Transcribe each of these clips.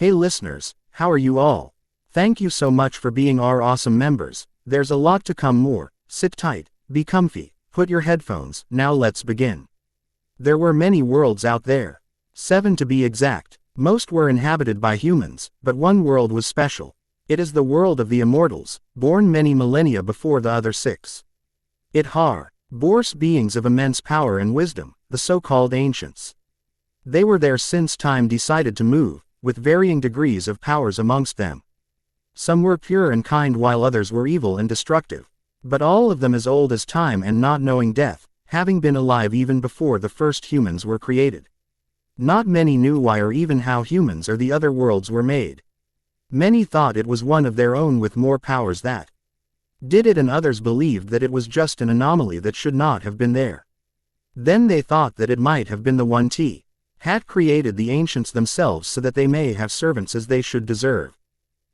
Hey listeners, how are you all? Thank you so much for being our awesome members. There's a lot to come more. Sit tight, be comfy, put your headphones, now let's begin. There were many worlds out there. 7 to be exact. Most were inhabited by humans, but one world was special. It is the world of the immortals, born many millennia before the other 6. It bore beings of immense power and wisdom, the so-called ancients. They were there since time decided to move, with varying degrees of powers amongst them. Some were pure and kind while others were evil and destructive. But all of them as old as time and not knowing death, having been alive even before the first humans were created. Not many knew why or even how humans or the other worlds were made. Many thought it was one of their own with more powers that did it, and others believed that it was just an anomaly that should not have been there. Then they thought that it might have been the one had created the ancients themselves so that they may have servants as they should deserve.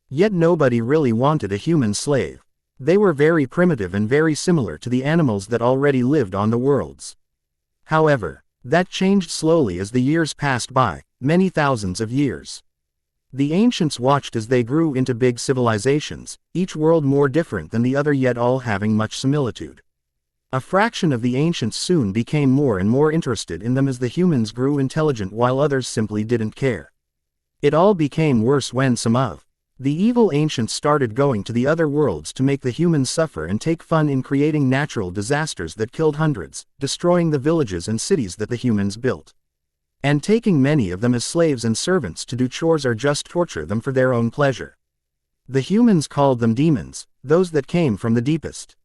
Yet nobody really wanted a human slave. They were very primitive and very similar to the animals that already lived on the worlds. However, that changed slowly as the years passed by, many thousands of years. The ancients watched as they grew into big civilizations, each world more different than the other yet all having much similitude. A fraction of the ancients soon became more and more interested in them as the humans grew intelligent while others simply didn't care. It all became worse when some of the evil ancients started going to the other worlds to make the humans suffer and take fun in creating natural disasters that killed hundreds, destroying the villages and cities that the humans built. And taking many of them as slaves and servants to do chores or just torture them for their own pleasure. The humans called them demons, those that came from the deepest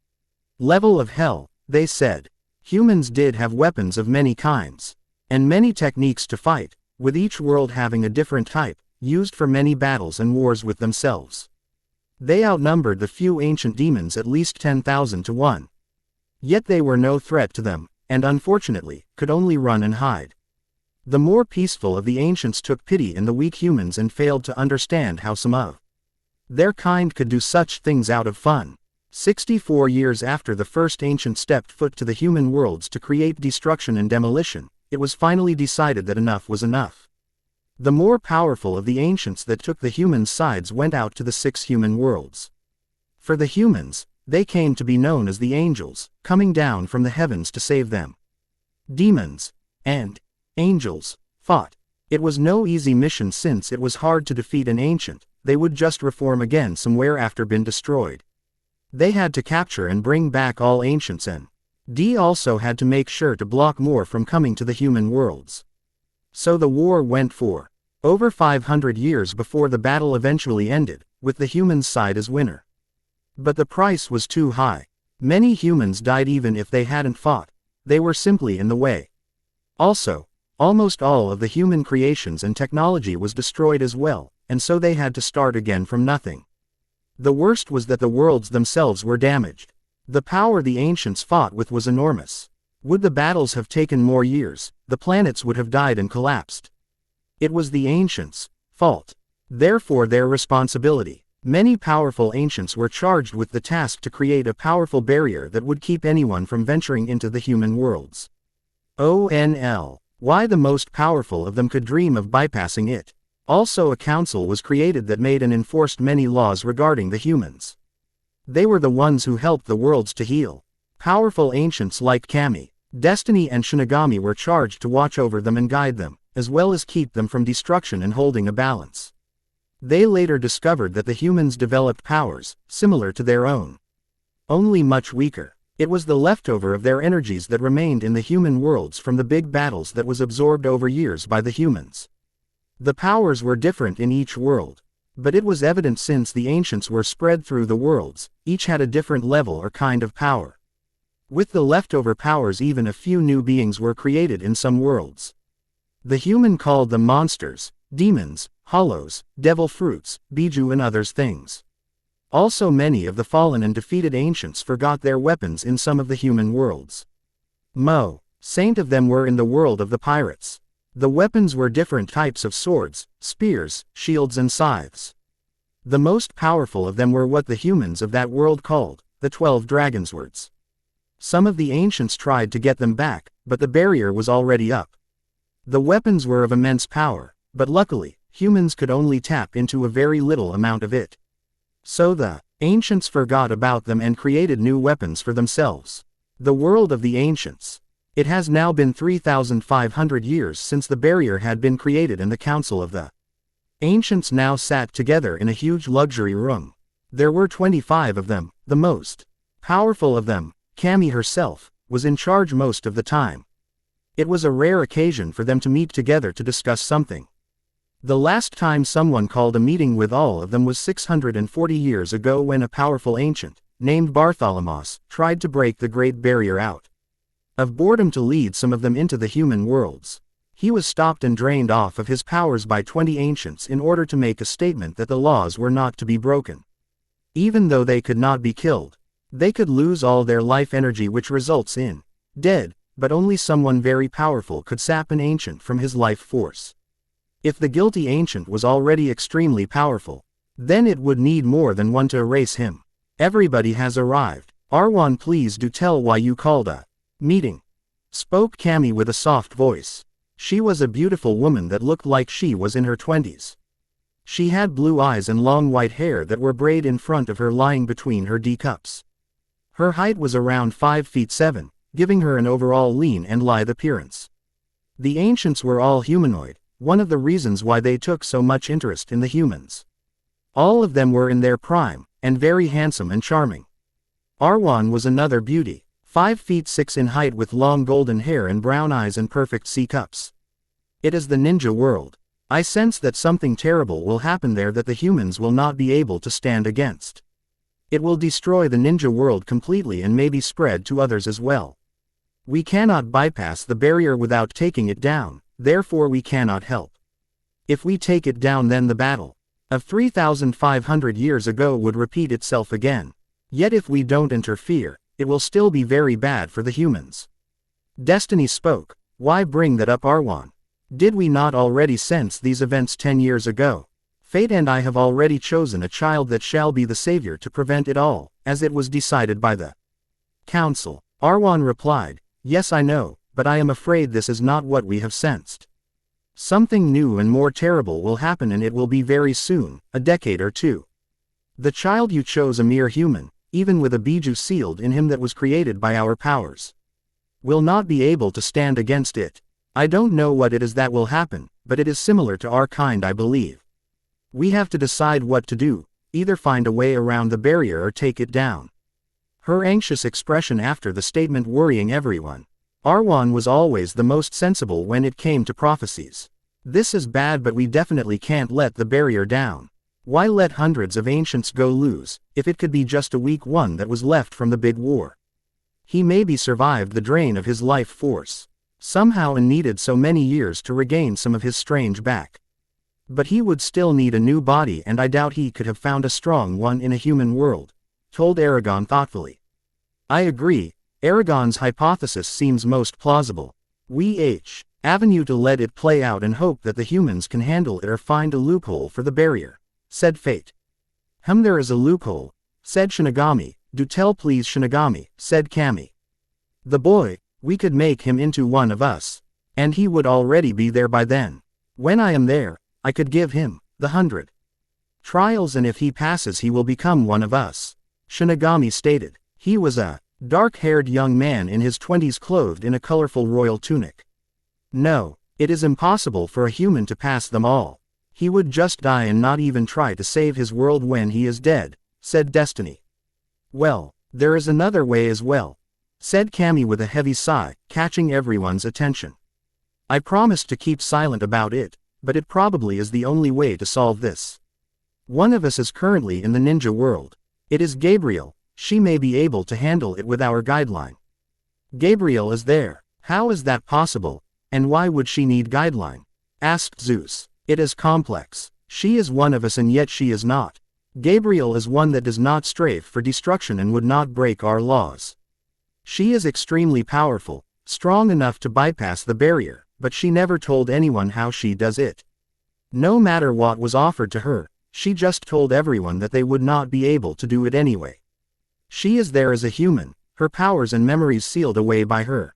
level of hell, they said. Humans did have weapons of many kinds, and many techniques to fight, with each world having a different type, used for many battles and wars with themselves. They outnumbered the few ancient demons at least 10,000 to 1. Yet they were no threat to them, and unfortunately, could only run and hide. The more peaceful of the ancients took pity in the weak humans and failed to understand how some of their kind could do such things out of fun. 64 years after the first ancient stepped foot to the human worlds to create destruction and demolition, it was finally decided that enough was enough. The more powerful of the ancients that took the humans' sides went out to the 6 human worlds. For the humans, they came to be known as the angels, coming down from the heavens to save them. Demons and angels fought. It was no easy mission since it was hard to defeat an ancient. They would just reform again somewhere after been destroyed. They had to capture and bring back all ancients and also had to make sure to block more from coming to the human worlds. So the war went for over 500 years before the battle eventually ended, with the humans' side as winner. But the price was too high. Many humans died even if they hadn't fought. They were simply in the way. Also, almost all of the human creations and technology was destroyed as well, and so they had to start again from nothing. The worst was that the worlds themselves were damaged. The power the ancients fought with was enormous. Would the battles have taken more years, the planets would have died and collapsed. It was the ancients' fault. Therefore their responsibility. Many powerful ancients were charged with the task to create a powerful barrier that would keep anyone from venturing into the human worlds. Why the most powerful of them could dream of bypassing it. Also a council was created that made and enforced many laws regarding the humans. They were the ones who helped the worlds to heal. Powerful ancients like Kami, Destiny and Shinigami were charged to watch over them and guide them, as well as keep them from destruction and holding a balance. They later discovered that the humans developed powers, similar to their own, only much weaker. It was the leftover of their energies that remained in the human worlds from the big battles that was absorbed over years by the humans. The powers were different in each world, but it was evident since the ancients were spread through the worlds, each had a different level or kind of power. With the leftover powers even a few new beings were created in some worlds. The human called them monsters, demons, hollows, devil fruits, biju and others things. Also many of the fallen and defeated ancients forgot their weapons in some of the human worlds. Saint of them were in the world of the pirates. The weapons were different types of swords, spears, shields and scythes. The most powerful of them were what the humans of that world called the 12 dragon swords. Some of the ancients tried to get them back, but the barrier was already up. The weapons were of immense power, but luckily, humans could only tap into a very little amount of it. So the ancients forgot about them and created new weapons for themselves. The world of the ancients. It has now been 3,500 years since the barrier had been created, and the council of the ancients now sat together in a huge luxury room. There were 25 of them. The most powerful of them, Kami herself, was in charge most of the time. It was a rare occasion for them to meet together to discuss something. The last time someone called a meeting with all of them was 640 years ago, when a powerful ancient, named Bartholomew, tried to break the Great Barrier out of boredom to lead some of them into the human worlds. He was stopped and drained off of his powers by 20 ancients in order to make a statement that the laws were not to be broken. Even though they could not be killed, they could lose all their life energy, which results in dead, but only someone very powerful could sap an ancient from his life force. If the guilty ancient was already extremely powerful, then it would need more than one to erase him. Everybody has arrived. Arwan, please do tell why you called a meeting, spoke Kami with a soft voice. She was a beautiful woman that looked like she was in her 20s. She had blue eyes and long white hair that were braided in front of her, lying between her D cups. Her height was around 5 feet 7, giving her an overall lean and lithe appearance. The ancients were all humanoid, one of the reasons why they took so much interest in the humans. All of them were in their prime, and very handsome and charming. Arwan was another beauty, 5 feet 6 in height with long golden hair and brown eyes and perfect C cups. It is the ninja world. I sense that something terrible will happen there that the humans will not be able to stand against. It will destroy the ninja world completely and maybe spread to others as well. We cannot bypass the barrier without taking it down, therefore we cannot help. If we take it down, then the battle of 3,500 years ago would repeat itself again. Yet if we don't interfere, it will still be very bad for the humans. Destiny spoke. Why bring that up, Arwan? Did we not already sense these events 10 years ago? Fate and I have already chosen a child that shall be the savior to prevent it all, as it was decided by the council. Arwan replied, yes, I know, but I am afraid this is not what we have sensed. Something new and more terrible will happen, and it will be very soon, a decade or two. The child you chose, a mere human, even with a biju sealed in him that was created by our powers, will not be able to stand against it. I don't know what it is that will happen, but it is similar to our kind, I believe. We have to decide what to do, either find a way around the barrier or take it down. Her anxious expression after the statement worrying everyone. Arwan was always the most sensible when it came to prophecies. This is bad, but we definitely can't let the barrier down. Why let hundreds of ancients go lose, if it could be just a weak one that was left from the big war? He maybe survived the drain of his life force somehow and needed so many years to regain some of his strange back. But he would still need a new body, and I doubt he could have found a strong one in a human world, told Aragon thoughtfully. I agree, Aragon's hypothesis seems most plausible. We avenue to let it play out and hope that the humans can handle it or find a loophole for the barrier, said Fate. There is a loophole, said Shinigami. Do tell please, Shinigami, said Kami. The boy, we could make him into one of us, and he would already be there by then. When I am there, I could give him the 100 trials, and if he passes he will become one of us, Shinigami stated. He was a dark-haired young man in his 20s, clothed in a colorful royal tunic. No, it is impossible for a human to pass them all. He would just die and not even try to save his world when he is dead, said Destiny. Well, there is another way as well, said Kami with a heavy sigh, catching everyone's attention. I promised to keep silent about it, but it probably is the only way to solve this. One of us is currently in the ninja world. It is Gabriel. She may be able to handle it with our guideline. Gabriel is there. How is that possible, and why would she need guideline? Asked Zeus. It is complex. She is one of us and yet she is not. Gabriel is one that does not strafe for destruction and would not break our laws. She is extremely powerful, strong enough to bypass the barrier, but she never told anyone how she does it. No matter what was offered to her, she just told everyone that they would not be able to do it anyway. She is there as a human, her powers and memories sealed away by her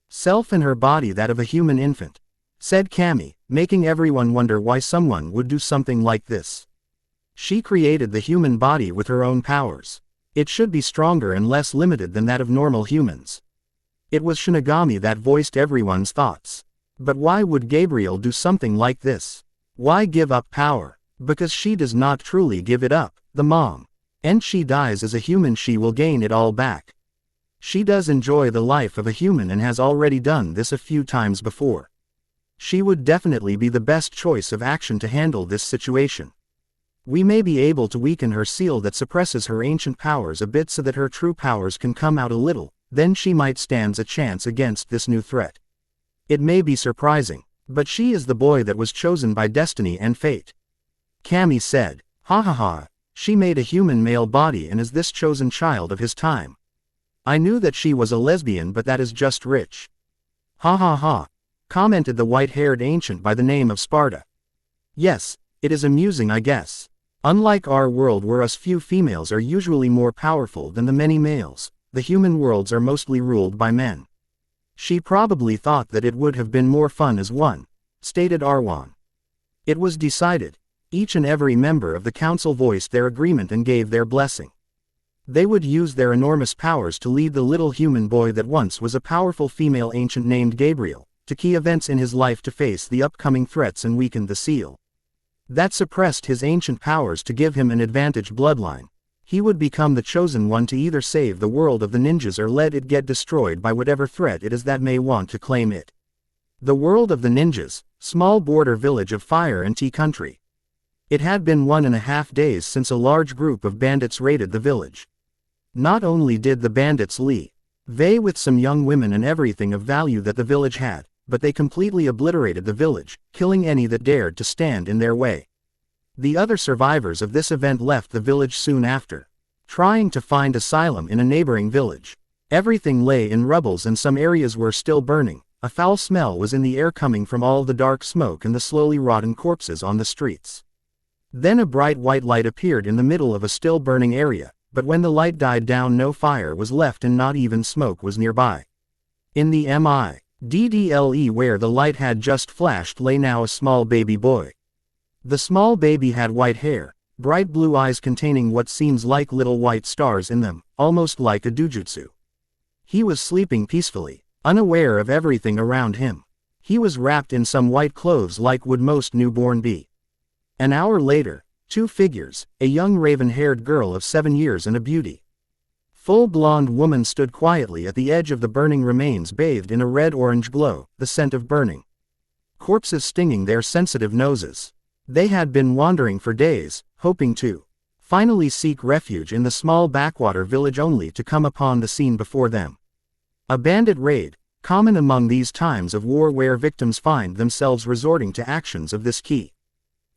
self and her body that of a human infant. said Kami, making everyone wonder why someone would do something like this. She created the human body with her own powers. It should be stronger and less limited than that of normal humans. It was Shinigami that voiced everyone's thoughts. But why would Gabriel do something like this? Why give up power? Because she does not truly give it up, the mom. And she dies as a human, she will gain it all back. She does enjoy the life of a human and has already done this a few times before. She would definitely be the best choice of action to handle this situation. We may be able to weaken her seal that suppresses her ancient powers a bit so that her true powers can come out a little, then she might stand a chance against this new threat. It may be surprising, but she is the boy that was chosen by destiny and fate. Kami said, ha ha ha, she made a human male body and is this chosen child of his time. I knew that she was a lesbian, but that is just rich. Ha ha ha, commented the white-haired ancient by the name of Sparta. Yes, it is amusing, I guess. Unlike our world where us few females are usually more powerful than the many males, the human worlds are mostly ruled by men. She probably thought that it would have been more fun as one, stated Arwan. It was decided. Each and every member of the council voiced their agreement and gave their blessing. They would use their enormous powers to lead the little human boy that once was a powerful female ancient named Gabriel, to key events in his life to face the upcoming threats and weaken the seal that suppressed his ancient powers to give him an advantaged bloodline. He would become the chosen one to either save the world of the ninjas or let it get destroyed by whatever threat it is that may want to claim it. The world of the ninjas, small border village of fire and tea country. It had been 1.5 days since a large group of bandits raided the village. Not only did the bandits leave with some young women and everything of value that the village had, but they completely obliterated the village, killing any that dared to stand in their way. The other survivors of this event left the village soon after, trying to find asylum in a neighboring village. Everything lay in rubbles and some areas were still burning. A foul smell was in the air coming from all the dark smoke and the slowly rotten corpses on the streets. Then a bright white light appeared in the middle of a still burning area, but when the light died down no fire was left and not even smoke was nearby. In the MIDDLE where the light had just flashed lay now a small baby boy. The small baby had white hair, bright blue eyes containing what seems like little white stars in them, almost like a dujutsu. He was sleeping peacefully, unaware of everything around him. He was wrapped in some white clothes like would most newborn be. An hour later, two figures, a young raven-haired girl of 7 years and a beauty full blonde woman stood quietly at the edge of the burning remains bathed in a red-orange glow, the scent of burning corpses stinging their sensitive noses. They had been wandering for days, hoping to finally seek refuge in the small backwater village only to come upon the scene before them. A bandit raid, common among these times of war where victims find themselves resorting to actions of this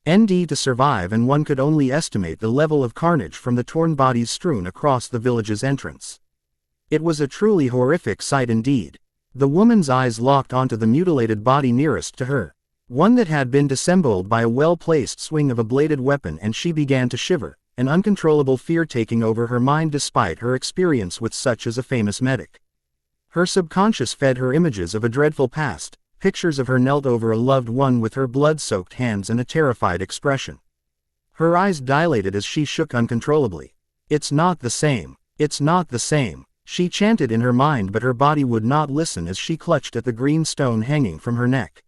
ND to survive, and one could only estimate the level of carnage from the torn bodies strewn across the village's entrance. It was a truly horrific sight indeed. The woman's eyes locked onto the mutilated body nearest to her, one that had been dissembled by a well-placed swing of a bladed weapon, and she began to shiver, an uncontrollable fear taking over her mind despite her experience with such as a famous medic. Her subconscious fed her images of a dreadful past, pictures of her knelt over a loved one with her blood-soaked hands and a terrified expression. Her eyes dilated as she shook uncontrollably. It's not the same. It's not the same, she chanted in her mind, but her body would not listen as she clutched at the green stone hanging from her neck.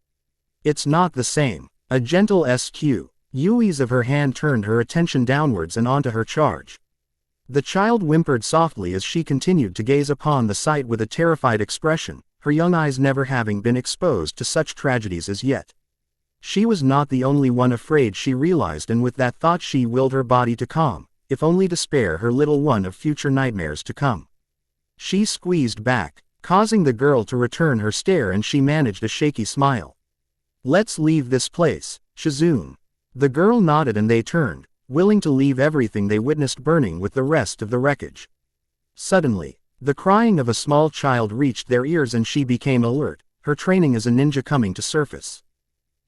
It's not the same. A gentle squeeze of her hand turned her attention downwards and onto her charge. The child whimpered softly as she continued to gaze upon the sight with a terrified expression, her young eyes never having been exposed to such tragedies as yet. She was not the only one afraid, she realized, and with that thought she willed her body to calm, if only to spare her little one of future nightmares to come. She squeezed back, causing the girl to return her stare, and she managed a shaky smile. Let's leave this place, Shizune. The girl nodded and they turned, willing to leave everything they witnessed burning with the rest of the wreckage. Suddenly, the crying of a small child reached their ears and she became alert, her training as a ninja coming to surface.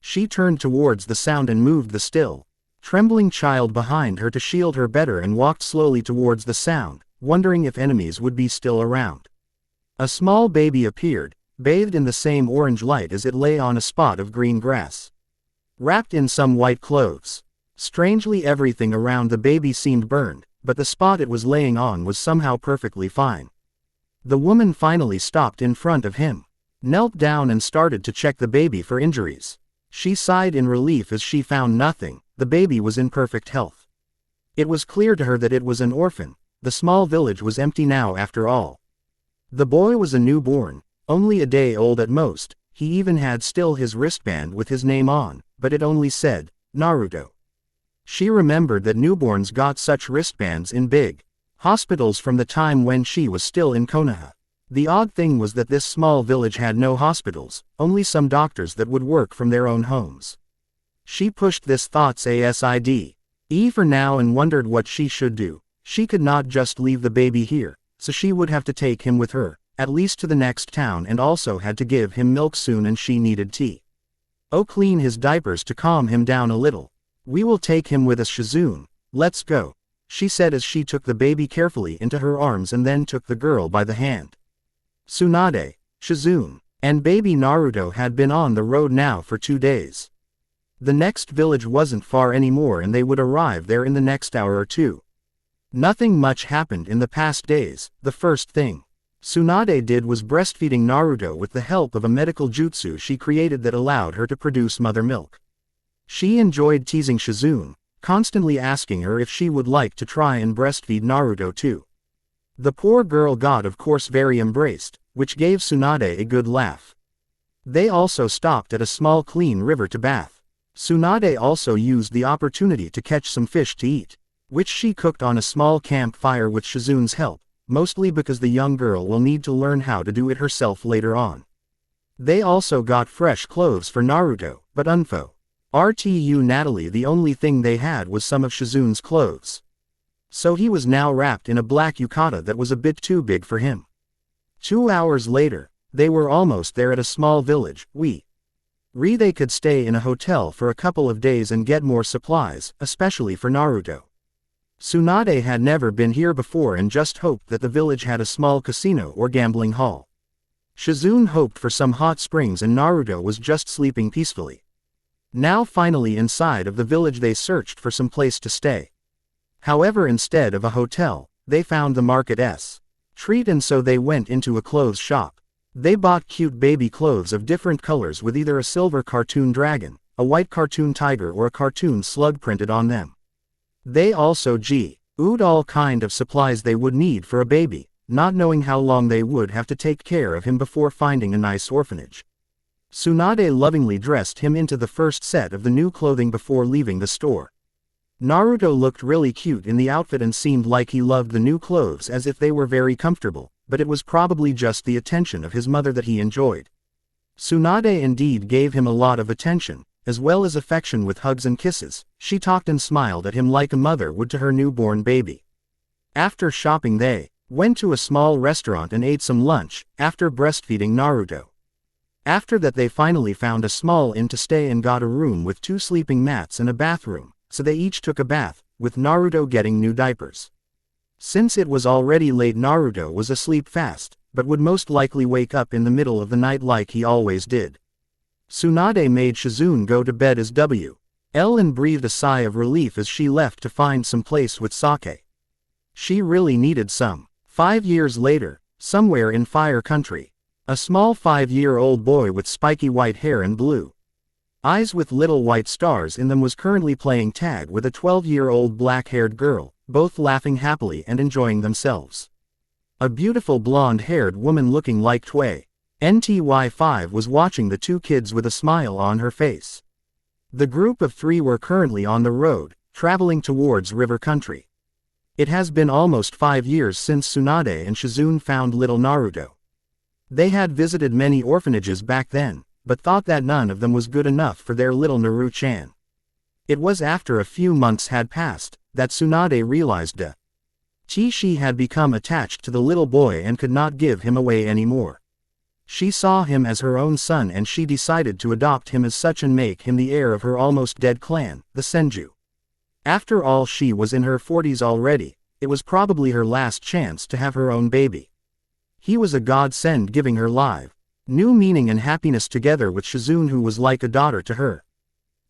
She turned towards the sound and moved the still, trembling child behind her to shield her better and walked slowly towards the sound, wondering if enemies would be still around. A small baby appeared, bathed in the same orange light as it lay on a spot of green grass. Wrapped in some white clothes. Strangely, everything around the baby seemed burned, but the spot it was laying on was somehow perfectly fine. The woman finally stopped in front of him, knelt down and started to check the baby for injuries. She sighed in relief as she found nothing. The baby was in perfect health. It was clear to her that it was an orphan. The small village was empty now after all. The boy was a newborn, only a day old at most. He even had still his wristband with his name on, but it only said, Naruto. She remembered that newborns got such wristbands in big hospitals from the time when she was still in Konoha. The odd thing was that this small village had no hospitals, only some doctors that would work from their own homes. She pushed this thoughts aside for now and wondered what she should do. She could not just leave the baby here, so she would have to take him with her, at least to the next town, and also had to give him milk soon, and she needed tea. Oh, clean his diapers to calm him down a little. We will take him with us, Shizune. Let's go, she said as she took the baby carefully into her arms and then took the girl by the hand. Tsunade, Shizune, and baby Naruto had been on the road now for 2 days. The next village wasn't far anymore and they would arrive there in the next hour or two. Nothing much happened in the past days. The first thing Tsunade did was breastfeeding Naruto with the help of a medical jutsu she created that allowed her to produce mother milk. She enjoyed teasing Shizune, constantly asking her if she would like to try and breastfeed Naruto too. The poor girl got of course very embraced, which gave Tsunade a good laugh. They also stopped at a small clean river to bath. Tsunade also used the opportunity to catch some fish to eat, which she cooked on a small campfire with Shizune's help, mostly because the young girl will need to learn how to do it herself later on. They also got fresh clothes for Naruto, but Natalie, the only thing they had was some of Shizune's clothes. So he was now wrapped in a black yukata that was a bit too big for him. 2 hours later, they were almost there at a small village. They could stay in a hotel for a couple of days and get more supplies, especially for Naruto. Tsunade had never been here before and just hoped that the village had a small casino or gambling hall. Shizune hoped for some hot springs and Naruto was just sleeping peacefully. Now finally inside of the village they searched for some place to stay. However, instead of a hotel, they found the market street, and so they went into a clothes shop. They bought cute baby clothes of different colors with either a silver cartoon dragon, a white cartoon tiger or a cartoon slug printed on them. They also got all kind of supplies they would need for a baby, not knowing how long they would have to take care of him before finding a nice orphanage. Tsunade lovingly dressed him into the first set of the new clothing before leaving the store. Naruto looked really cute in the outfit and seemed like he loved the new clothes as if they were very comfortable, but it was probably just the attention of his mother that he enjoyed. Tsunade indeed gave him a lot of attention, as well as affection with hugs and kisses. She talked and smiled at him like a mother would to her newborn baby. After shopping they went to a small restaurant and ate some lunch, after breastfeeding Naruto. After that they finally found a small inn to stay and got a room with 2 sleeping mats and a bathroom, so they each took a bath, with Naruto getting new diapers. Since it was already late, Naruto was asleep fast, but would most likely wake up in the middle of the night like he always did. Tsunade made Shizune go to bed as and breathed a sigh of relief as she left to find some place with sake. She really needed some. 5 years later, somewhere in Fire Country, a small 5-year-old boy with spiky white hair and blue eyes with little white stars in them was currently playing tag with a 12-year-old black-haired girl, both laughing happily and enjoying themselves. A beautiful blonde-haired woman looking like NTY5 was watching the 2 kids with a smile on her face. The group of 3 were currently on the road, traveling towards River Country. It has been almost 5 years since Tsunade and Shizune found little Naruto. They had visited many orphanages back then, but thought that none of them was good enough for their little Naru-chan. It was after a few months had passed, that Tsunade realized she had become attached to the little boy and could not give him away anymore. She saw him as her own son and she decided to adopt him as such and make him the heir of her almost dead clan, the Senju. After all, she was in her 40s already. It was probably her last chance to have her own baby. He was a godsend, giving her life. New meaning and happiness together with Shizune, who was like a daughter to her.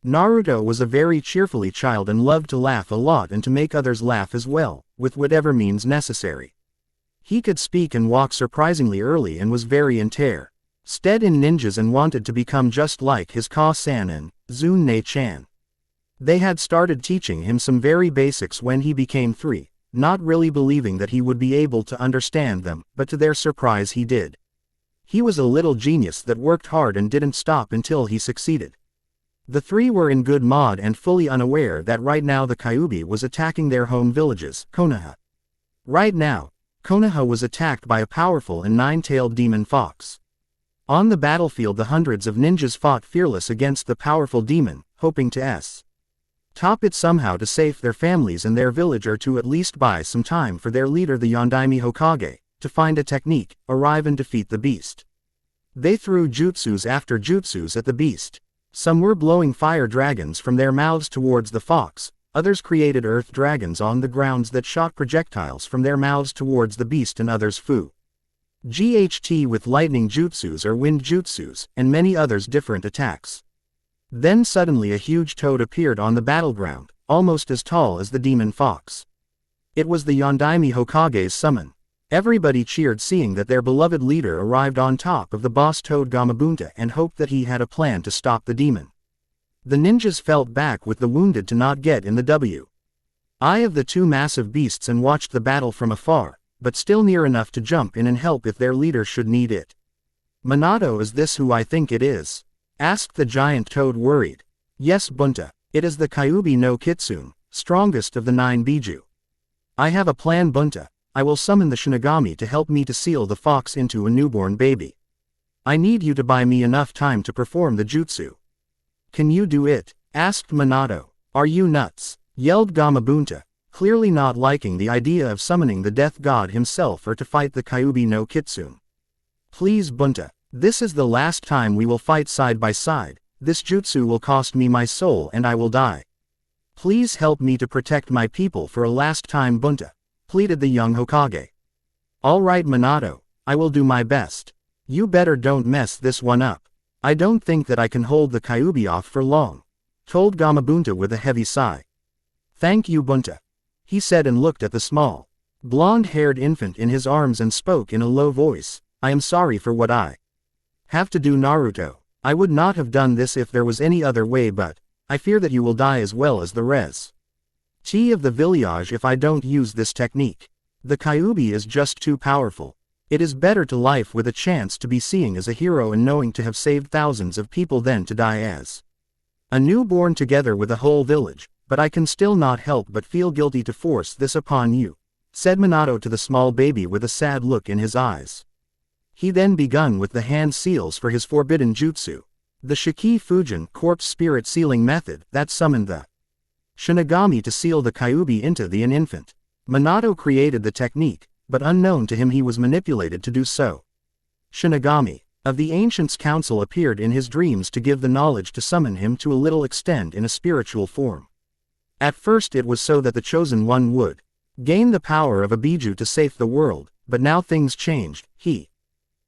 Naruto was a very cheerfully child and loved to laugh a lot and to make others laugh as well, with whatever means necessary. He could speak and walk surprisingly early and was very interested in ninjas and wanted to become just like his Ka-san and Zune-chan. They had started teaching him some very basics when he became 3, not really believing that he would be able to understand them, but to their surprise he did. He was a little genius that worked hard and didn't stop until he succeeded. The 3 were in good mood and fully unaware that right now the Kyuubi was attacking their home villages, Konoha. Right now, Konoha was attacked by a powerful and 9-tailed demon fox. On the battlefield the hundreds of ninjas fought fearless against the powerful demon, hoping to top it somehow to save their families and their village, or to at least buy some time for their leader the Yondaime Hokage, to find a technique, arrive and defeat the beast. They threw jutsus after jutsus at the beast. Some were blowing fire dragons from their mouths towards the fox, others created earth dragons on the grounds that shot projectiles from their mouths towards the beast, and others flew GHT with lightning jutsus or wind jutsus, and many others different attacks. Then suddenly a huge toad appeared on the battleground, almost as tall as the demon fox. It was the Yondaime Hokage's summon. Everybody cheered seeing that their beloved leader arrived on top of the boss toad Gamabunta and hoped that he had a plan to stop the demon. The ninjas felt back with the wounded to not get in the eye of the 2 massive beasts and watched the battle from afar, but still near enough to jump in and help if their leader should need it. "Minato, is this who I think it is?" asked the giant toad worried. "Yes, Bunta. It is the Kyuubi no Kitsune, strongest of the 9 Biju. I have a plan, Bunta. I will summon the Shinigami to help me to seal the fox into a newborn baby. I need you to buy me enough time to perform the jutsu." "Can you do it?" asked Minato. "Are you nuts?" yelled Gamabunta, clearly not liking the idea of summoning the death god himself or to fight the Kyuubi no Kitsune. "Please, Bunta. This is the last time we will fight side by side. This jutsu will cost me my soul and I will die. Please help me to protect my people for a last time, Bunta," pleaded the young Hokage. "All right, Minato, I will do my best. You better don't mess this one up. I don't think that I can hold the Kyuubi off for long," told Gamabunta with a heavy sigh. "Thank you, Bunta," he said and looked at the small, blonde-haired infant in his arms and spoke in a low voice. "I am sorry for what I have to do, Naruto. I would not have done this if there was any other way, but I fear that you will die as well as the rest of the village if I don't use this technique. The Kyuubi is just too powerful. It is better to life with a chance to be seen as a hero and knowing to have saved thousands of people than to die as a newborn together with a whole village, but I can still not help but feel guilty to force this upon you," said Minato to the small baby with a sad look in his eyes. He then begun with the hand seals for his forbidden jutsu, the Shiki Fujin corpse spirit sealing method that summoned the Shinigami to seal the Kyuubi into an infant. Minato created the technique, but unknown to him he was manipulated to do so. Shinigami of the Ancients' Council appeared in his dreams to give the knowledge to summon him to a little extent in a spiritual form. At first it was so that the chosen one would gain the power of a Biju to save the world, but now things changed. He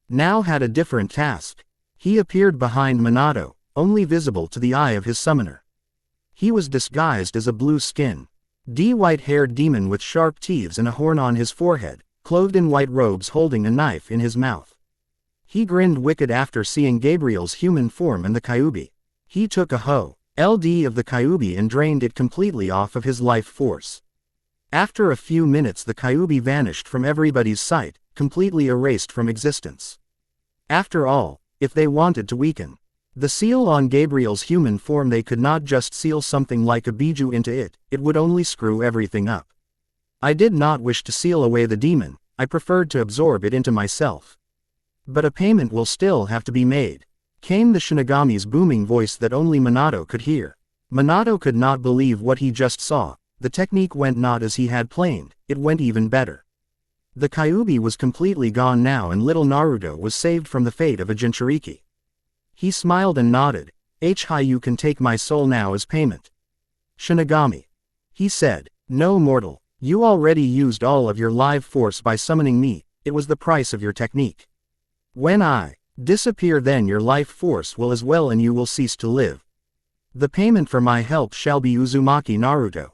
now had a different task. He appeared behind Minato, only visible to the eye of his summoner. He was disguised as a blue-skinned, white-haired demon with sharp teeth and a horn on his forehead, clothed in white robes holding a knife in his mouth. He grinned wicked after seeing Gabriel's human form and the Kyuubi. He took a hold of the Kyuubi and drained it completely off of his life force. After a few minutes the Kyuubi vanished from everybody's sight, completely erased from existence. After all, if they wanted to weaken the seal on Gabriel's human form, they could not just seal something like a Biju into it, it would only screw everything up. I did not wish to seal away the demon, I preferred to absorb it into myself. But a payment will still have to be made, came the Shinigami's booming voice that only Minato could hear. Minato could not believe what he just saw. The technique went not as he had planned, it went even better. The Kyuubi was completely gone now and little Naruto was saved from the fate of a Jinchuriki. He smiled and nodded. You can take my soul now as payment. Shinigami, he said. No, mortal, you already used all of your live force by summoning me, it was the price of your technique. When I Disappear, then your life force will as well and you will cease to live. The payment for my help shall be Uzumaki Naruto.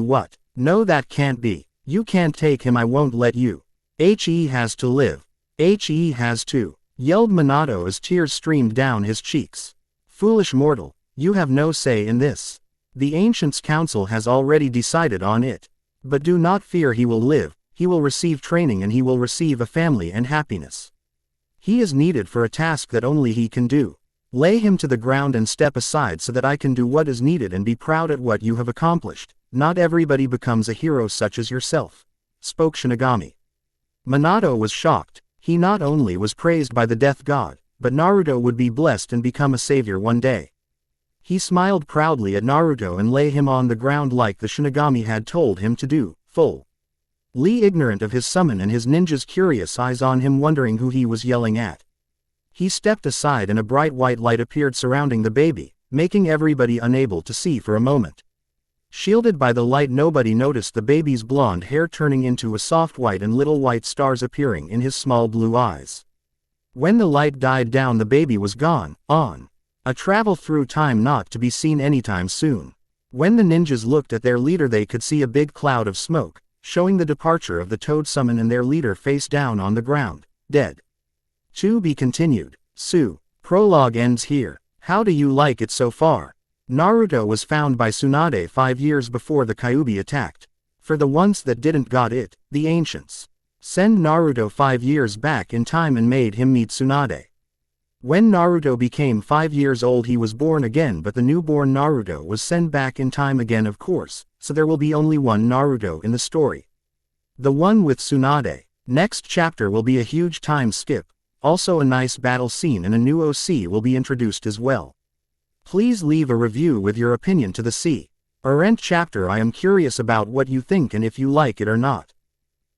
What? No, that can't be. You can't take him, I won't let you. He has to live. He has to, yelled Minato as tears streamed down his cheeks. Foolish mortal, you have no say in this. The Ancients' Council has already decided on it. But do not fear, he will live, he will receive training and he will receive a family and happiness. He is needed for a task that only he can do. Lay him to the ground and step aside so that I can do what is needed and be proud at what you have accomplished. Not everybody becomes a hero such as yourself, spoke Shinigami. Minato was shocked. He not only was praised by the death god, but Naruto would be blessed and become a savior one day. He smiled proudly at Naruto and lay him on the ground like the Shinigami had told him to do, fully ignorant of his summon and his ninja's curious eyes on him wondering who he was yelling at. He stepped aside and a bright white light appeared surrounding the baby, making everybody unable to see for a moment. Shielded by the light, nobody noticed the baby's blonde hair turning into a soft white and little white stars appearing in his small blue eyes. When the light died down, the baby was gone, on a travel through time not to be seen anytime soon. When the ninjas looked at their leader, they could see a big cloud of smoke, showing the departure of the Toad Summon and their leader face down on the ground, dead. To be continued. Prologue ends here. How do you like it so far? Naruto was found by Tsunade 5 years before the Kyuubi attacked. For the ones that didn't got it, the ancients send Naruto 5 years back in time and made him meet Tsunade. When Naruto became 5 years old, he was born again, but the newborn Naruto was sent back in time again, of course, so there will be only one Naruto in the story. The one with Tsunade. Next chapter will be a huge time skip, also a nice battle scene, and a new OC will be introduced as well. Please leave a review with your opinion to the Current chapter. I am curious about what you think and if you like it or not.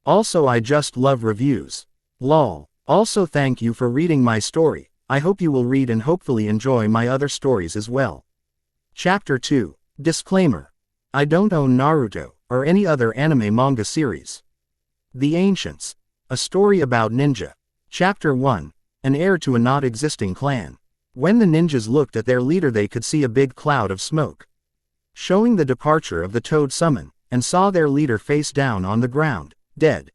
Also, I just love reviews. Lol. Also, thank you for reading my story. I hope you will read and hopefully enjoy my other stories as well. Chapter 2. Disclaimer. I don't own Naruto, or any other anime manga series. The Ancients. A story about ninja. Chapter 1. An heir to a not existing clan. When the ninjas looked at their leader, they could see a big cloud of smoke, showing the departure of the Toad Summon, and saw their leader face down on the ground, dead.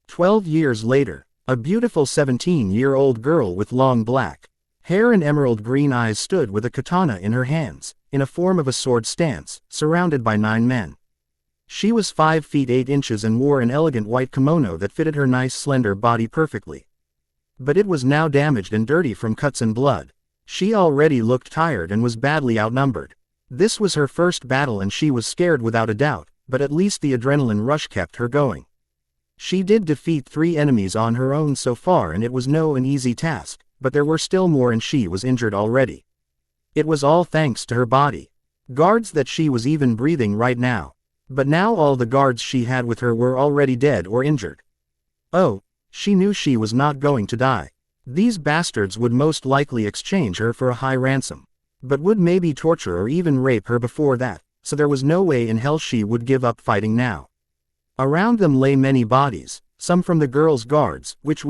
12 years later, a beautiful 17-year-old girl with long black hair and emerald green eyes stood with a katana in her hands, in a form of a sword stance, surrounded by 9 men. She was 5 feet 8 inches and wore an elegant white kimono that fitted her nice slender body perfectly. But it was now damaged and dirty from cuts and blood. She already looked tired and was badly outnumbered. This was her first battle and she was scared without a doubt, but at least the adrenaline rush kept her going. She did defeat 3 enemies on her own so far and it was no an easy task, but there were still more and she was injured already. It was all thanks to her body guards that she was even breathing right now. But now all the guards she had with her were already dead or injured. Oh, she knew she was not going to die. These bastards would most likely exchange her for a high ransom, but would maybe torture or even rape her before that, so there was no way in hell she would give up fighting now. Around them lay many bodies, some from the girls' guards, which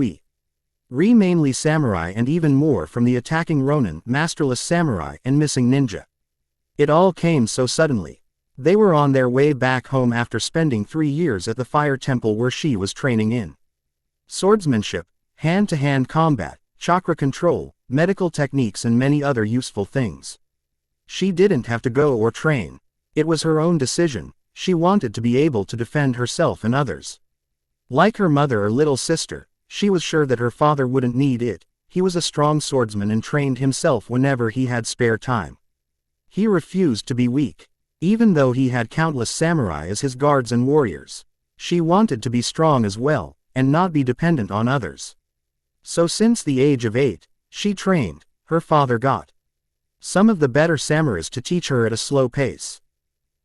mainly samurai, and even more from the attacking Ronin, masterless samurai, and missing ninja. It all came so suddenly. They were on their way back home after spending 3 years at the fire temple where she was training in swordsmanship, hand-to-hand combat, chakra control, medical techniques and many other useful things. She didn't have to go or train. It was her own decision. She wanted to be able to defend herself and others. Like her mother or little sister, she was sure that her father wouldn't need it. He was a strong swordsman and trained himself whenever he had spare time. He refused to be weak. Even though he had countless samurai as his guards and warriors, she wanted to be strong as well, and not be dependent on others. So since the age of 8, she trained. Her father got some of the better samurais to teach her at a slow pace.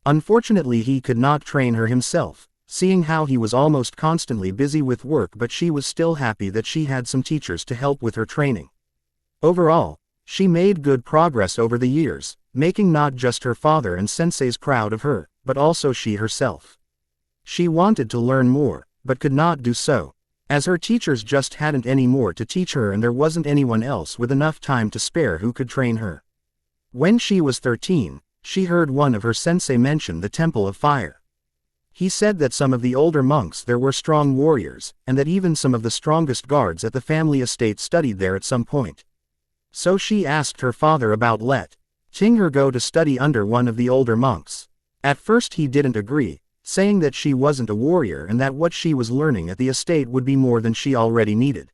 Unfortunately, he could not train her himself, seeing how he was almost constantly busy with work, but she was still happy that she had some teachers to help with her training. Overall, she made good progress over the years, making not just her father and senseis proud of her, but also she herself. She wanted to learn more, but could not do so. as her teachers just hadn't any more to teach her and there wasn't anyone else with enough time to spare who could train her. When she was 13, she heard one of her sensei mention the Temple of Fire. He said that some of the older monks there were strong warriors, and that even some of the strongest guards at the family estate studied there at some point. So she asked her father about letting her go to study under one of the older monks. At first he didn't agree, saying that she wasn't a warrior and that what she was learning at the estate would be more than she already needed.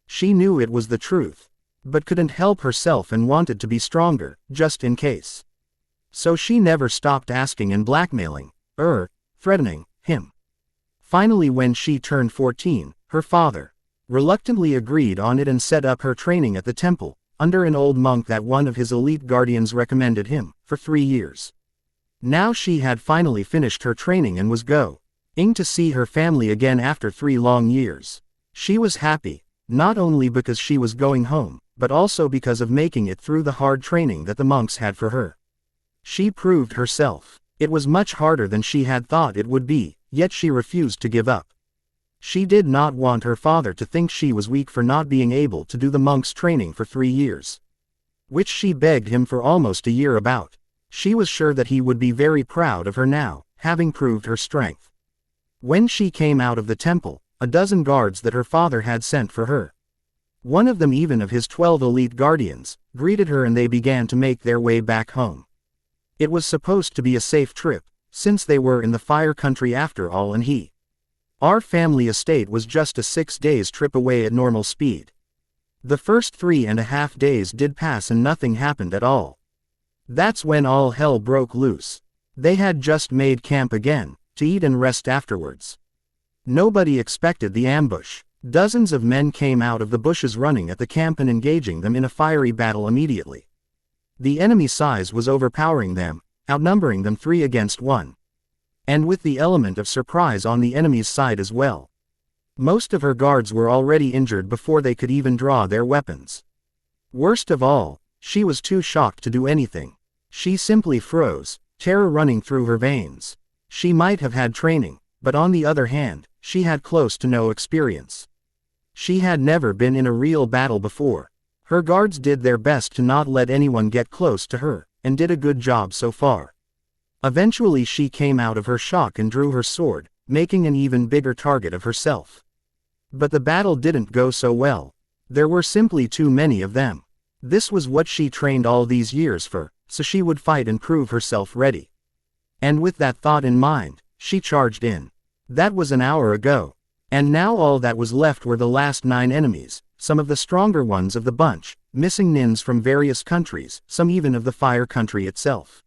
She knew it was the truth, but couldn't help herself and wanted to be stronger, just in case. So she never stopped asking and blackmailing, threatening, him. Finally when she turned 14, her father reluctantly agreed on it and set up her training at the temple, under an old monk that one of his elite guardians recommended him, for 3 years. Now she had finally finished her training and was going to see her family again after 3 long years. She was happy, not only because she was going home, but also because of making it through the hard training that the monks had for her. She proved herself. It was much harder than she had thought it would be, yet she refused to give up. She did not want her father to think she was weak for not being able to do the monk's training for 3 years. Which she begged him for almost a year about. She was sure that he would be very proud of her now, having proved her strength. When she came out of the temple, a dozen guards that her father had sent for her, one of them even of his 12 elite guardians, greeted her and they began to make their way back home. It was supposed to be a safe trip, since they were in the fire country after all and our family estate was just a 6 days trip away at normal speed. The first 3.5 days did pass and nothing happened at all. That's when all hell broke loose. They had just made camp again, to eat and rest afterwards. Nobody expected the ambush. Dozens of men came out of the bushes running at the camp and engaging them in a fiery battle immediately. The enemy size was overpowering them, outnumbering them 3 against 1. And with the element of surprise on the enemy's side as well. Most of her guards were already injured before they could even draw their weapons. Worst of all, she was too shocked to do anything. She simply froze, terror running through her veins. She might have had training, but on the other hand, she had close to no experience. She had never been in a real battle before. Her guards did their best to not let anyone get close to her, and did a good job so far. Eventually she came out of her shock and drew her sword, making an even bigger target of herself. But the battle didn't go so well. There were simply too many of them. This was what she trained all these years for, so she would fight and prove herself ready. And with that thought in mind, she charged in. That was an hour ago. And now all that was left were the last 9 enemies, some of the stronger ones of the bunch, missing nins from various countries, some even of the fire country itself.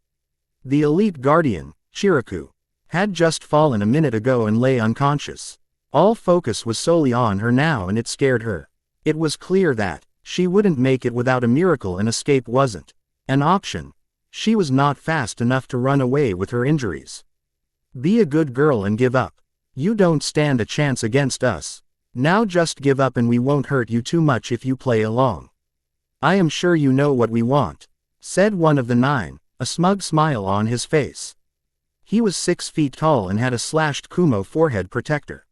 The elite guardian, Chiraku, had just fallen a minute ago and lay unconscious. All focus was solely on her now and it scared her. It was clear that she wouldn't make it without a miracle and escape wasn't an option. She was not fast enough to run away with her injuries. Be a good girl and give up. You don't stand a chance against us. Now just give up and we won't hurt you too much if you play along. I am sure you know what we want, said one of the 9, a smug smile on his face. He was 6 feet tall and had a slashed Kumo forehead protector.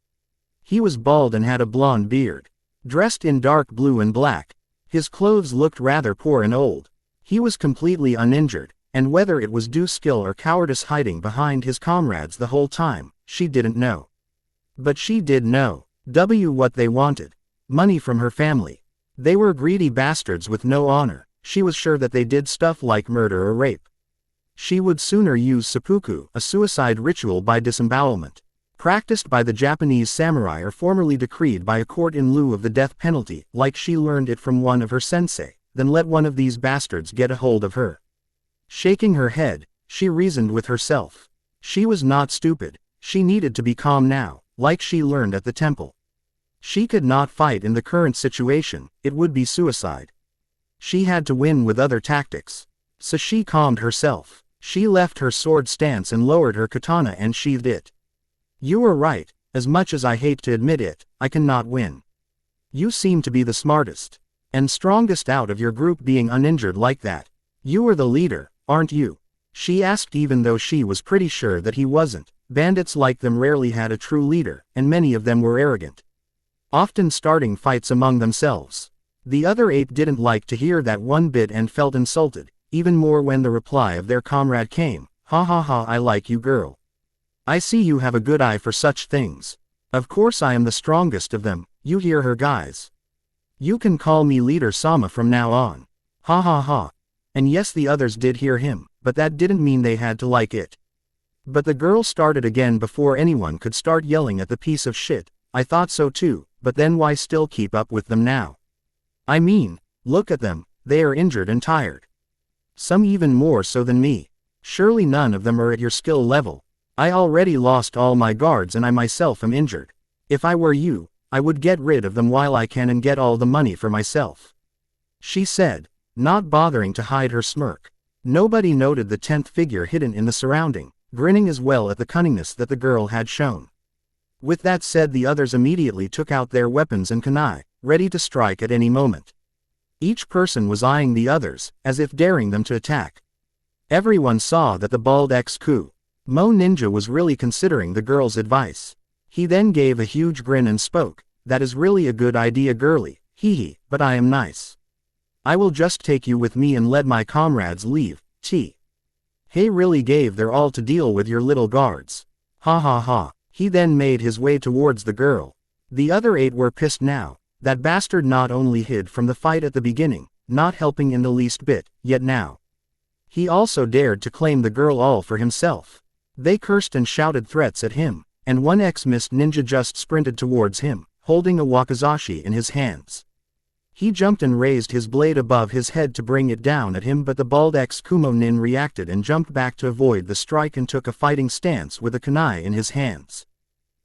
He was bald and had a blonde beard. Dressed in dark blue and black, his clothes looked rather poor and old. He was completely uninjured, and whether it was due skill or cowardice hiding behind his comrades the whole time, she didn't know. But she did know. What they wanted. Money from her family. They were greedy bastards with no honor. She was sure that they did stuff like murder or rape. She would sooner use seppuku, a suicide ritual by disembowelment, practiced by the Japanese samurai or formerly decreed by a court in lieu of the death penalty, like she learned it from one of her sensei, than let one of these bastards get a hold of her. Shaking her head, she reasoned with herself. She was not stupid. She needed to be calm now, like she learned at the temple. She could not fight in the current situation, it would be suicide. She had to win with other tactics. So she calmed herself. She left her sword stance and lowered her katana and sheathed it. You were right, as much as I hate to admit it, I cannot win. You seem to be the smartest and strongest out of your group being uninjured like that. You are the leader, aren't you? She asked even though she was pretty sure that he wasn't. Bandits like them rarely had a true leader, and many of them were arrogant. often starting fights among themselves. The other 8 didn't like to hear that one bit and felt insulted, even more when the reply of their comrade came, "Ha ha ha, I like you, girl. I see you have a good eye for such things. Of course I am the strongest of them, you hear her, guys. You can call me Leader Sama from now on. Ha ha ha." And yes, the others did hear him, but that didn't mean they had to like it. But the girl started again before anyone could start yelling at the piece of shit. "I thought so too, but then why still keep up with them now? I mean, look at them, they are injured and tired. Some even more so than me. Surely none of them are at your skill level. I already lost all my guards and I myself am injured. If I were you, I would get rid of them while I can and get all the money for myself," she said, not bothering to hide her smirk. Nobody noted the 10th figure hidden in the surrounding, grinning as well at the cunningness that the girl had shown. With that said, the others immediately took out their weapons and kunai, ready to strike at any moment. Each person was eyeing the others, as if daring them to attack. Everyone saw that the bald ex-Ku Mo ninja was really considering the girl's advice. He then gave a huge grin and spoke, "That is really a good idea, girlie, hee, but I am nice. I will just take you with me and let my comrades leave, He really gave their all to deal with your little guards. Ha ha ha." He then made his way towards the girl. The other 8 were pissed now. That bastard not only hid from the fight at the beginning, not helping in the least bit, yet now he also dared to claim the girl all for himself. They cursed and shouted threats at him, and one ex-mist ninja just sprinted towards him, holding a wakizashi in his hands. He jumped and raised his blade above his head to bring it down at him, but the bald ex-Kumo nin reacted and jumped back to avoid the strike and took a fighting stance with a kunai in his hands.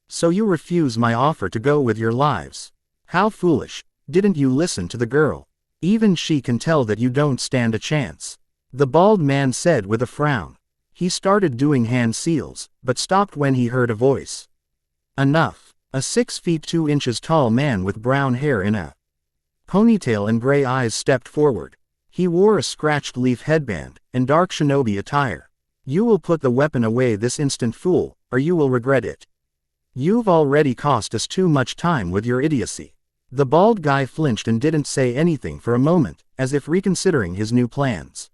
"So you refuse my offer to go with your lives? How foolish, didn't you listen to the girl? Even she can tell that you don't stand a chance," the bald man said with a frown. He started doing hand seals, but stopped when he heard a voice. "Enough." A 6 feet 2 inches tall man with brown hair in a ponytail and gray eyes stepped forward. He wore a scratched leaf headband, and dark shinobi attire. "You will put the weapon away this instant, fool, or you will regret it. You've already cost us too much time with your idiocy." The bald guy flinched and didn't say anything for a moment, as if reconsidering his new plans.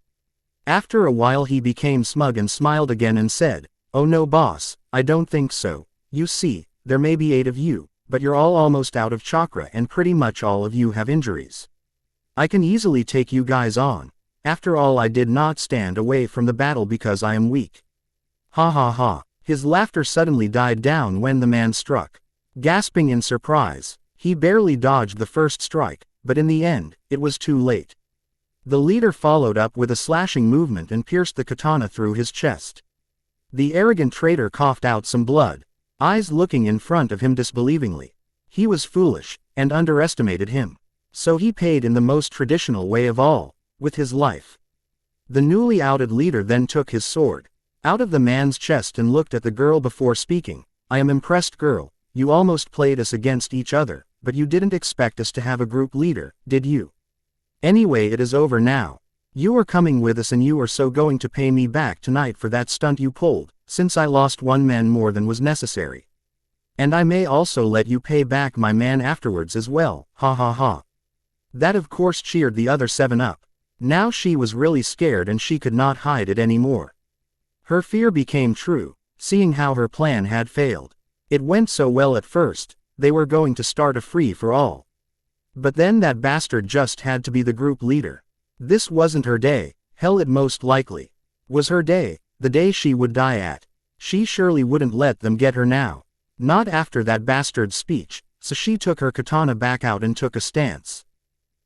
After a while he became smug and smiled again and said, "Oh no boss, I don't think so. You see, there may be 8 of you, but you're all almost out of chakra and pretty much all of you have injuries. I can easily take you guys on. After all, I did not stand away from the battle because I am weak." Ha ha ha. His laughter suddenly died down when the man struck. Gasping in surprise, he barely dodged the first strike, but in the end, it was too late. The leader followed up with a slashing movement and pierced the katana through his chest. The arrogant traitor coughed out some blood, eyes looking in front of him disbelievingly. He was foolish, and underestimated him. So he paid in the most traditional way of all, with his life. The newly outed leader then took his sword out of the man's chest and looked at the girl before speaking. "I am impressed, girl. You almost played us against each other, but you didn't expect us to have a group leader, did you? Anyway, it is over now. You are coming with us and you are so going to pay me back tonight for that stunt you pulled, since I lost 1 man more than was necessary. And I may also let you pay back my man afterwards as well, ha ha ha." That of course cheered the other 7 up. Now she was really scared and she could not hide it anymore. Her fear became true, seeing how her plan had failed. It went so well at first, they were going to start a free-for-all. But then that bastard just had to be the group leader. This wasn't her day, hell it most likely was her day, the day she would die at. She surely wouldn't let them get her now. Not after that bastard's speech, so she took her katana back out and took a stance.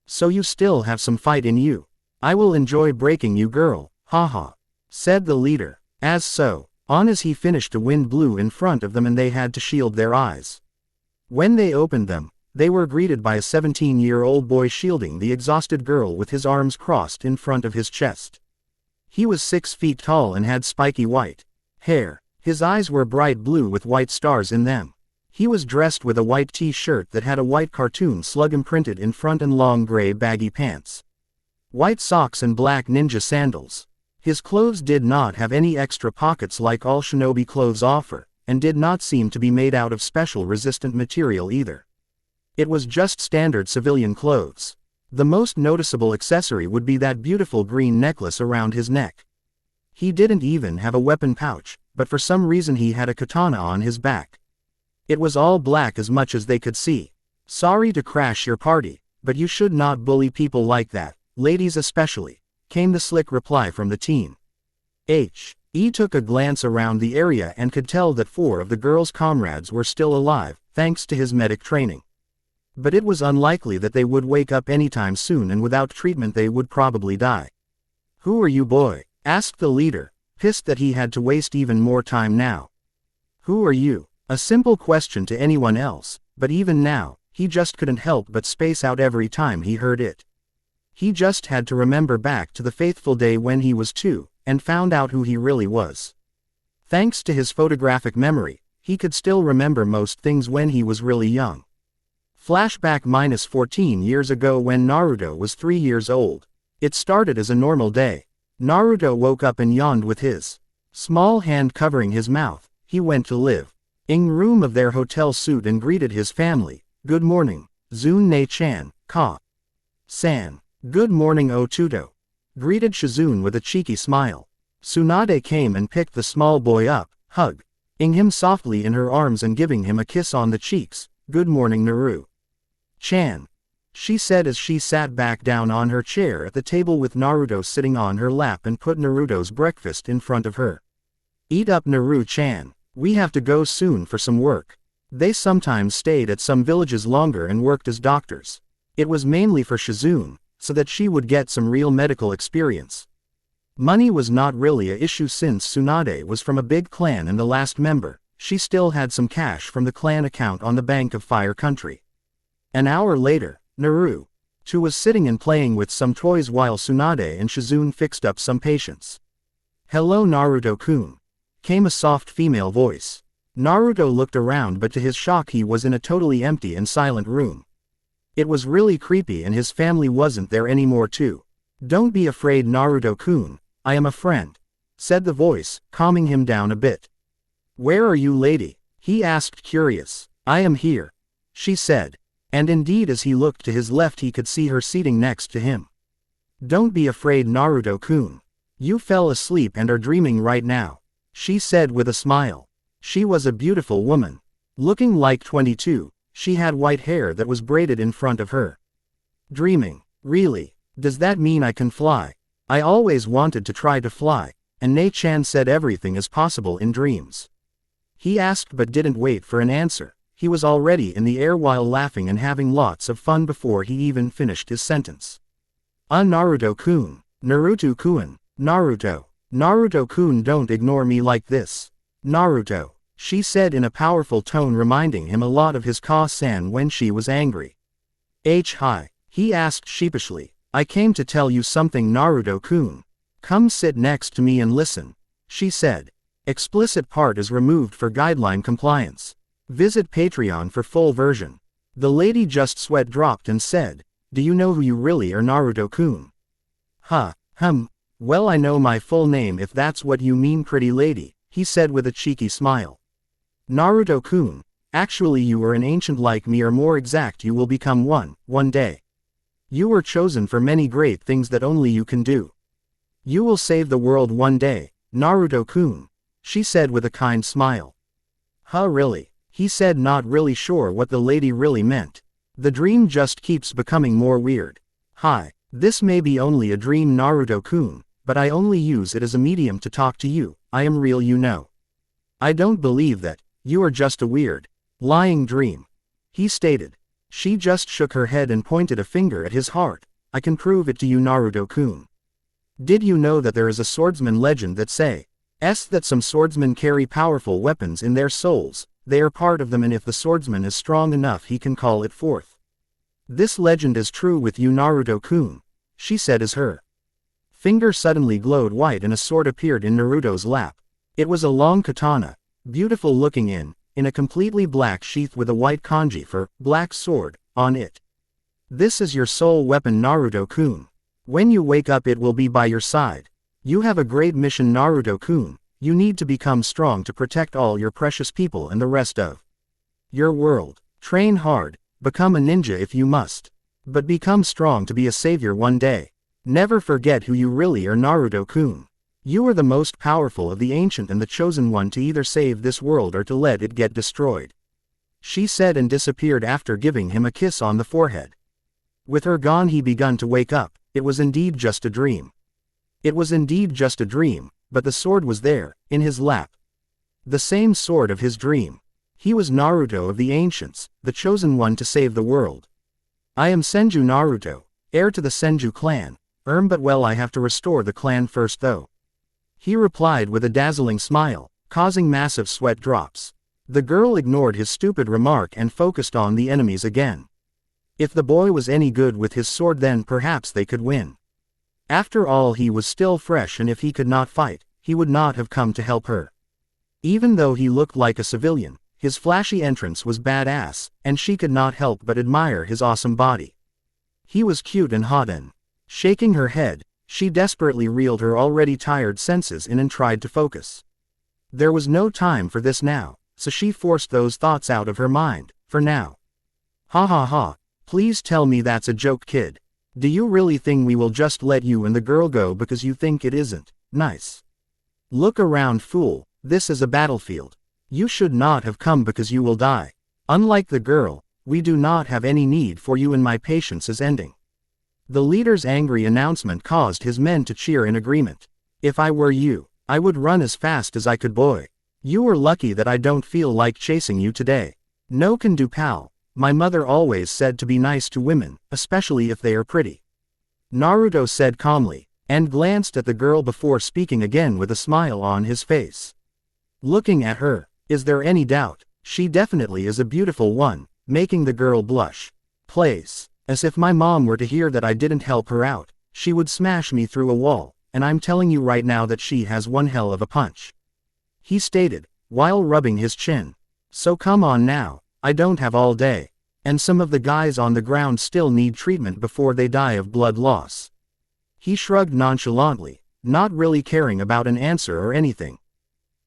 "So you still have some fight in you. I will enjoy breaking you, girl, haha," said the leader. As he finished, a wind blew in front of them and they had to shield their eyes. When they opened them, they were greeted by a 17-year-old boy shielding the exhausted girl with his arms crossed in front of his chest. He was 6 feet tall and had spiky white hair. His eyes were bright blue with white stars in them. He was dressed with a white t-shirt that had a white cartoon slug imprinted in front and long gray baggy pants, white socks and black ninja sandals. His clothes did not have any extra pockets like all shinobi clothes offer, and did not seem to be made out of special resistant material either. It was just standard civilian clothes. The most noticeable accessory would be that beautiful green necklace around his neck. He didn't even have a weapon pouch, but for some reason he had a katana on his back. It was all black as much as they could see. "Sorry to crash your party, but you should not bully people like that, ladies especially," came the slick reply from the teen. He took a glance around the area and could tell that 4 of the girl's comrades were still alive, thanks to his medic training. But it was unlikely that they would wake up anytime soon, and without treatment they would probably die. "Who are you, boy?" asked the leader, pissed that he had to waste even more time now. "Who are you?" A simple question to anyone else, but even now, he just couldn't help but space out every time he heard it. He just had to remember back to the fateful day when he was 2, and found out who he really was. Thanks to his photographic memory, he could still remember most things when he was really young. Flashback -14 years ago when Naruto was 3 years old. It started as a normal day. Naruto woke up and yawned with his small hand covering his mouth. He went to live in room of their hotel suite and greeted his family. "Good morning, Zune-chan, Ka-san." "Good morning, Otuto," greeted Shizune with a cheeky smile. Tsunade came and picked the small boy up, hugging him softly in her arms and giving him a kiss on the cheeks. "Good morning, Naru-chan," she said as she sat back down on her chair at the table with Naruto sitting on her lap and put Naruto's breakfast in front of her. "Eat up, Naru-chan. We have to go soon for some work." They sometimes stayed at some villages longer and worked as doctors. It was mainly for Shizune, so that she would get some real medical experience. Money was not really a issue since Tsunade was from a big clan and the last member. She still had some cash from the clan account on the Bank of Fire Country. An hour later, Naruto was sitting and playing with some toys while Tsunade and Shizune fixed up some patients. "Hello, Naruto-kun," came a soft female voice. Naruto looked around, but to his shock he was in a totally empty and silent room. It was really creepy and his family wasn't there anymore too. "Don't be afraid, Naruto-kun, I am a friend," said the voice, calming him down a bit. "Where are you, lady?" he asked, curious. "I am here," she said. And indeed, as he looked to his left he could see her seating next to him. "Don't be afraid, Naruto-kun. You fell asleep and are dreaming right now," she said with a smile. She was a beautiful woman. Looking like 22, she had white hair that was braided in front of her. "Dreaming? Really? Does that mean I can fly? I always wanted to try to fly," and Ne-chan said everything is possible in dreams. He asked but didn't wait for an answer. He was already in the air while laughing and having lots of fun before he even finished his sentence. Naruto-kun. Naruto-kun. Naruto-kun, don't ignore me like this. Naruto, she said in a powerful tone, reminding him a lot of his Ka-san when she was angry. Hi, he asked sheepishly. "I came to tell you something, Naruto-kun. Come sit next to me and listen," she said. Explicit part is removed for guideline compliance. Visit Patreon for full version. The lady just sweat dropped and said, "Do you know who you really are, Naruto-kun?" Well, I know my full name if that's what you mean, pretty lady," he said with a cheeky smile. "Naruto-kun, actually you are an ancient like me, or more exact you will become one day. You were chosen for many great things that only you can do. You will save the world one day, Naruto-kun," she said with a kind smile. Really?" he said, not really sure what the lady really meant. The dream just keeps becoming more weird. "Hi, this may be only a dream, Naruto-kun, but I only use it as a medium to talk to you. I am real, you know. I don't believe that you are just a weird, lying dream," he stated. She just shook her head and pointed a finger at his heart. "I can prove it to you, Naruto-kun. Did you know that there is a swordsman legend that says that some swordsmen carry powerful weapons in their souls? They are part of them, and if the swordsman is strong enough he can call it forth. This legend is true with you, Naruto-kun," she said as her finger suddenly glowed white and a sword appeared in Naruto's lap. It was a long katana, beautiful looking in a completely black sheath with a white kanji for black sword on it. "This is your soul weapon, Naruto-kun. When you wake up it will be by your side. You have a great mission, Naruto-kun. You need to become strong to protect all your precious people and the rest of your world. Train hard, become a ninja if you must. But become strong to be a savior one day. Never forget who you really are, Naruto-kun. You are the most powerful of the ancient and the chosen one to either save this world or to let it get destroyed. She said and disappeared after giving him a kiss on the forehead. With her gone he begun to wake up. It was indeed just a dream. It was indeed just a dream, but the sword was there, in his lap. The same sword of his dream. He was Naruto of the ancients, the chosen one to save the world. I am Senju Naruto, heir to the Senju clan. But well, I have to restore the clan first though. He replied with a dazzling smile, causing massive sweat drops. The girl ignored his stupid remark and focused on the enemies again. If the boy was any good with his sword, then perhaps they could win. After all, he was still fresh, and if he could not fight, he would not have come to help her. Even though he looked like a civilian, his flashy entrance was badass, and she could not help but admire his awesome body. He was cute and hot, and, shaking her head, she desperately reeled her already tired senses in and tried to focus. There was no time for this now, so she forced those thoughts out of her mind, for now. Ha ha ha, please tell me that's a joke, kid. Do you really think we will just let you and the girl go because you think it isn't nice? Look around, fool, this is a battlefield. You should not have come because you will die. Unlike the girl, we do not have any need for you and my patience is ending. The leader's angry announcement caused his men to cheer in agreement. If I were you, I would run as fast as I could, boy. You are lucky that I don't feel like chasing you today. No can do, pal. My mother always said to be nice to women, especially if they are pretty. Naruto said calmly, and glanced at the girl before speaking again with a smile on his face. Looking at her, is there any doubt? She definitely is a beautiful one, making the girl blush. Place. As if my mom were to hear that I didn't help her out, she would smash me through a wall, and I'm telling you right now that she has one hell of a punch. He stated, while rubbing his chin. So come on now, I don't have all day. And some of the guys on the ground still need treatment before they die of blood loss. He shrugged nonchalantly, not really caring about an answer or anything.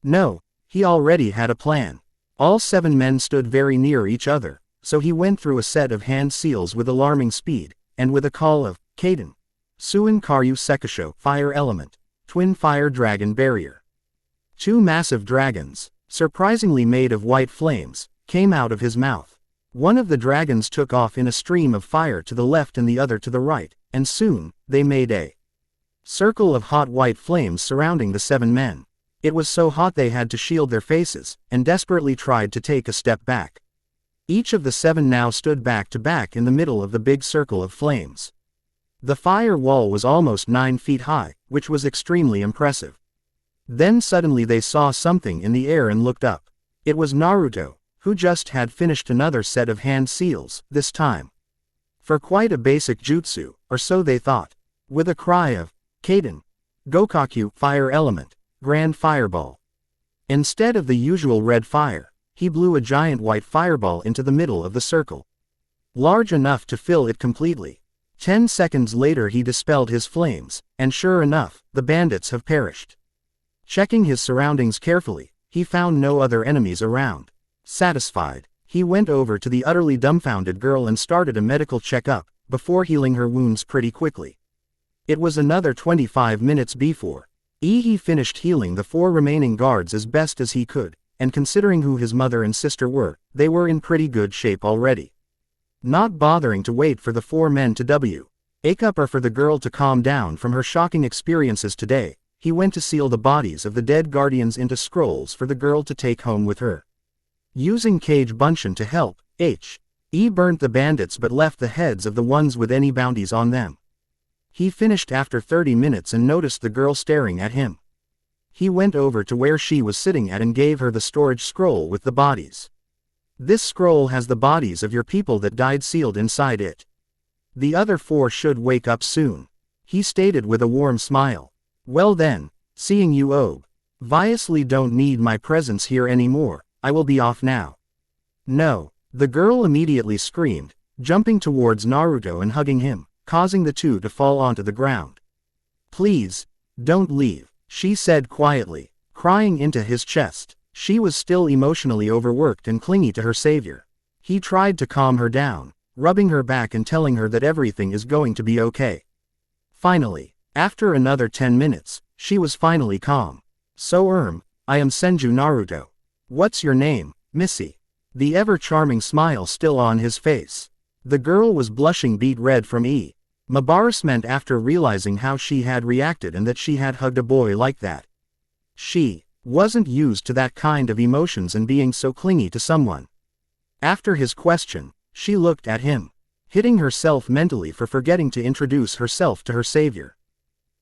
No, he already had a plan. All 7 men stood very near each other. So he went through a set of hand seals with alarming speed, and with a call of, Kaden. Suin Karyu Sekisho, Fire Element. Twin Fire Dragon Barrier. 2 massive dragons, surprisingly made of white flames, came out of his mouth. One of the dragons took off in a stream of fire to the left and the other to the right, and soon, they made a circle of hot white flames surrounding the 7 men. It was so hot they had to shield their faces, and desperately tried to take a step back. Each of the 7 now stood back to back in the middle of the big circle of flames. The fire wall was almost 9 feet high, which was extremely impressive. Then suddenly they saw something in the air and looked up. It was Naruto, who just had finished another set of hand seals, this time for quite a basic jutsu, or so they thought. With a cry of, Kaden, Gokaku, Fire Element, Grand Fireball. Instead of the usual red fire, he blew a giant white fireball into the middle of the circle. Large enough to fill it completely. 10 seconds later he dispelled his flames, and sure enough, the bandits have perished. Checking his surroundings carefully, he found no other enemies around. Satisfied, he went over to the utterly dumbfounded girl and started a medical checkup, before healing her wounds pretty quickly. It was another 25 minutes before he finished healing the 4 remaining guards as best as he could, and considering who his mother and sister were, they were in pretty good shape already. Not bothering to wait for the 4 men to wake up or for the girl to calm down from her shocking experiences today, he went to seal the bodies of the dead guardians into scrolls for the girl to take home with her. Using Kage Bunshin to help, he burnt the bandits but left the heads of the ones with any bounties on them. He finished after 30 minutes and noticed the girl staring at him. He went over to where she was sitting at and gave her the storage scroll with the bodies. This scroll has the bodies of your people that died sealed inside it. The other 4 should wake up soon, he stated with a warm smile. Well then, seeing you obviously don't need my presence here anymore, I will be off now. No, the girl immediately screamed, jumping towards Naruto and hugging him, causing the 2 to fall onto the ground. Please, don't leave, she said quietly, crying into his chest. She was still emotionally overworked and clingy to her savior. He tried to calm her down, rubbing her back and telling her that everything is going to be okay. Finally, after another 10 minutes, she was finally calm. So I am Senju Naruto. What's your name, Missy? The ever-charming smile still on his face. The girl was blushing beet red from embarrassment after realizing how she had reacted and that she had hugged a boy like that. She wasn't used to that kind of emotions and being so clingy to someone. After his question, she looked at him, hitting herself mentally for forgetting to introduce herself to her savior.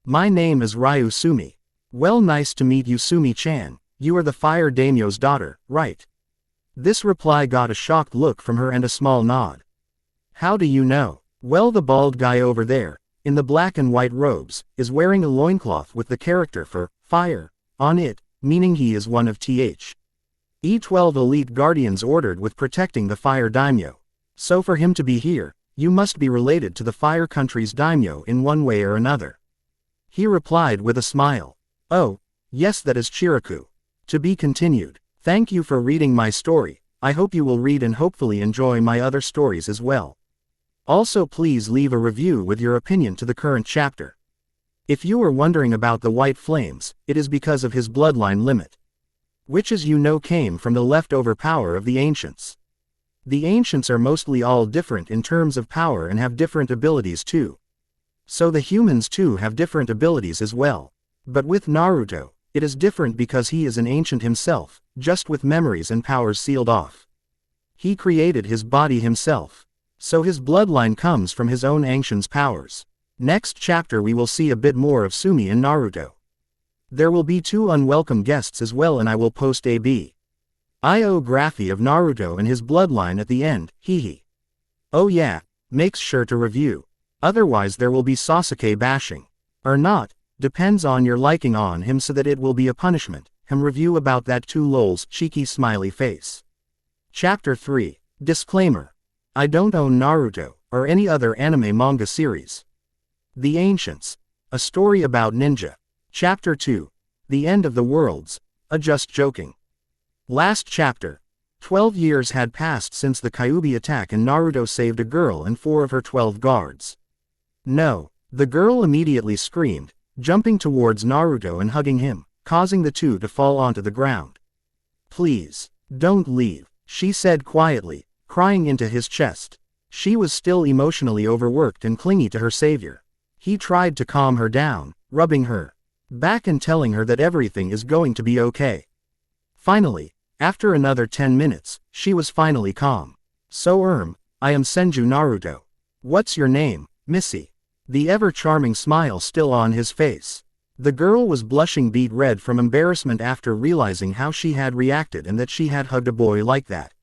My name is Ryu Sumi. Well, nice to meet you, Sumi-chan. You are the fire daimyo's daughter, right? This reply got a shocked look from her and a small nod. How do you know? Well, the bald guy over there, in the black and white robes, is wearing a loincloth with the character for fire on it, meaning he is one of E12 elite guardians ordered with protecting the fire daimyo. So for him to be here, you must be related to the fire country's daimyo in one way or another. He replied with a smile. Oh, yes, that is Chiraku. To be continued. Thank you for reading my story. I hope you will read and hopefully enjoy my other stories as well. Also, please leave a review with your opinion to the current chapter. If you are wondering about the white flames, it is because of his bloodline limit, which, as you know, came from the leftover power of the ancients. The ancients are mostly all different in terms of power and have different abilities too. So the humans too have different abilities as well. But with Naruto, it is different because he is an ancient himself, just with memories and powers sealed off. He created his body himself. So his bloodline comes from his own ancient's powers. Next chapter we will see a bit more of Sumi and Naruto. There will be 2 unwelcome guests as well, and I will post a biography of Naruto and his bloodline at the end, hehe. Oh yeah, makes sure to review. Otherwise there will be Sasuke bashing. Or not, depends on your liking on him, so that it will be a punishment. Him review about that too, lols, cheeky smiley face. Chapter 3. Disclaimer. I don't own Naruto, or any other anime manga series. The Ancients. A story about ninja. Chapter 2. The End of the Worlds. Just joking. Last chapter. 12 years had passed since the Kyuubi attack and Naruto saved a girl and 4 of her 12 guards. No, the girl immediately screamed, jumping towards Naruto and hugging him, causing the 2 to fall onto the ground. Please, don't leave, she said quietly, crying into his chest. She was still emotionally overworked and clingy to her savior. He tried to calm her down, rubbing her back and telling her that everything is going to be okay. Finally, after another 10 minutes, she was finally calm. So I am Senju Naruto. What's your name, Missy? The ever-charming smile still on his face. The girl was blushing beet red from embarrassment after realizing how she had reacted and that she had hugged a boy like that.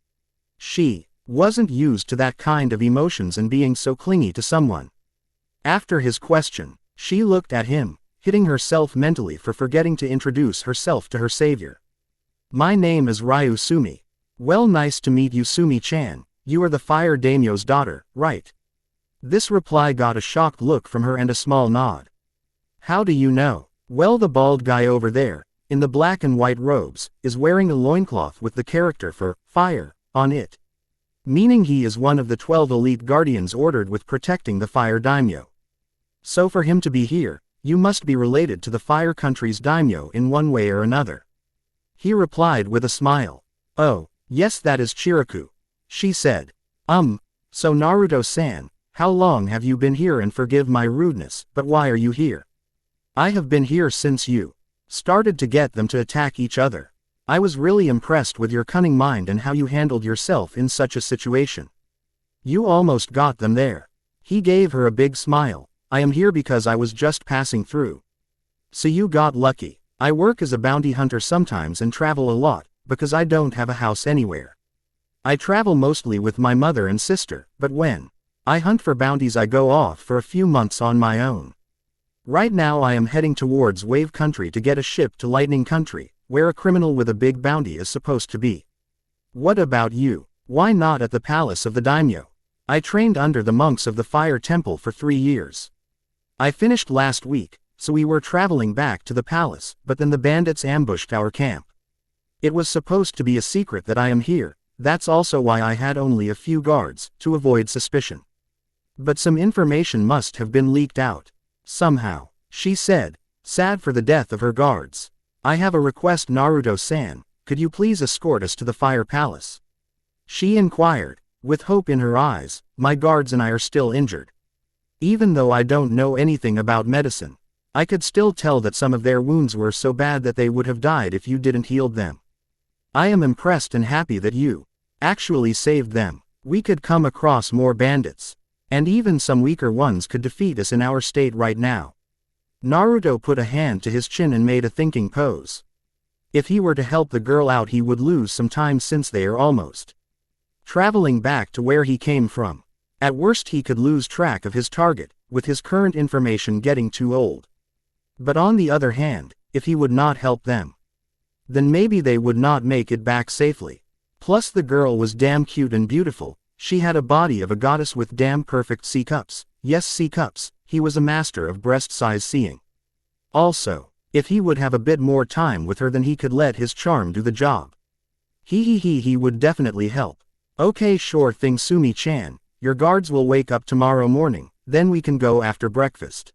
She wasn't used to that kind of emotions and being so clingy to someone. After his question, she looked at him, hitting herself mentally for forgetting to introduce herself to her savior. My name is Ryu Sumi. Well, nice to meet you, Sumi-chan. You are the fire daimyo's daughter, right? This reply got a shocked look from her and a small nod. How do you know? Well, the bald guy over there, in the black and white robes, is wearing a loincloth with the character for fire on it, meaning he is one of the 12 elite guardians ordered with protecting the fire daimyo. So for him to be here, you must be related to the fire country's daimyo in one way or another. He replied with a smile. Oh, yes, that is Chiraku. She said. So Naruto-san, how long have you been here? And forgive my rudeness, but why are you here? I have been here since you started to get them to attack each other. I was really impressed with your cunning mind and how you handled yourself in such a situation. You almost got them there. He gave her a big smile. I am here because I was just passing through. So you got lucky. I work as a bounty hunter sometimes and travel a lot, because I don't have a house anywhere. I travel mostly with my mother and sister, but when I hunt for bounties I go off for a few months on my own. Right now I am heading towards Wave Country to get a ship to Lightning Country, where a criminal with a big bounty is supposed to be. What about you? Why not at the palace of the daimyo? I trained under the monks of the Fire Temple for 3 years. I finished last week, so we were traveling back to the palace, but then the bandits ambushed our camp. It was supposed to be a secret that I am here, that's also why I had only a few guards, to avoid suspicion. But some information must have been leaked out. Somehow, she said, sad for the death of her guards. I have a request, Naruto-san, could you please escort us to the Fire Palace? She inquired, with hope in her eyes. My guards and I are still injured. Even though I don't know anything about medicine, I could still tell that some of their wounds were so bad that they would have died if you didn't heal them. I am impressed and happy that you actually saved them. We could come across more bandits, and even some weaker ones could defeat us in our state right now. Naruto put a hand to his chin and made a thinking pose. If he were to help the girl out, he would lose some time since they are almost traveling back to where he came from. At worst he could lose track of his target, with his current information getting too old. But on the other hand, if he would not help them, then maybe they would not make it back safely. Plus the girl was damn cute and beautiful. She had a body of a goddess with damn perfect C-cups. Yes, C-cups, he was a master of breast-size seeing. Also, if he would have a bit more time with her, then he could let his charm do the job. He would definitely help. Okay, sure thing, Sumi-chan. Your guards will wake up tomorrow morning, then we can go after breakfast.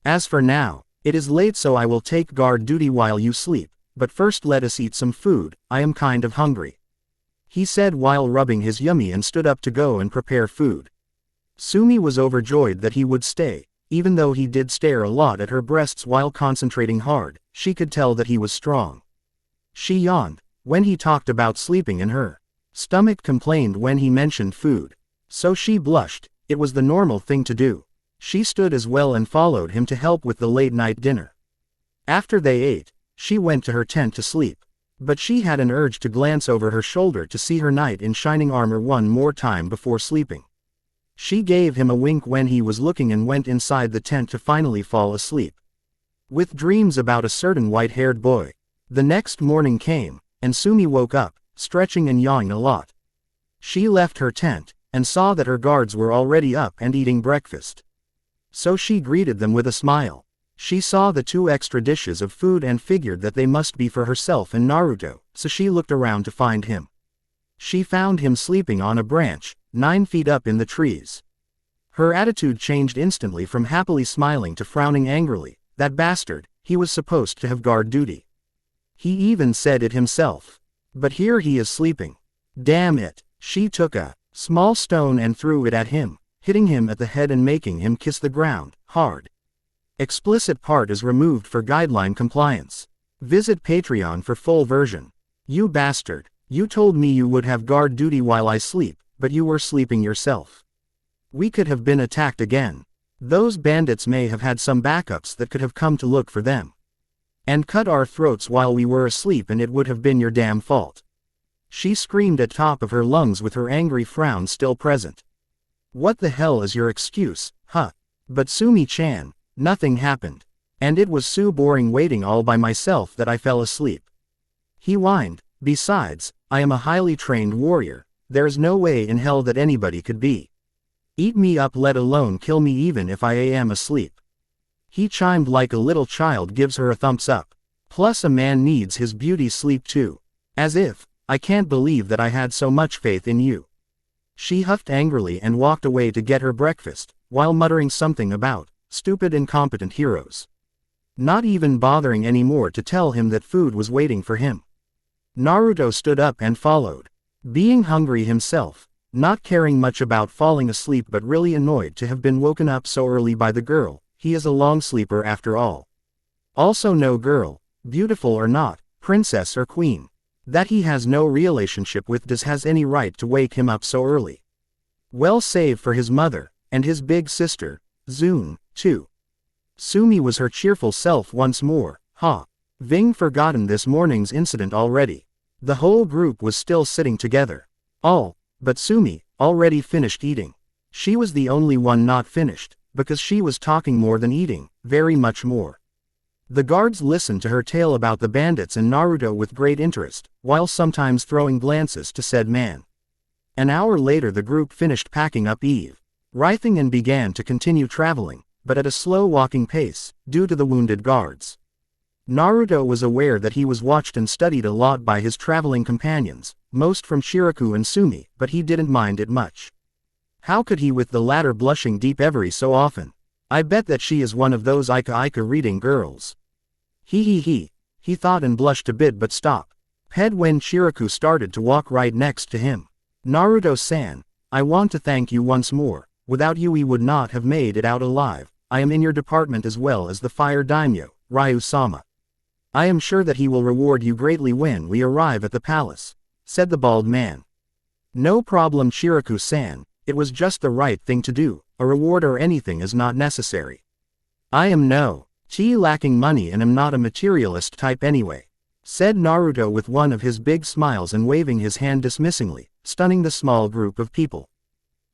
As for now, it is late, so I will take guard duty while you sleep, but first let us eat some food, I am kind of hungry. He said while rubbing his yummy and stood up to go and prepare food. Sumi was overjoyed that he would stay, even though he did stare a lot at her breasts while concentrating hard. She could tell that he was strong. She yawned when he talked about sleeping, and her stomach complained when he mentioned food. So she blushed. It was the normal thing to do. She stood as well and followed him to help with the late-night dinner. After they ate, she went to her tent to sleep. But she had an urge to glance over her shoulder to see her knight in shining armor one more time before sleeping. She gave him a wink when he was looking and went inside the tent to finally fall asleep. With dreams about a certain white-haired boy. The next morning came, and Sumi woke up, stretching and yawning a lot. She left her tent, and saw that her guards were already up and eating breakfast. So she greeted them with a smile. She saw the 2 extra dishes of food and figured that they must be for herself and Naruto, so she looked around to find him. She found him sleeping on a branch, 9 feet up in the trees. Her attitude changed instantly from happily smiling to frowning angrily. That bastard, he was supposed to have guard duty. He even said it himself. But here he is sleeping. Damn it. She took a small stone and threw it at him, hitting him at the head and making him kiss the ground, hard. Explicit part is removed for guideline compliance. Visit Patreon for full version. You bastard. You told me you would have guard duty while I sleep, but you were sleeping yourself. We could have been attacked again. Those bandits may have had some backups that could have come to look for them and cut our throats while we were asleep, and it would have been your damn fault. She screamed at top of her lungs with her angry frown still present. What the hell is your excuse, huh? But Sumi-chan, nothing happened. And it was so boring waiting all by myself that I fell asleep. He whined. Besides, I am a highly trained warrior. There's no way in hell that anybody could be. Eat me up, let alone kill me even if I am asleep. He chimed like a little child gives her a thumbs up. Plus a man needs his beauty sleep too. As if, I can't believe that I had so much faith in you. She huffed angrily and walked away to get her breakfast, while muttering something about stupid incompetent heroes. Not even bothering anymore to tell him that food was waiting for him. Naruto stood up and followed. Being hungry himself, not caring much about falling asleep but really annoyed to have been woken up so early by the girl. He is a long sleeper after all. Also no girl, beautiful or not, princess or queen, that he has no relationship with has any right to wake him up so early. Well, save for his mother, and his big sister, Zune, too. Sumi was her cheerful self once more. Ving forgotten this morning's incident already. The whole group was still sitting together. All but Sumi already finished eating. She was the only one not finished, because she was talking more than eating, very much more. The guards listened to her tale about the bandits and Naruto with great interest, while sometimes throwing glances to said man. An hour later the group finished packing up everything and began to continue traveling, but at a slow walking pace, due to the wounded guards. Naruto was aware that he was watched and studied a lot by his traveling companions, most from Shiraku and Sumi, but he didn't mind it much. How could he with the latter blushing deep every so often? I bet that she is one of those Ika reading girls. He thought and blushed a bit but stopped. When Shiraku started to walk right next to him. Naruto-san, I want to thank you once more. Without you we would not have made it out alive. I am in your department as well as the fire daimyo, Ryu-sama. I am sure that he will reward you greatly when we arrive at the palace, said the bald man. No problem Shiraku-san, it was just the right thing to do, a reward or anything is not necessary. I am lacking money and am not a materialist type anyway, said Naruto with one of his big smiles and waving his hand dismissingly, stunning the small group of people.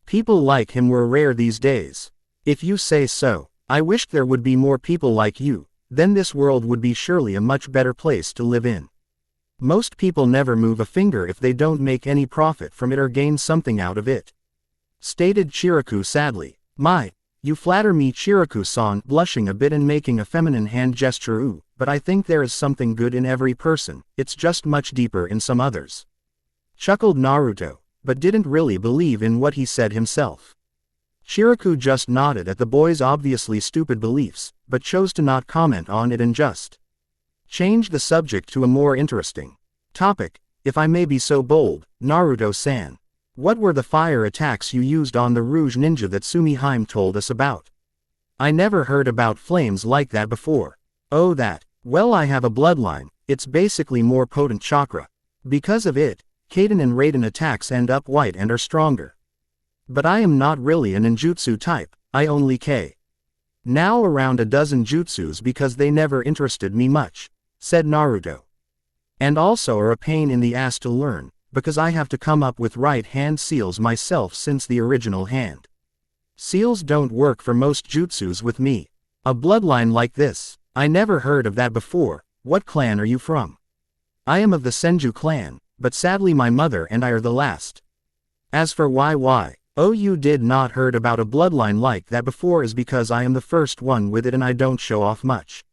People like him were rare these days. If you say so, I wished there would be more people like you, then this world would be surely a much better place to live in. Most people never move a finger if they don't make any profit from it or gain something out of it, stated Shiraku sadly. You flatter me Shiraku-san, blushing a bit and making a feminine hand gesture. But I think there is something good in every person, it's just much deeper in some others. Chuckled Naruto, but didn't really believe in what he said himself. Shiraku just nodded at the boy's obviously stupid beliefs, but chose to not comment on it and just change the subject to a more interesting topic. If I may be so bold, Naruto-san. What were the fire attacks you used on the Rouge Ninja that Sumi-hime told us about? I never heard about flames like that before. Oh that, well I have a bloodline, it's basically more potent chakra. Because of it, Kaden and Raiden attacks end up white and are stronger. But I am not really a ninjutsu type, I only now around a dozen jutsus because they never interested me much, said Naruto. And also are a pain in the ass to learn, because I have to come up with right hand seals myself since the original hand seals don't work for most jutsus with me. A bloodline like this, I never heard of that before. What clan are you from? I am of the Senju clan, but sadly my mother and I are the last. As for you did not heard about a bloodline like that before is because I am the first one with it and I don't show off much,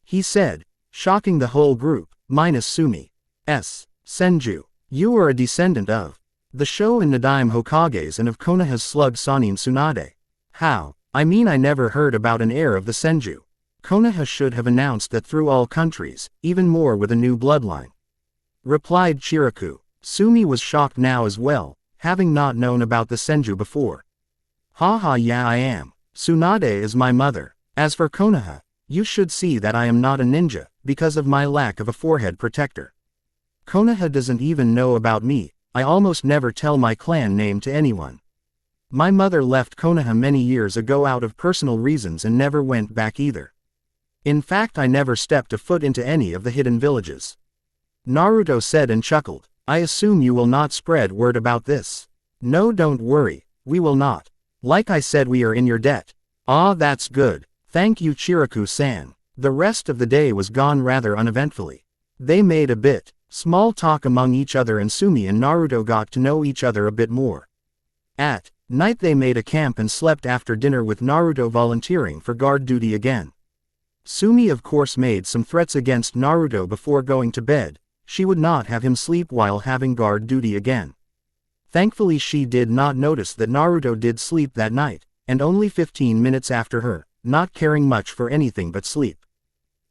he said, shocking the whole group, minus Sumi's Senju. You are a descendant of the Sho and Nadaime Hokages and of Konoha's slug Sanin Tsunade. How? I mean I never heard about an heir of the Senju. Konoha should have announced that through all countries, even more with a new bloodline, replied Shiraku. Sumi was shocked now as well, having not known about the Senju before. Yeah I am. Tsunade is my mother. As for Konoha, you should see that I am not a ninja, because of my lack of a forehead protector. Konoha doesn't even know about me, I almost never tell my clan name to anyone. My mother left Konoha many years ago out of personal reasons and never went back either. In fact I never stepped a foot into any of the hidden villages. Naruto said and chuckled. I assume you will not spread word about this. No don't worry, we will not. Like I said we are in your debt. Ah that's good, thank you Shiraku-san. The rest of the day was gone rather uneventfully. They made a bit small talk among each other and Sumi and Naruto got to know each other a bit more. At night they made a camp and slept after dinner with Naruto volunteering for guard duty again. Sumi of course made some threats against Naruto before going to bed, she would not have him sleep while having guard duty again. Thankfully she did not notice that Naruto did sleep that night, and only 15 minutes after her, not caring much for anything but sleep.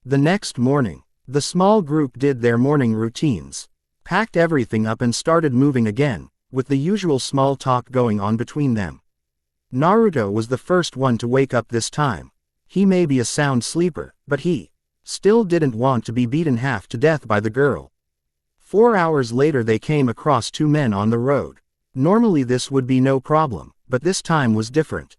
The next morning, the small group did their morning routines, packed everything up and started moving again, with the usual small talk going on between them. Naruto was the first one to wake up this time. He may be a sound sleeper, but he still didn't want to be beaten half to death by the girl. 4 hours later they came across 2 men on the road. Normally this would be no problem, but this time was different.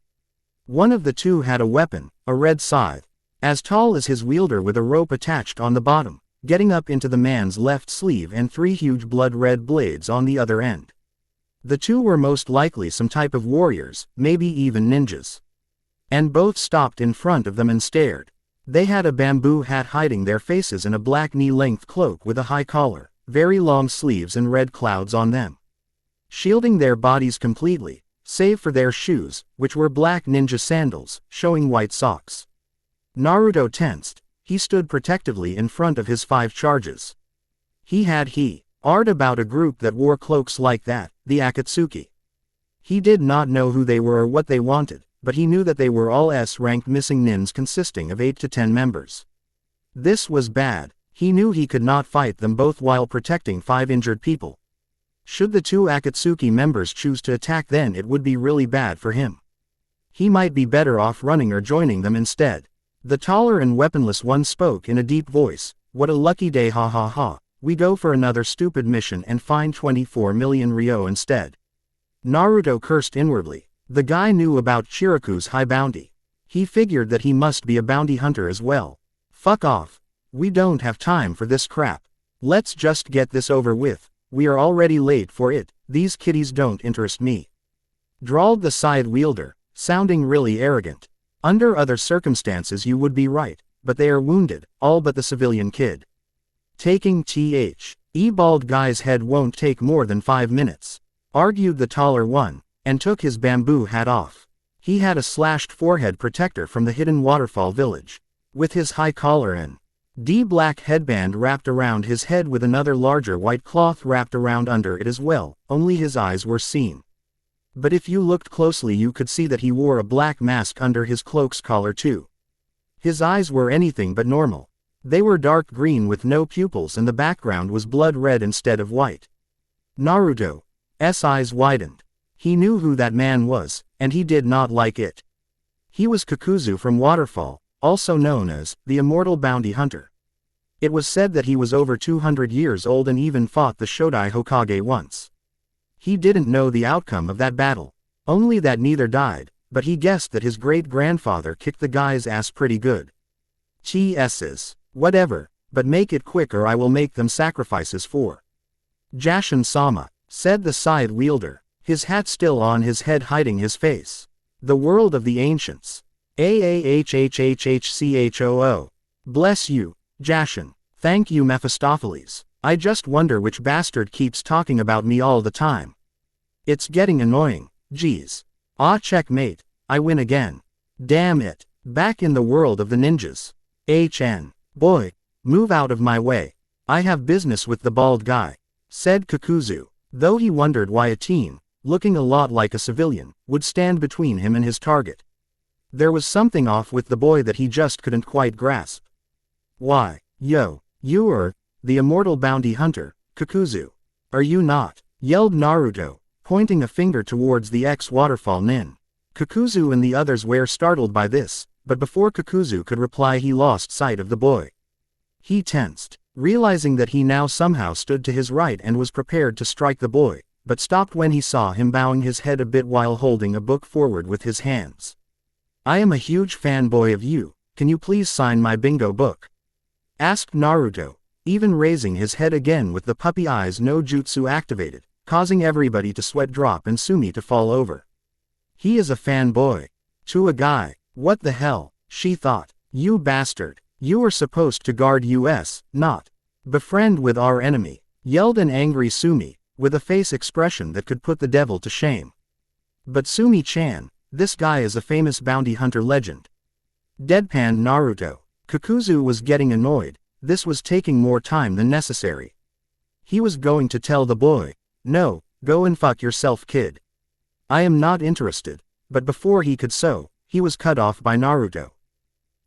One of the 2 had a weapon, a red scythe, as tall as his wielder with a rope attached on the bottom, getting up into the man's left sleeve and 3 huge blood-red blades on the other end. The 2 were most likely some type of warriors, maybe even ninjas. And both stopped in front of them and stared. They had a bamboo hat hiding their faces and a black knee-length cloak with a high collar, very long sleeves and red clouds on them, shielding their bodies completely, save for their shoes, which were black ninja sandals, showing white socks. Naruto tensed. he stood protectively in front of his 5 charges. He heard about a group that wore cloaks like that, the Akatsuki. He did not know who they were or what they wanted, but he knew that they were all S-ranked missing nins consisting of 8 to 10 members. This was bad. He knew he could not fight them both while protecting 5 injured people. Should the 2 Akatsuki members choose to attack, then it would be really bad for him. He might be better off running or joining them instead. The taller and weaponless one spoke in a deep voice. What a lucky day, ha ha ha. We go for another stupid mission and find 24 million ryo instead. Naruto cursed inwardly. The guy knew about Chiraku's high bounty. He figured that he must be a bounty hunter as well. Fuck off. We don't have time for this crap. Let's just get this over with. We are already late for it. These kiddies don't interest me. Drawled the side wielder, sounding really arrogant. Under other circumstances you would be right, but they are wounded, all but the civilian kid. Taking bald guy's head won't take more than 5 minutes, argued the taller one, and took his bamboo hat off. He had a slashed forehead protector from the hidden waterfall village. With his high collar and black headband wrapped around his head with another larger white cloth wrapped around under it as well, only his eyes were seen. But if you looked closely you could see that he wore a black mask under his cloak's collar too. His eyes were anything but normal. They were dark green with no pupils and the background was blood red instead of white. Naruto's eyes widened. He knew who that man was, and he did not like it. He was Kakuzu from Waterfall, also known as the Immortal Bounty Hunter. It was said that he was over 200 years old and even fought the Shodai Hokage once. He didn't know the outcome of that battle, only that neither died, but he guessed that his great-grandfather kicked the guy's ass pretty good. Whatever, but make it quick or I will make them sacrifices for Jashin-sama, said the side wielder, his hat still on his head hiding his face. The world of the ancients. Ahhhhhchoo. Bless you, Jashin. Thank you, Mephistopheles. I just wonder which bastard keeps talking about me all the time. It's getting annoying, geez. Ah, checkmate, I win again. Damn it, back in the world of the ninjas. Boy, move out of my way. I have business with the bald guy, said Kakuzu, though he wondered why a teen, looking a lot like a civilian, would stand between him and his target. There was something off with the boy that he just couldn't quite grasp. Why, yo, you are the Immortal Bounty Hunter, Kakuzu. Are you not? Yelled Naruto, pointing a finger towards the ex-waterfall nin. Kakuzu and the others were startled by this, but before Kakuzu could reply he lost sight of the boy. He tensed, realizing that he now somehow stood to his right and was prepared to strike the boy, but stopped when he saw him bowing his head a bit while holding a book forward with his hands. I am a huge fanboy of you, can you please sign my bingo book? Asked Naruto, even raising his head again with the puppy eyes no jutsu activated, causing everybody to sweat drop and Sumi to fall over. He is a fanboy. To a guy. What the hell, she thought. You bastard. You are supposed to guard us, not befriend with our enemy, yelled an angry Sumi, with a face expression that could put the devil to shame. But Sumi-chan, this guy is a famous bounty hunter legend. Deadpanned Naruto. Kakuzu was getting annoyed, this was taking more time than necessary. He was going to tell the boy, no, go and fuck yourself kid. I am not interested, but before he could he was cut off by Naruto.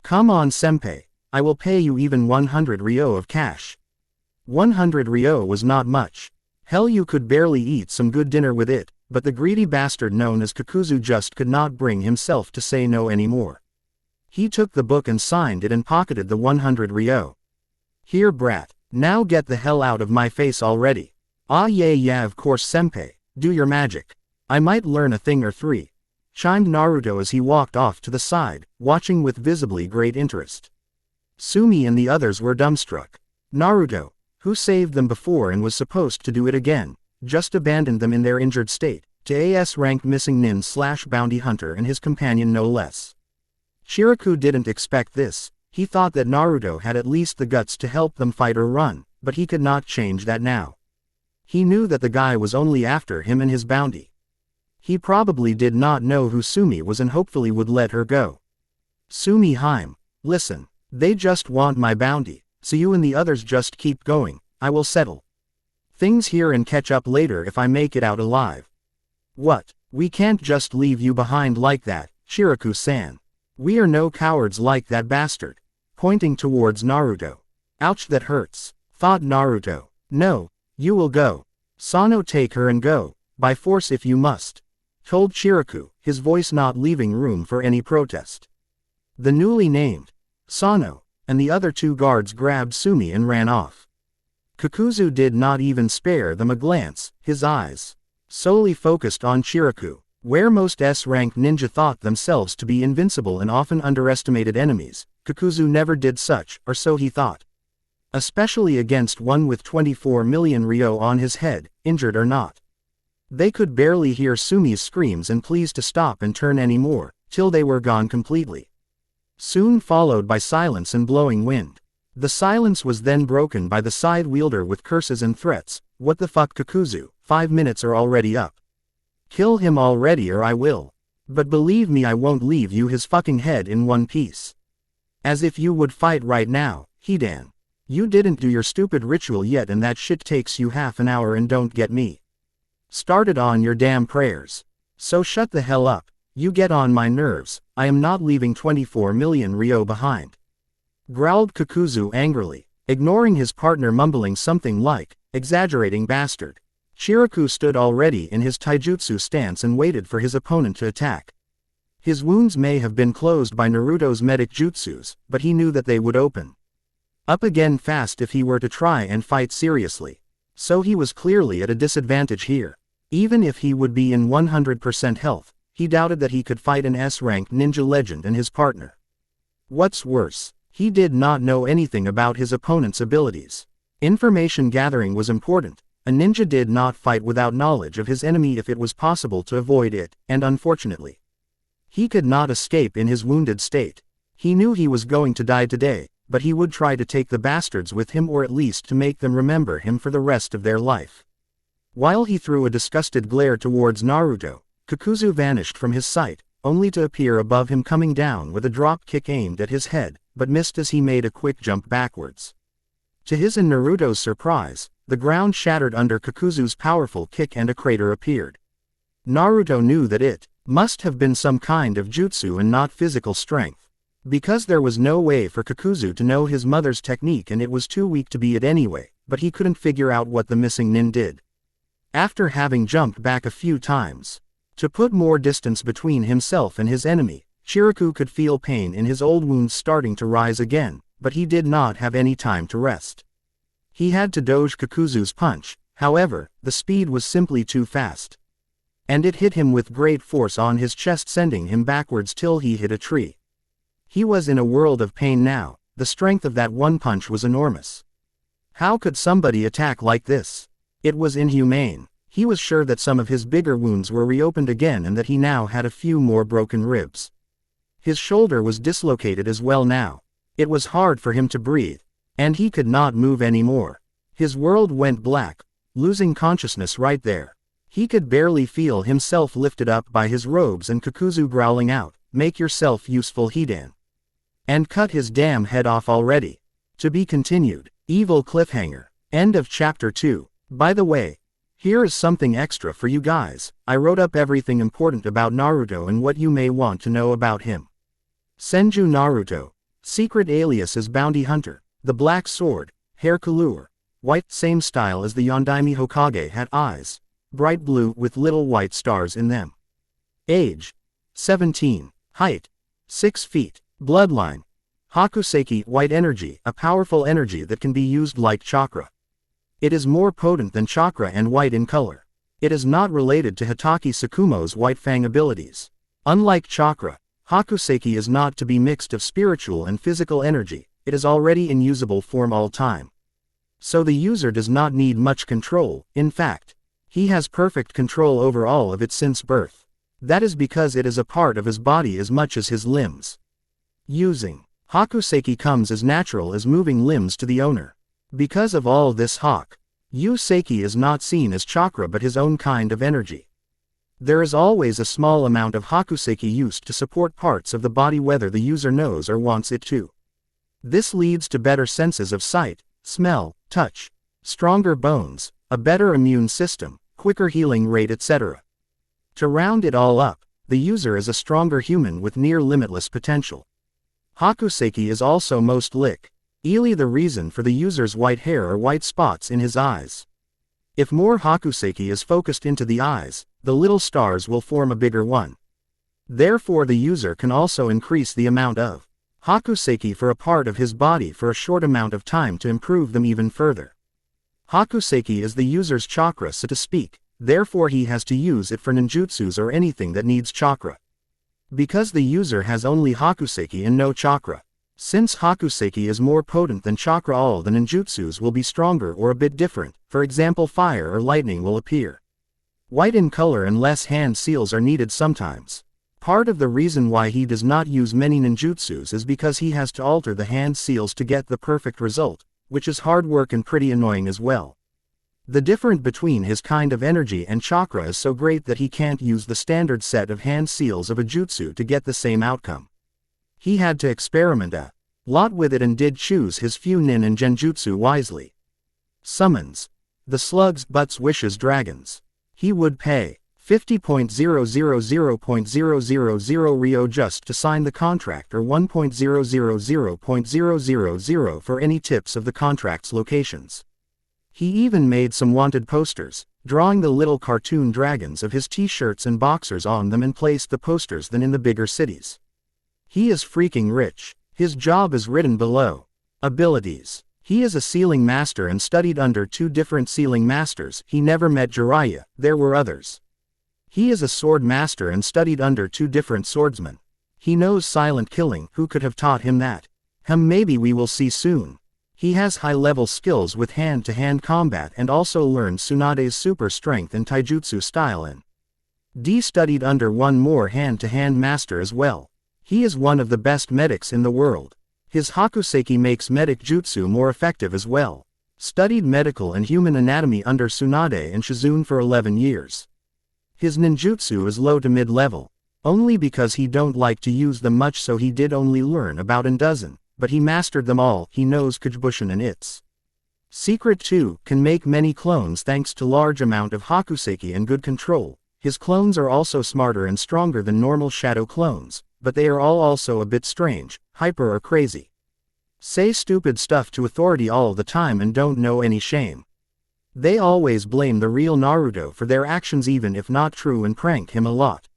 Come on senpai, I will pay you even 100 ryo of cash. 100 ryo was not much. Hell, you could barely eat some good dinner with it, but the greedy bastard known as Kakuzu just could not bring himself to say no anymore. He took the book and signed it and pocketed the 100 ryo. Here brat, now get the hell out of my face already. Ah yeah of course senpai, do your magic. I might learn a thing or three. Chimed Naruto as he walked off to the side, watching with visibly great interest. Sumi and the others were dumbstruck. Naruto, who saved them before and was supposed to do it again, just abandoned them in their injured state, to AS-ranked missing nin/bounty hunter and his companion no less. Chiraku didn't expect this, he thought that Naruto had at least the guts to help them fight or run, but he could not change that now. He knew that the guy was only after him and his bounty. He probably did not know who Sumi was and hopefully would let her go. Sumi-hime, listen, They just want my bounty, so you and the others just keep going, I will settle things here and catch up later if I make it out alive. What? We can't just leave you behind like that, Shiraku-san. We are no cowards like that bastard. Pointing towards Naruto. Ouch, that hurts, thought Naruto. No, you will go. Sano, take her and go, by force if you must, told Shiraku, his voice not leaving room for any protest. The newly named Sano and the other two guards grabbed Sumi and ran off. Kakuzu did not even spare them a glance, his eyes solely focused on Shiraku. Where most S-rank ninja thought themselves to be invincible and often underestimated enemies, Kakuzu never did such, or so he thought. Especially against one with 24 million ryo on his head, injured or not. They could barely hear Sumi's screams and pleas to stop and turn anymore, till they were gone completely. Soon followed by silence and blowing wind. The silence was then broken by the side wielder with curses and threats. What the fuck, Kakuzu, 5 minutes are already up. Kill him already or I will. But believe me, I won't leave you his fucking head in one piece. As if you would fight right now, Hidan. You didn't do your stupid ritual yet and that shit takes you half an hour and don't get me started on your damn prayers. So shut the hell up, you get on my nerves, I am not leaving 24 million ryo behind. Growled Kakuzu angrily, ignoring his partner mumbling something like, exaggerating bastard. Shiraku stood already in his taijutsu stance and waited for his opponent to attack. His wounds may have been closed by Naruto's medic jutsus, but he knew that they would open up again fast if he were to try and fight seriously. So he was clearly at a disadvantage here. Even if he would be in 100% health, he doubted that he could fight an S-rank ninja legend and his partner. What's worse, he did not know anything about his opponent's abilities. Information gathering was important. A ninja did not fight without knowledge of his enemy if it was possible to avoid it, and unfortunately, he could not escape in his wounded state. He knew he was going to die today, but he would try to take the bastards with him or at least to make them remember him for the rest of their life. While he threw a disgusted glare towards Naruto, Kakuzu vanished from his sight, only to appear above him coming down with a drop kick aimed at his head, but missed as he made a quick jump backwards. To his and Naruto's surprise, the ground shattered under Kakuzu's powerful kick and a crater appeared. Naruto knew that it must have been some kind of jutsu and not physical strength. Because there was no way for Kakuzu to know his mother's technique and it was too weak to be it anyway, but he couldn't figure out what the missing nin did. After having jumped back a few times, to put more distance between himself and his enemy, Shiraku could feel pain in his old wounds starting to rise again, but he did not have any time to rest. He had to dodge Kakuzu's punch, however, the speed was simply too fast. And it hit him with great force on his chest, sending him backwards till he hit a tree. He was in a world of pain now. The strength of that one punch was enormous. How could somebody attack like this? It was inhumane. He was sure that some of his bigger wounds were reopened again and that he now had a few more broken ribs. His shoulder was dislocated as well now. It was hard for him to breathe, and he could not move anymore. His world went black, losing consciousness right there. He could barely feel himself lifted up by his robes and Kakuzu growling out, "Make yourself useful, Hidan. And cut his damn head off already." To be continued. Evil cliffhanger. End of chapter 2. By the way, here is something extra for you guys. I wrote up everything important about Naruto and what you may want to know about him. Senju Naruto. Secret alias is Bounty Hunter. The black sword, hair couleur, white, same style as the Yondaime Hokage had eyes, bright blue with little white stars in them. Age, 17. Height, 6 feet. Bloodline, Hakuseki, white energy, a powerful energy that can be used like chakra. It is more potent than chakra and white in color. It is not related to Hitaki Tsukumo's white fang abilities. Unlike chakra, Hakuseki is not to be mixed of spiritual and physical energy. It is already in usable form all time. So the user does not need much control. In fact, he has perfect control over all of it since birth. That is because it is a part of his body as much as his limbs. Using Hakuseki comes as natural as moving limbs to the owner. Because of all this, Hakuseki is not seen as chakra but his own kind of energy. There is always a small amount of Hakuseki used to support parts of the body whether the user knows or wants it to. This leads to better senses of sight, smell, touch, stronger bones, a better immune system, quicker healing rate, etc. To round it all up, the user is a stronger human with near limitless potential. Hakuseki is also most likely the reason for the user's white hair or white spots in his eyes. If more Hakuseki is focused into the eyes, the little stars will form a bigger one. Therefore the user can also increase the amount of Hakuseki for a part of his body for a short amount of time to improve them even further. Hakuseki is the user's chakra, so to speak, therefore he has to use it for ninjutsus or anything that needs chakra. Because the user has only Hakuseki and no chakra. Since Hakuseki is more potent than chakra, all the ninjutsus will be stronger or a bit different, for example fire or lightning will appear. White in color and less hand seals are needed sometimes. Part of the reason why he does not use many ninjutsus is because he has to alter the hand seals to get the perfect result, which is hard work and pretty annoying as well. The difference between his kind of energy and chakra is so great that he can't use the standard set of hand seals of a jutsu to get the same outcome. He had to experiment a lot with it and did choose his few nin and genjutsu wisely. Summons. The slugs, butts, wishes, dragons. He would pay 50.000.000 Ryo just to sign the contract or 1.000.000 for any tips of the contract's locations. He even made some wanted posters, drawing the little cartoon dragons of his t-shirts and boxers on them and placed the posters then in the bigger cities. He is freaking rich. His job is written below. Abilities. He is a sealing master and studied under 2 different sealing masters. He never met Jiraiya, there were others. He is a sword master and studied under 2 different swordsmen. He knows silent killing. Who could have taught him that? Maybe we will see soon. He has high-level skills with hand-to-hand combat and also learned Tsunade's super strength and taijutsu style and studied under one more hand-to-hand master as well. He is one of the best medics in the world. His Hakuseki makes medic jutsu more effective as well. Studied medical and human anatomy under Tsunade and Shizune for 11 years. His ninjutsu is low to mid-level, only because he don't like to use them much, so he did only learn about a dozen, but he mastered them all. He knows Kujibushin and its secret too, can make many clones thanks to large amount of Hakuseki and good control. His clones are also smarter and stronger than normal shadow clones, but they are all also a bit strange, hyper or crazy. Say stupid stuff to authority all the time and don't know any shame. They always blame the real Naruto for their actions even if not true and prank him a lot.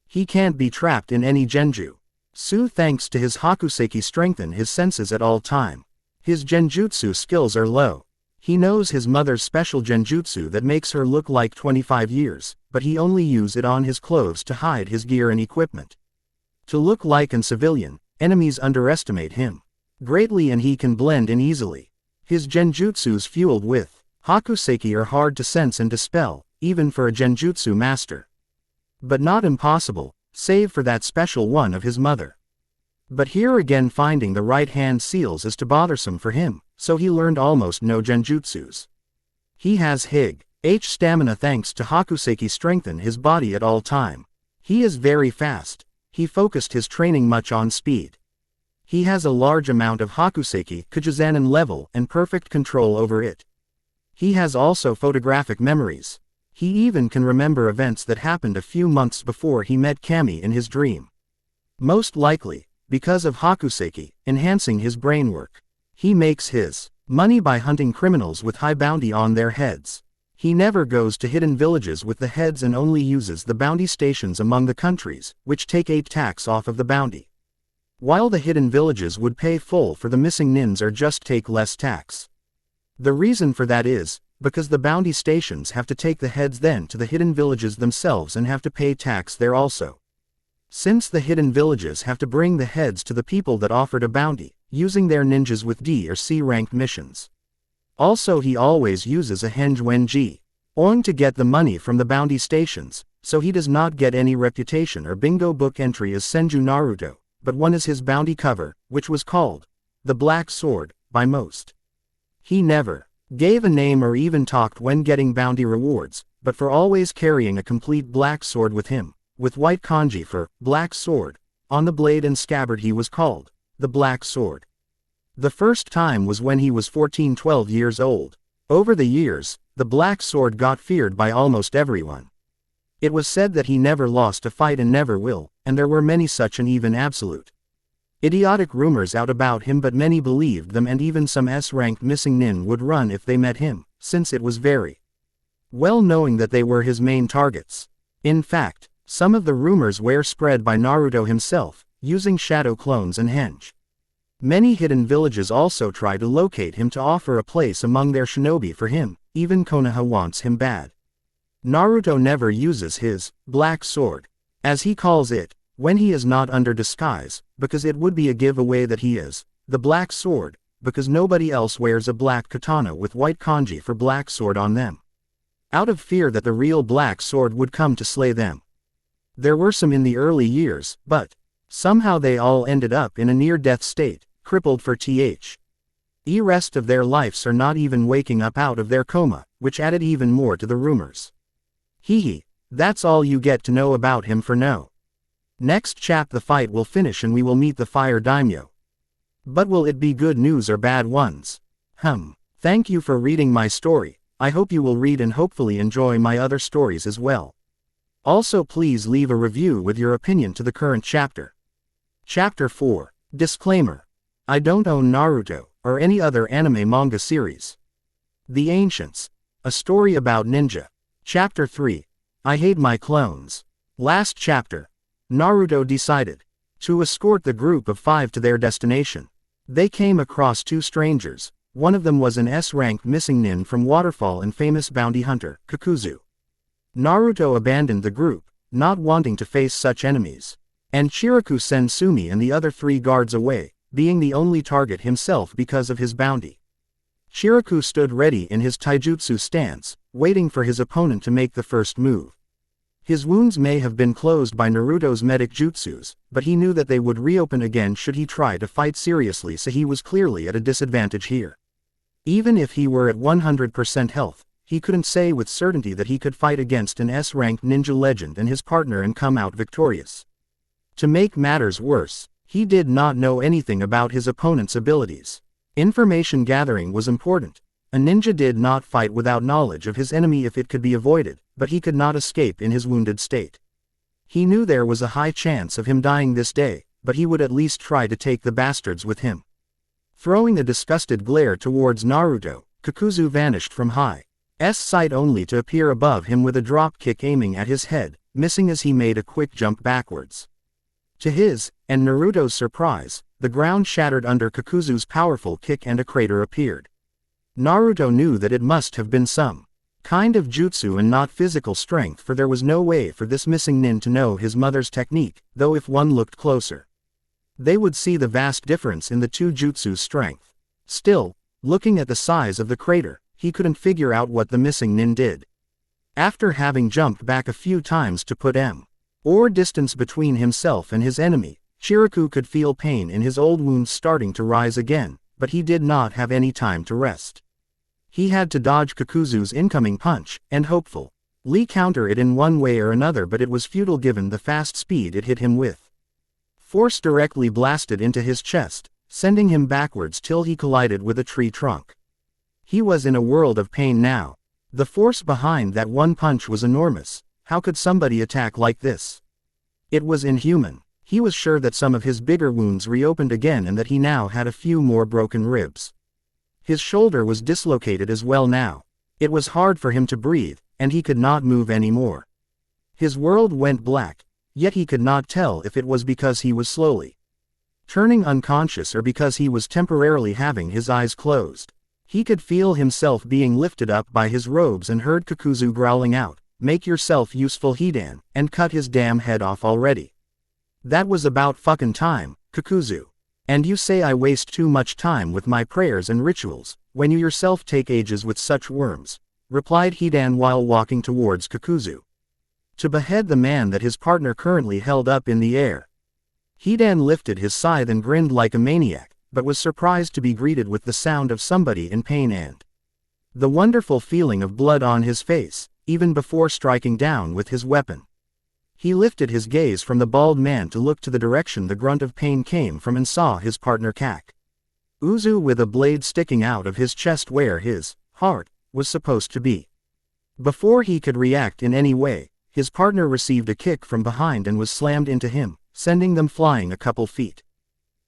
He can't be trapped in any genjutsu thanks to his Hakuseki strengthen his senses at all time. His genjutsu skills are low. He knows his mother's special genjutsu that makes her look like 25 years, but he only use it on his clothes to hide his gear and equipment. To look like a civilian, enemies underestimate him greatly and he can blend in easily. His genjutsus fueled with Hakuseki are hard to sense and dispel, even for a genjutsu master. But not impossible, save for that special one of his mother. But here again finding the right hand seals is too bothersome for him, so he learned almost no genjutsus. He has Hig H stamina thanks to Hakuseki strengthen his body at all time. He is very fast. He focused his training much on speed. He has a large amount of Hakuseki Kujizanin level and perfect control over it. He has also photographic memories. He even can remember events that happened a few months before he met Kami in his dream. Most likely, because of Hakuseki, enhancing his brain work. He makes his money by hunting criminals with high bounty on their heads. He never goes to hidden villages with the heads and only uses the bounty stations among the countries, which take 8 tax off of the bounty. While the hidden villages would pay full for the missing nins or just take less tax. The reason for that is, because the bounty stations have to take the heads then to the hidden villages themselves and have to pay tax there also. Since the hidden villages have to bring the heads to the people that offered a bounty, using their ninjas with D or C ranked missions. Also he always uses a henge when G on to get the money from the bounty stations, so he does not get any reputation or bingo book entry as Senju Naruto, but one is his bounty cover, which was called the Black Sword by most. He never gave a name or even talked when getting bounty rewards, but for always carrying a complete black sword with him, with white kanji for black sword on the blade and scabbard he was called the Black Sword. The first time was when he was 14-12 years old. Over the years, the black sword got feared by almost everyone. It was said that he never lost a fight and never will, and there were many such and even absolute idiotic rumors out about him, but many believed them, and even some S-ranked missing nin would run if they met him, since it was very well knowing that they were his main targets. In fact, some of the rumors were spread by Naruto himself, using shadow clones and henge. Many hidden villages also try to locate him to offer a place among their shinobi for him, even Konoha wants him bad. Naruto never uses his black sword, as he calls it, when he is not under disguise, because it would be a giveaway that he is the black sword, because nobody else wears a black katana with white kanji for black sword on them, out of fear that the real black sword would come to slay them. There were some in the early years, but somehow they all ended up in a near-death state, crippled for the rest of their lives or not even waking up out of their coma, which added even more to the rumors. Hehe, that's all you get to know about him for now. Next chap the fight will finish and we will meet the Fire Daimyo. But will it be good news or bad ones? Thank you for reading my story. I hope you will read and hopefully enjoy my other stories as well. Also please leave a review with your opinion to the current chapter. Chapter 4. Disclaimer. I don't own Naruto, or any other anime manga series. The Ancients. A story about ninja. Chapter 3. I hate my clones. Last chapter. Naruto decided to escort the group of 5 to their destination. They came across 2 strangers. One of them was an S-rank missing nin from Waterfall and famous bounty hunter, Kakuzu. Naruto abandoned the group, not wanting to face such enemies, and Chiraku sent Sumi and the other 3 guards away, being the only target himself because of his bounty. Chiraku stood ready in his taijutsu stance, waiting for his opponent to make the first move. His wounds may have been closed by Naruto's medic jutsus, but he knew that they would reopen again should he try to fight seriously, so he was clearly at a disadvantage here. Even if he were at 100% health, he couldn't say with certainty that he could fight against an S-ranked ninja legend and his partner and come out victorious. To make matters worse, he did not know anything about his opponent's abilities. Information gathering was important. A ninja did not fight without knowledge of his enemy if it could be avoided, but he could not escape in his wounded state. He knew there was a high chance of him dying this day, but he would at least try to take the bastards with him. Throwing a disgusted glare towards Naruto, Kakuzu vanished from High's sight only to appear above him with a drop kick aiming at his head, missing as he made a quick jump backwards. To his, and Naruto's surprise, the ground shattered under Kakuzu's powerful kick and a crater appeared. Naruto knew that it must have been some kind of jutsu and not physical strength, for there was no way for this missing nin to know his mother's technique, though if one looked closer, they would see the vast difference in the 2 jutsu's strength. Still, looking at the size of the crater, he couldn't figure out what the missing nin did. After having jumped back a few times to put or distance between himself and his enemy, Chiraku could feel pain in his old wounds starting to rise again, but he did not have any time to rest. He had to dodge Kakuzu's incoming punch, and hopefully counter it in one way or another, but it was futile given the fast speed it hit him with. Force directly blasted into his chest, sending him backwards till he collided with a tree trunk. He was in a world of pain now. The force behind that one punch was enormous. How could somebody attack like this? It was inhuman. He was sure that some of his bigger wounds reopened again and that he now had a few more broken ribs. His shoulder was dislocated as well now. It was hard for him to breathe, and he could not move anymore. His world went black, yet he could not tell if it was because he was slowly turning unconscious or because he was temporarily having his eyes closed. He could feel himself being lifted up by his robes and heard Kakuzu growling out, "Make yourself useful, Hidan, and cut his damn head off already." "That was about fucking time, Kakuzu. And you say I waste too much time with my prayers and rituals, when you yourself take ages with such worms," replied Hidan while walking towards Kakuzu to behead the man that his partner currently held up in the air. Hidan lifted his scythe and grinned like a maniac, but was surprised to be greeted with the sound of somebody in pain and the wonderful feeling of blood on his face, even before striking down with his weapon. He lifted his gaze from the bald man to look to the direction the grunt of pain came from and saw his partner Kak. Uzu with a blade sticking out of his chest where his heart was supposed to be. Before he could react in any way, his partner received a kick from behind and was slammed into him, sending them flying a couple feet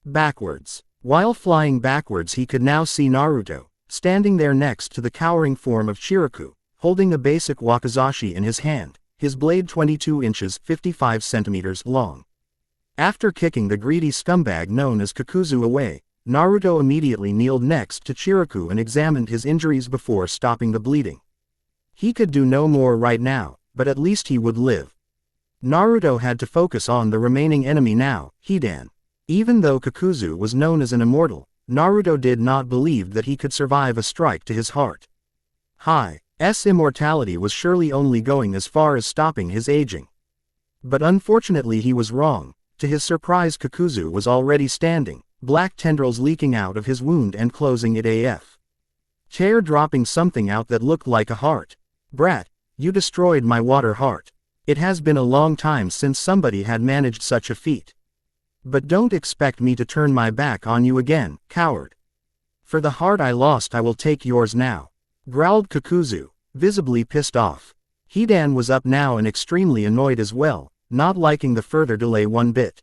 backwards. While flying backwards, he could now see Naruto, standing there next to the cowering form of Chiraku, holding a basic wakizashi in his hand, his blade 22 inches 55 centimeters long. After kicking the greedy scumbag known as Kakuzu away, Naruto immediately kneeled next to Chiraku and examined his injuries before stopping the bleeding. He could do no more right now, but at least he would live. Naruto had to focus on the remaining enemy now, Hidan. Even though Kakuzu was known as an immortal, Naruto did not believe that he could survive a strike to his heart. Hi's immortality was surely only going as far as stopping his aging. But unfortunately he was wrong. To his surprise, Kakuzu was already standing, black tendrils leaking out of his wound and closing it AF. Chair dropping something out that looked like a heart. Brat, you destroyed my water heart. It has been a long time since somebody had managed such a feat. But don't expect me to turn my back on you again, coward. For the heart I lost I will take yours now, growled Kakuzu, visibly pissed off. Hidan was up now and extremely annoyed as well, not liking the further delay one bit.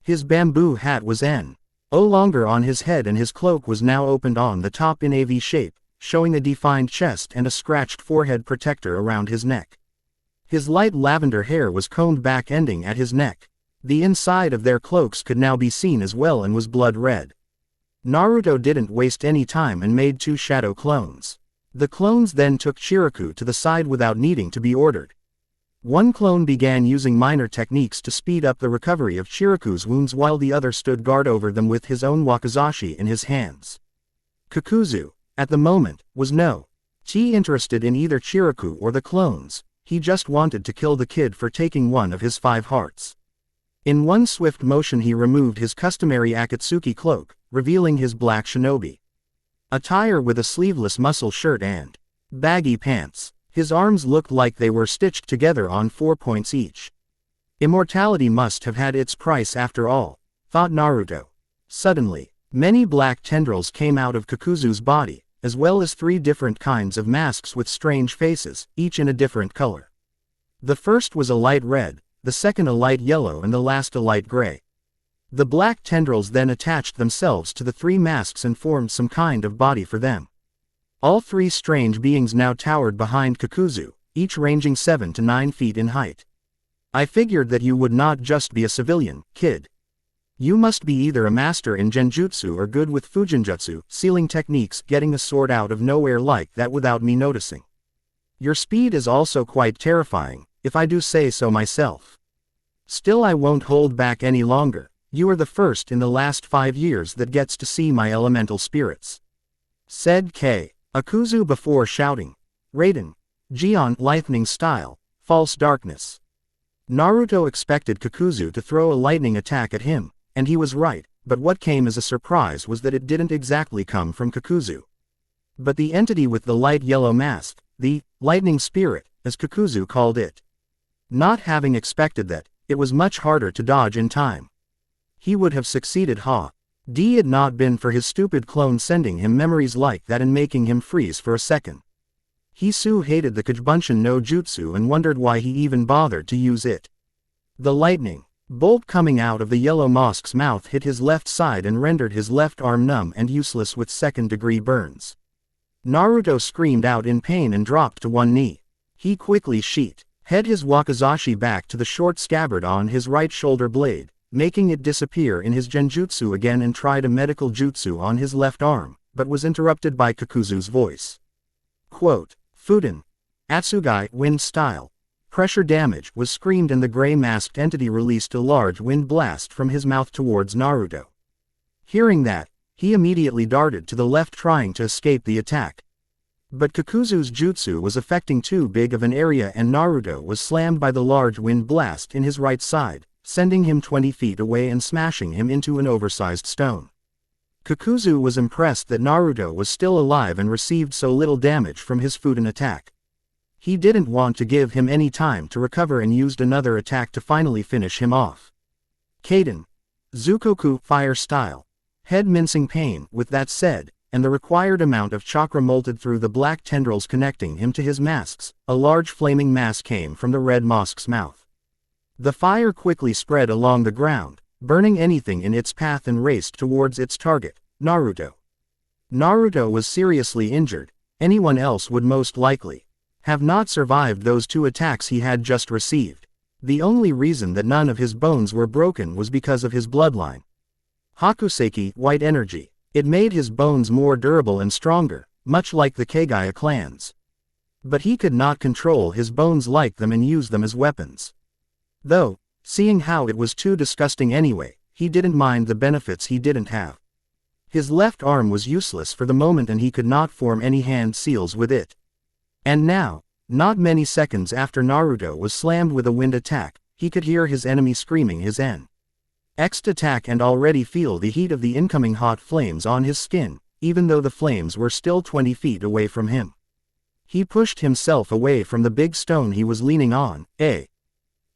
His bamboo hat was no longer on his head and his cloak was now opened on the top in a V shape, showing a defined chest and a scratched forehead protector around his neck. His light lavender hair was combed back ending at his neck. The inside of their cloaks could now be seen as well and was blood red. Naruto didn't waste any time and made 2 shadow clones. The clones then took Chiraku to the side without needing to be ordered. One clone began using minor techniques to speed up the recovery of Chiraku's wounds while the other stood guard over them with his own wakizashi in his hands. Kakuzu, at the moment, was no interested in either Chiraku or the clones. He just wanted to kill the kid for taking one of his 5 hearts. In one swift motion he removed his customary Akatsuki cloak, revealing his black shinobi attire with a sleeveless muscle shirt and baggy pants. His arms looked like they were stitched together on 4 points each. Immortality must have had its price after all, thought Naruto. Suddenly, many black tendrils came out of Kakuzu's body, as well as 3 different kinds of masks with strange faces, each in a different color. The first was a light red, the second a light yellow and the last a light gray. The black tendrils then attached themselves to the 3 masks and formed some kind of body for them. All 3 strange beings now towered behind Kakuzu, each ranging 7 to 9 feet in height. I figured that you would not just be a civilian, kid. You must be either a master in genjutsu or good with fujinjutsu, sealing techniques, getting a sword out of nowhere like that without me noticing. Your speed is also quite terrifying, if I do say so myself. Still, I won't hold back any longer. You are the first in the last 5 years that gets to see my elemental spirits, said Kakuzu before shouting, Raiden, Gion, lightning style, false darkness. Naruto expected Kakuzu to throw a lightning attack at him, and he was right, but what came as a surprise was that it didn't exactly come from Kakuzu, but the entity with the light yellow mask, the lightning spirit, as Kakuzu called it. Not having expected that, it was much harder to dodge in time. He would have succeeded had it not been for his stupid clone sending him memories like that and making him freeze for a second. Hisu hated the Kajbunshin no Jutsu and wondered why he even bothered to use it. The lightning bolt coming out of the yellow mask's mouth hit his left side and rendered his left arm numb and useless with second-degree burns. Naruto screamed out in pain and dropped to one knee. He quickly head his wakizashi back to the short scabbard on his right shoulder blade, making it disappear in his genjutsu again, and tried a medical jutsu on his left arm, but was interrupted by Kakuzu's voice. Quote, Fuden. Atsugai, wind style. Pressure damage was screamed and the gray-masked entity released a large wind blast from his mouth towards Naruto. Hearing that, he immediately darted to the left trying to escape the attack. But Kakuzu's jutsu was affecting too big of an area and Naruto was slammed by the large wind blast in his right side, sending him 20 feet away and smashing him into an oversized stone. Kakuzu was impressed that Naruto was still alive and received so little damage from his Fuden attack. He didn't want to give him any time to recover and used another attack to finally finish him off. Kaden. Zukoku, fire style. head mincing pain. With that said, and the required amount of chakra molted through the black tendrils connecting him to his masks, a large flaming mass came from the red mosque's mouth. The fire quickly spread along the ground, burning anything in its path and raced towards its target, Naruto. Naruto was seriously injured. Anyone else would most likely have not survived those 2 attacks he had just received. The only reason that none of his bones were broken was because of his bloodline. Hakuseki, white energy. It made his bones more durable and stronger, much like the Kagaya clans. But he could not control his bones like them and use them as weapons. Though, seeing how it was too disgusting anyway, he didn't mind the benefits he didn't have. His left arm was useless for the moment and he could not form any hand seals with it. And now, not many seconds after Naruto was slammed with a wind attack, he could hear his enemy screaming his next attack and already feel the heat of the incoming hot flames on his skin, even though the flames were still 20 feet away from him. He pushed himself away from the big stone he was leaning on.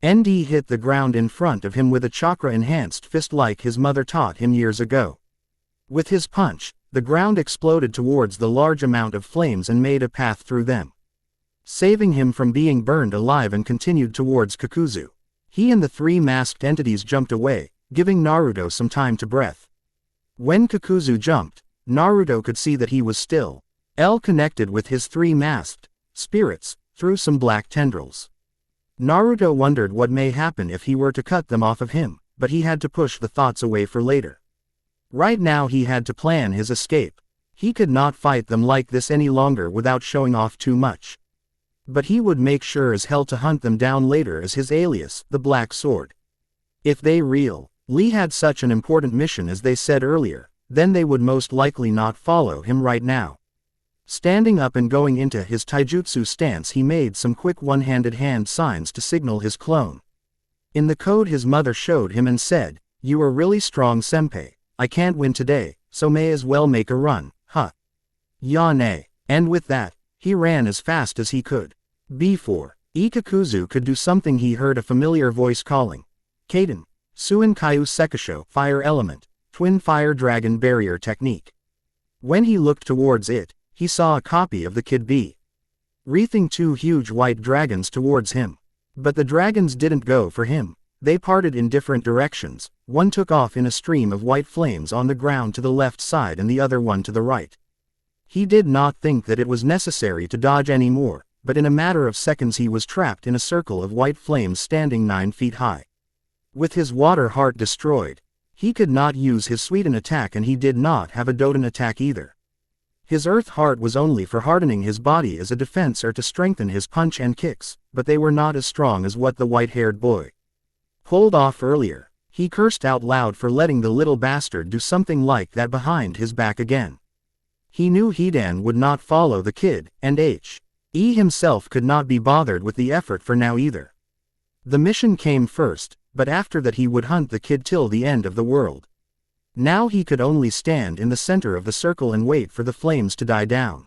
ND hit the ground in front of him with a chakra-enhanced fist like his mother taught him years ago. With his punch, the ground exploded towards the large amount of flames and made a path through them, saving him from being burned alive, and continued towards Kakuzu. He and the 3 masked entities jumped away, giving Naruto some time to breath. When Kakuzu jumped, Naruto could see that he was still connected with his 3 masked spirits through some black tendrils. Naruto wondered what may happen if he were to cut them off of him, but he had to push the thoughts away for later. Right now he had to plan his escape. He could not fight them like this any longer without showing off too much. But he would make sure as hell to hunt them down later as his alias, the Black Sword. If they really had such an important mission as they said earlier, then they would most likely not follow him right now. Standing up and going into his taijutsu stance, he made some quick one-handed hand signs to signal his clone. In the code his mother showed him and said, "You are really strong, senpai. I can't win today, so may as well make a run, huh? Yane." And with that, he ran as fast as he could. Before Kakuzu could do something, he heard a familiar voice calling, "Kaden, Suin Kaiu Sekisho, Fire Element, Twin Fire Dragon Barrier Technique." When he looked towards it, he saw a copy of the kid be wreathing 2 huge white dragons towards him. But the dragons didn't go for him. They parted in different directions. One took off in a stream of white flames on the ground to the left side and the other one to the right. He did not think that it was necessary to dodge anymore, but in a matter of seconds he was trapped in a circle of white flames standing 9 feet high. With his water heart destroyed, he could not use his Suiten attack, and he did not have a Doden attack either. His earth heart was only for hardening his body as a defense or to strengthen his punch and kicks, but they were not as strong as what the white-haired boy pulled off earlier. He cursed out loud for letting the little bastard do something like that behind his back again. He knew Hidan would not follow the kid, and He himself could not be bothered with the effort for now either. The mission came first, but after that he would hunt the kid till the end of the world. Now he could only stand in the center of the circle and wait for the flames to die down.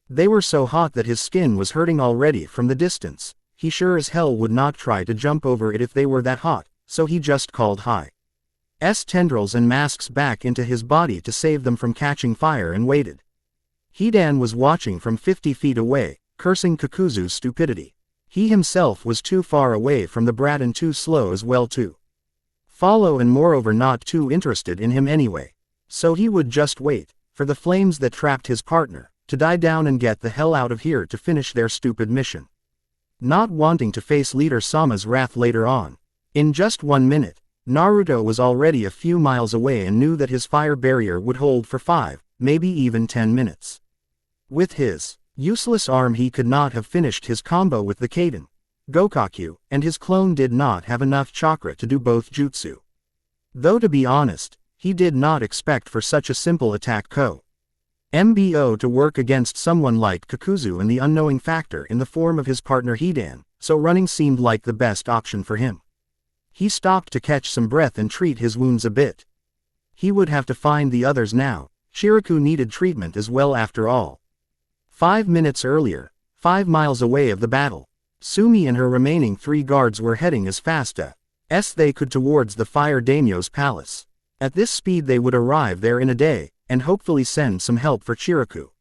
They were so hot that his skin was hurting already from the distance. He sure as hell would not try to jump over it if they were that hot, so he just called high tendrils and masks back into his body to save them from catching fire and waited. Hidan was watching from 50 feet away, cursing Kakuzu's stupidity. He himself was too far away from the brat and too slow as well to follow, and moreover not too interested in him anyway. So he would just wait for the flames that trapped his partner to die down and get the hell out of here to finish their stupid mission. Not wanting to face Leader Sama's wrath later on. In just 1 minute, Naruto was already a few miles away and knew that his fire barrier would hold for 5, maybe even 10 minutes. With his useless arm he could not have finished his combo with the Kaden, Gokaku, and his clone did not have enough chakra to do both jutsu. Though to be honest, he did not expect for such a simple attack MBO to work against someone like Kakuzu and the unknowing factor in the form of his partner Hidan, so running seemed like the best option for him. He stopped to catch some breath and treat his wounds a bit. He would have to find the others now. Shiraku needed treatment as well after all. 5 minutes earlier, 5 miles away of the battle, Sumi and her remaining 3 guards were heading as fast as they could towards the Fire Daimyo's palace. At this speed they would arrive there in a day, and hopefully send some help for Chiriku.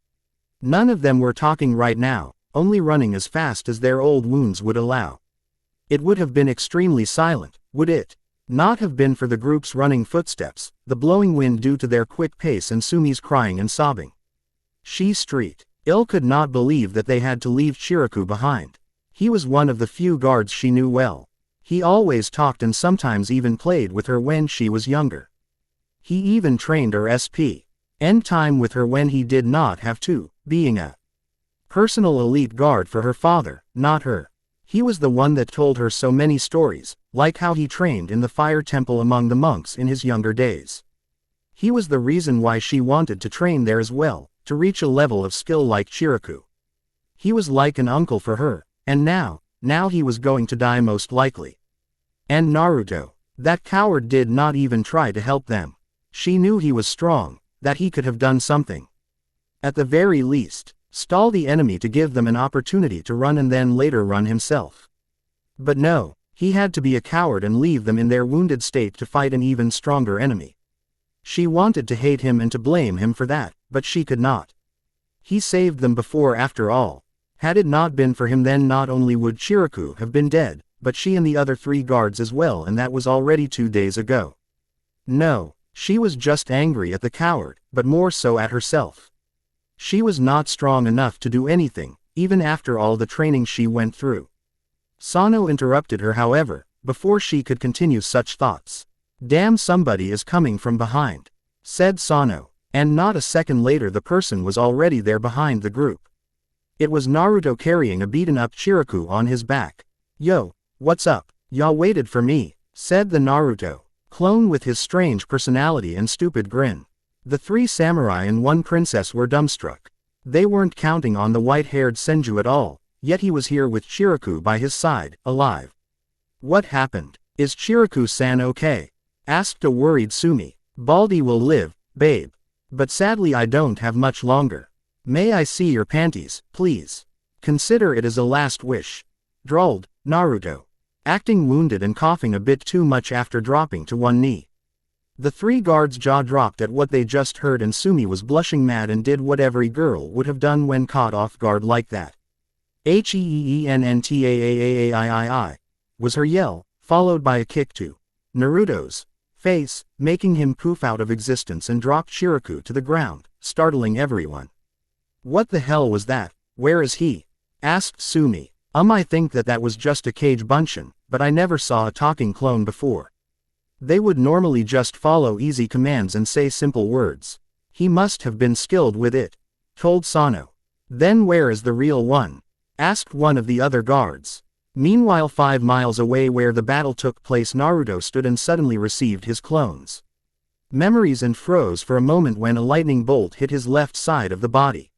None of them were talking right now, only running as fast as their old wounds would allow. It would have been extremely silent, would it not have been for the group's running footsteps, the blowing wind due to their quick pace and Sumi's crying and sobbing. She Street. Il could not believe that they had to leave Chiriku behind. He was one of the few guards she knew well. He always talked and sometimes even played with her when she was younger. He even trained her spend time with her when he did not have to, being a personal elite guard for her father, not her. He was the one that told her so many stories, like how he trained in the fire temple among the monks in his younger days. He was the reason why she wanted to train there as well, to reach a level of skill like Chiriku. He was like an uncle for her, and now he was going to die most likely. And Naruto, that coward, did not even try to help them. She knew he was strong, that he could have done something. At the very least, stall the enemy to give them an opportunity to run and then later run himself. But no, he had to be a coward and leave them in their wounded state to fight an even stronger enemy. She wanted to hate him and to blame him for that, but she could not. He saved them before after all. Had it not been for him, then not only would Chiriku have been dead, but she and the other 3 guards as well, and that was already 2 days ago. No, she was just angry at the coward, but more so at herself. She was not strong enough to do anything, even after all the training she went through. Sano interrupted her, however, before she could continue such thoughts. "Damn, somebody is coming from behind," said Sano, and not a second later the person was already there behind the group. It was Naruto carrying a beaten-up Chiriku on his back. "Yo, what's up? Y'all waited for me," said the Naruto clone with his strange personality and stupid grin. The 3 samurai and 1 princess were dumbstruck. They weren't counting on the white-haired Senju at all, yet he was here with Chiriku by his side, alive. "What happened? Is Chiriku-san okay?" asked a worried Sumi. "Baldy will live, babe. But sadly I don't have much longer. May I see your panties, please? Consider it as a last wish," drawled Naruto, acting wounded and coughing a bit too much after dropping to one knee. The 3 guards' jaw dropped at what they just heard, and Sumi was blushing mad and did what every girl would have done when caught off guard like that. "Heenntaaaii," was her yell, followed by a kick to Naruto's face, making him poof out of existence and drop Chiriku to the ground, startling everyone. "What the hell was that? Where is he?" asked Sumi. I think that was just a cage bunshin, but I never saw a talking clone before. They would normally just follow easy commands and say simple words. He must have been skilled with it," told Sano. "Then where is the real one?" asked one of the other guards. Meanwhile, 5 miles away where the battle took place, Naruto stood and suddenly received his clones' memories and froze for a moment when a lightning bolt hit his left side of the body.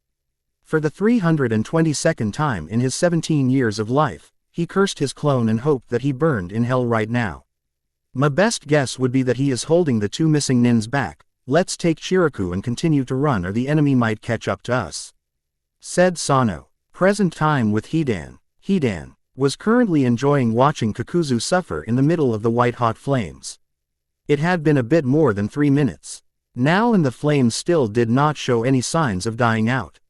For the 322nd time in his 17 years of life, he cursed his clone and hoped that he burned in hell right now. "My best guess would be that he is holding the 2 missing nins back. Let's take Chiriku and continue to run, or the enemy might catch up to us," said Sano. Present time with Hidan. Hidan was currently enjoying watching Kakuzu suffer in the middle of the white-hot flames. It had been a bit more than 3 minutes now, and the flames still did not show any signs of dying out.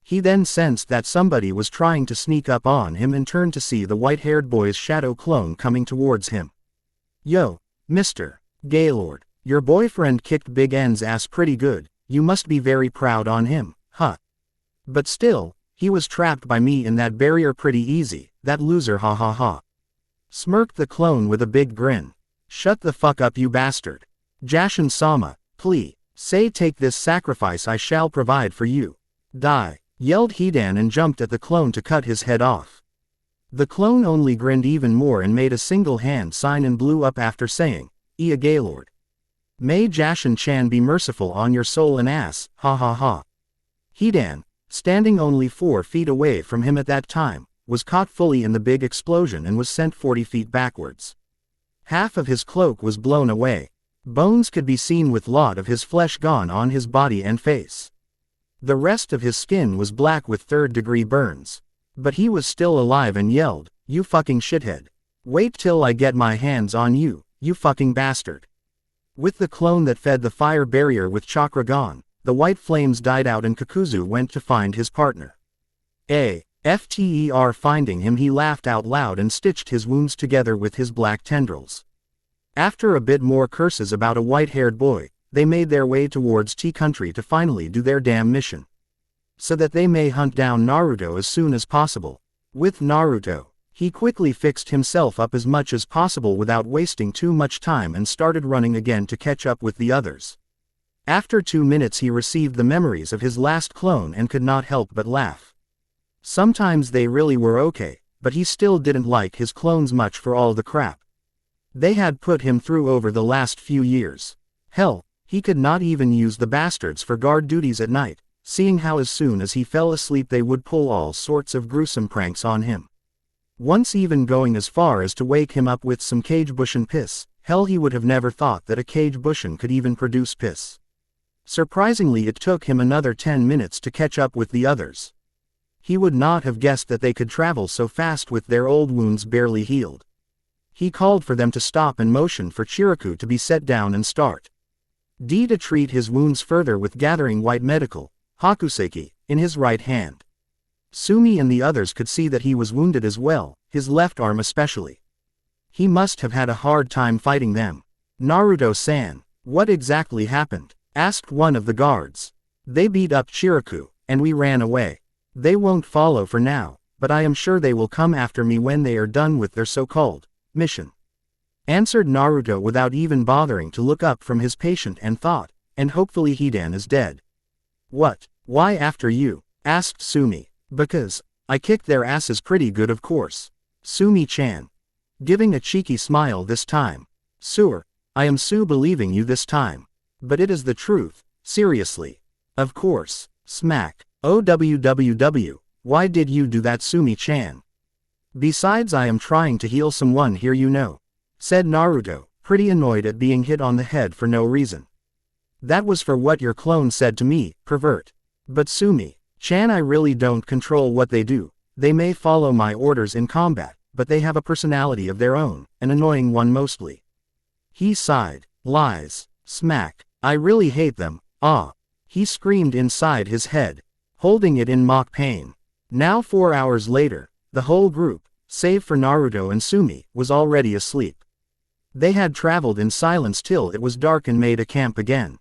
He then sensed that somebody was trying to sneak up on him and turned to see the white-haired boy's shadow clone coming towards him. "Yo, Mr. Gaylord, your boyfriend kicked Big N's ass pretty good. You must be very proud on him, huh? But still, he was trapped by me in that barrier pretty easy, that loser, ha ha ha," smirked the clone with a big grin. "Shut the fuck up, you bastard. Jashin-sama, please, say take this sacrifice, I shall provide for you. Die," yelled Hidan and jumped at the clone to cut his head off. The clone only grinned even more and made a single hand sign and blew up after saying, "Ia Gaylord. May Jashin-chan be merciful on your soul and ass, ha ha ha." Hidan, standing only 4 feet away from him at that time, was caught fully in the big explosion and was sent 40 feet backwards. Half of his cloak was blown away. Bones could be seen with lot of his flesh gone on his body and face. The rest of his skin was black with 3rd-degree burns. But he was still alive and yelled, "You fucking shithead. Wait till I get my hands on you, you fucking bastard." With the clone that fed the fire barrier with chakra gone, the white flames died out and Kakuzu went to find his partner. After finding him, he laughed out loud and stitched his wounds together with his black tendrils. After a bit more curses about a white-haired boy, they made their way towards T-Country to finally do their damn mission, so that they may hunt down Naruto as soon as possible. With Naruto, he quickly fixed himself up as much as possible without wasting too much time and started running again to catch up with the others. After 2 minutes he received the memories of his last clone and could not help but laugh. Sometimes they really were okay, but he still didn't like his clones much for all the crap they had put him through over the last few years. Hell, he could not even use the bastards for guard duties at night, seeing how as soon as he fell asleep they would pull all sorts of gruesome pranks on him. Once even going as far as to wake him up with some cage bushin piss. Hell, he would have never thought that a cage bushin could even produce piss. Surprisingly, it took him another 10 minutes to catch up with the others. He would not have guessed that they could travel so fast with their old wounds barely healed. He called for them to stop and motioned for Chiraku to be set down and start to treat his wounds further with gathering white medical, Hakuseki, in his right hand. Sumi and the others could see that he was wounded as well, his left arm especially. He must have had a hard time fighting them. Naruto-san, what exactly happened? Asked one of the guards. They beat up Chiraku, and we ran away. They won't follow for now, but I am sure they will come after me when they are done with their so-called mission, answered Naruto without even bothering to look up from his patient and thought, and hopefully Hidan is dead. What? Why after you? Asked Sumi. Because I kicked their asses pretty good, of course. Sumi-chan, giving a cheeky smile this time. Sure, I am believing you this time. But it is the truth, seriously. Of course. Smack. OWWW, why did you do that, Sumi-chan? Besides, I am trying to heal someone here, you know, said Naruto, pretty annoyed at being hit on the head for no reason. That was for what your clone said to me, pervert. But Sumi-chan, I really don't control what they do. They may follow my orders in combat, but they have a personality of their own, an annoying one mostly. He sighed. Lies. Smack. I really hate them. Ah. He screamed inside his head, holding it in mock pain. Now 4 hours later, the whole group, save for Naruto and Sumi, was already asleep. They had traveled in silence till it was dark and made a camp again.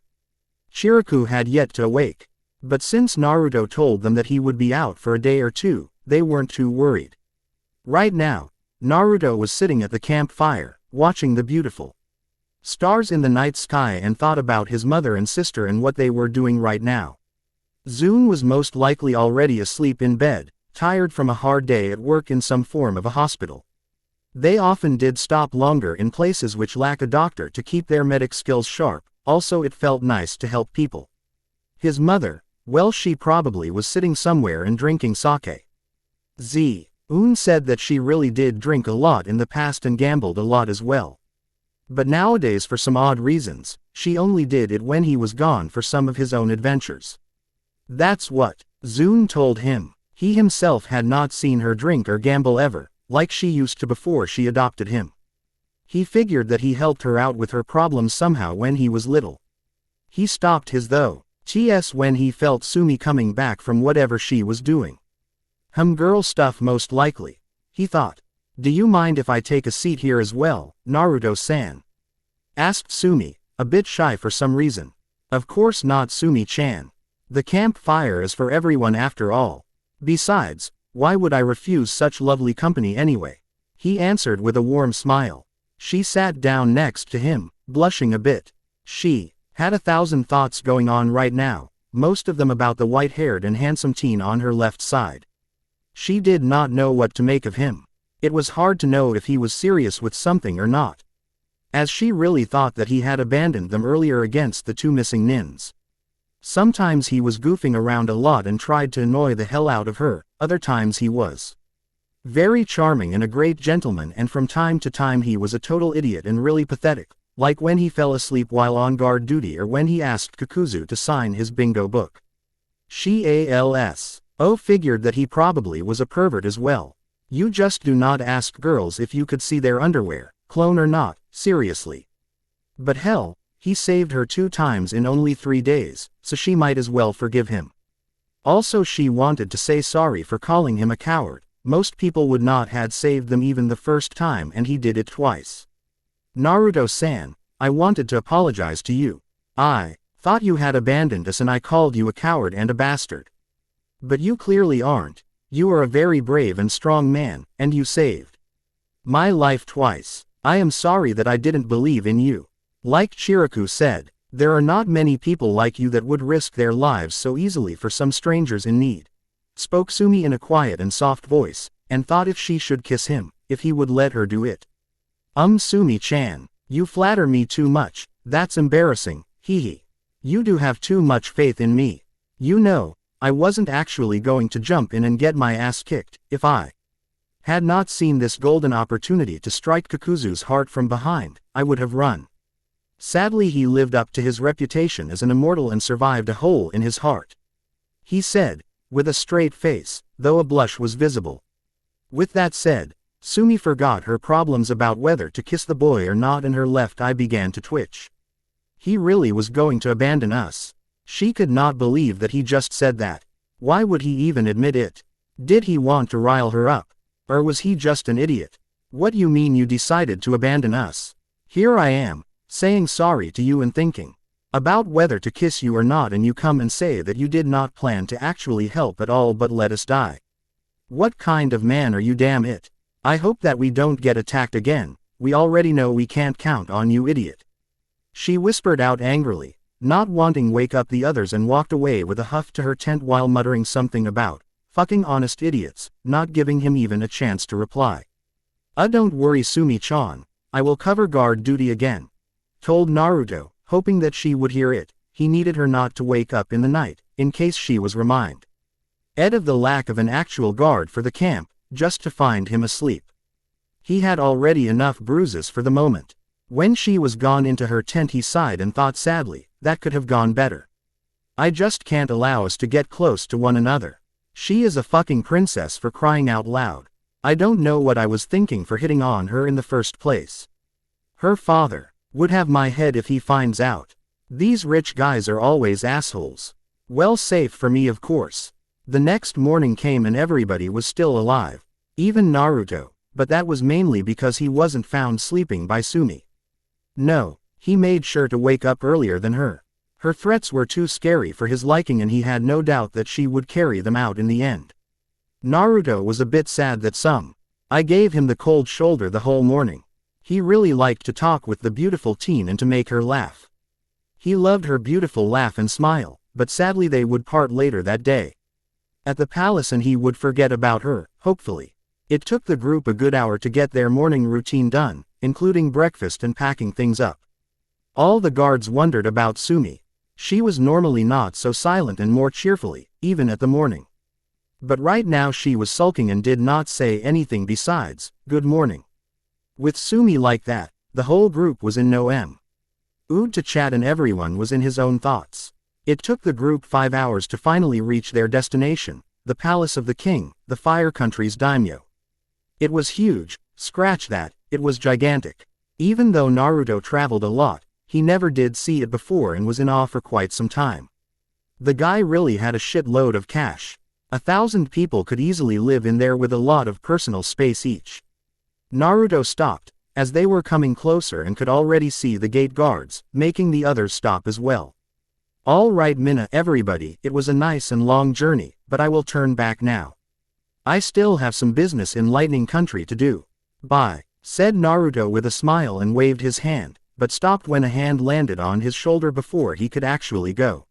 Chiraku had yet to awake. But since Naruto told them that he would be out for a day or two, they weren't too worried. Right now, Naruto was sitting at the campfire, watching the beautiful stars in the night sky and thought about his mother and sister and what they were doing right now. Zune was most likely already asleep in bed, tired from a hard day at work in some form of a hospital. They often did stop longer in places which lack a doctor to keep their medic skills sharp, also it felt nice to help people. His mother, well, she probably was sitting somewhere and drinking sake. Un said that she really did drink a lot in the past and gambled a lot as well. But nowadays, for some odd reasons, she only did it when he was gone for some of his own adventures. That's what Zune told him. He himself had not seen her drink or gamble ever, like she used to before she adopted him. He figured that he helped her out with her problems somehow when he was little. He stopped his TS when he felt Sumi coming back from whatever she was doing. Girl stuff most likely, he thought. Do you mind if I take a seat here as well, Naruto-san? Asked Sumi, a bit shy for some reason. Of course not, Sumi-chan. The campfire is for everyone after all. Besides, why would I refuse such lovely company anyway? He answered with a warm smile. She sat down next to him, blushing a bit. She had 1,000 thoughts going on right now, most of them about the white-haired and handsome teen on her left side. She did not know what to make of him. It was hard to know if he was serious with something or not, as she really thought that he had abandoned them earlier against the two missing nins. Sometimes he was goofing around a lot and tried to annoy the hell out of her, other times he was very charming and a great gentleman, and from time to time he was a total idiot and really pathetic, like when he fell asleep while on guard duty or when he asked Kakuzu to sign his bingo book. She figured that he probably was a pervert as well. You just do not ask girls if you could see their underwear, clone or not, seriously. But hell, He saved her 2 times in only 3 days, so she might as well forgive him. Also she wanted to say sorry for calling him a coward. Most people would not had saved them even the first time and he did it twice. Naruto-san, I wanted to apologize to you. I thought you had abandoned us and I called you a coward and a bastard. But you clearly aren't. You are a very brave and strong man, and you saved my life twice. I am sorry that I didn't believe in you. Like Chiriku said, there are not many people like you that would risk their lives so easily for some strangers in need. Spoke Sumi in a quiet and soft voice, and thought if she should kiss him, if he would let her do it. Sumi-chan, you flatter me too much, that's embarrassing, hee. You do have too much faith in me. You know, I wasn't actually going to jump in and get my ass kicked, if I had not seen this golden opportunity to strike Kakuzu's heart from behind, I would have run. Sadly he lived up to his reputation as an immortal and survived a hole in his heart. He said, with a straight face, though a blush was visible. With that said, Sumi forgot her problems about whether to kiss the boy or not and her left eye began to twitch. He really was going to abandon us. She could not believe that he just said that. Why would he even admit it? Did he want to rile her up? Or was he just an idiot? What you mean you decided to abandon us? Here I am, saying sorry to you and thinking about whether to kiss you or not and you come and say that you did not plan to actually help at all but let us die. What kind of man are you, damn it? I hope that we don't get attacked again. We already know we can't count on you, idiot. She whispered out angrily, not wanting wake up the others, and walked away with a huff to her tent while muttering something about fucking honest idiots, not giving him even a chance to reply. Don't worry Sumi-chan, I will cover guard duty again, told Naruto, hoping that she would hear it. He needed her not to wake up in the night, in case she was reminded of the lack of an actual guard for the camp, just to find him asleep. He had already enough bruises for the moment. When she was gone into her tent he sighed and thought sadly, that could have gone better. I just can't allow us to get close to one another. She is a fucking princess, for crying out loud. I don't know what I was thinking for hitting on her in the first place. Her father would have my head if he finds out. These rich guys are always assholes. Well, safe for me of course. The next morning came and everybody was still alive. Even Naruto, but that was mainly because he wasn't found sleeping by Sumi. No, he made sure to wake up earlier than her. Her threats were too scary for his liking and he had no doubt that she would carry them out in the end. Naruto was a bit sad that I gave him the cold shoulder the whole morning. He really liked to talk with the beautiful teen and to make her laugh. He loved her beautiful laugh and smile, but sadly they would part later that day at the palace and he would forget about her, hopefully. It took the group a good hour to get their morning routine done, including breakfast and packing things up. All the guards wondered about Sumi. She was normally not so silent and more cheerfully, even at the morning. But right now she was sulking and did not say anything besides, good morning. With Sumi like that, the whole group was in no mood to chat and everyone was in his own thoughts. It took the group 5 hours to finally reach their destination, the palace of the king, the Fire Country's daimyo. It was huge, scratch that, it was gigantic. Even though Naruto traveled a lot, he never did see it before and was in awe for quite some time. The guy really had a shitload of cash. 1,000 people could easily live in there with a lot of personal space each. Naruto stopped, as they were coming closer and could already see the gate guards, making the others stop as well. All right Minna, everybody, it was a nice and long journey, but I will turn back now. I still have some business in Lightning Country to do. Bye, said Naruto with a smile and waved his hand, but stopped when a hand landed on his shoulder before he could actually go.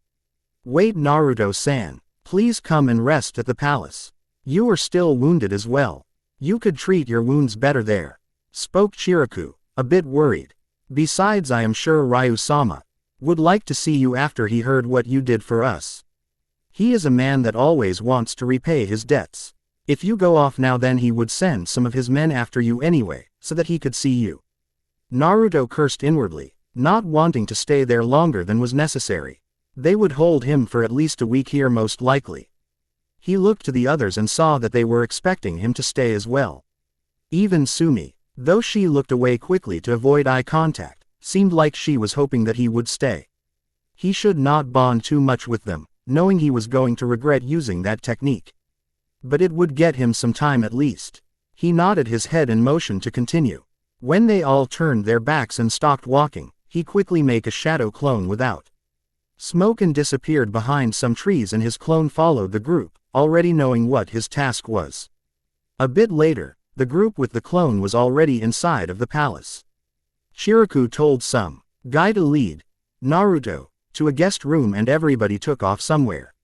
Wait Naruto-san, please come and rest at the palace. You are still wounded as well. You could treat your wounds better there, spoke Chiriku, a bit worried. Besides I am sure Ryu-sama would like to see you after he heard what you did for us. He is a man that always wants to repay his debts. If you go off now then he would send some of his men after you anyway, so that he could see you. Naruto cursed inwardly, not wanting to stay there longer than was necessary. They would hold him for at least a week here most likely. He looked to the others and saw that they were expecting him to stay as well. Even Sumi, though she looked away quickly to avoid eye contact, seemed like she was hoping that he would stay. He should not bond too much with them, knowing he was going to regret using that technique. But it would get him some time at least. He nodded his head in motion to continue. When they all turned their backs and stopped walking, he quickly made a shadow clone without smoke and disappeared behind some trees, and his clone followed the group, already knowing what his task was. A bit later, the group with the clone was already inside of the palace. Shiraku told some guy to lead Naruto to a guest room, and everybody took off somewhere.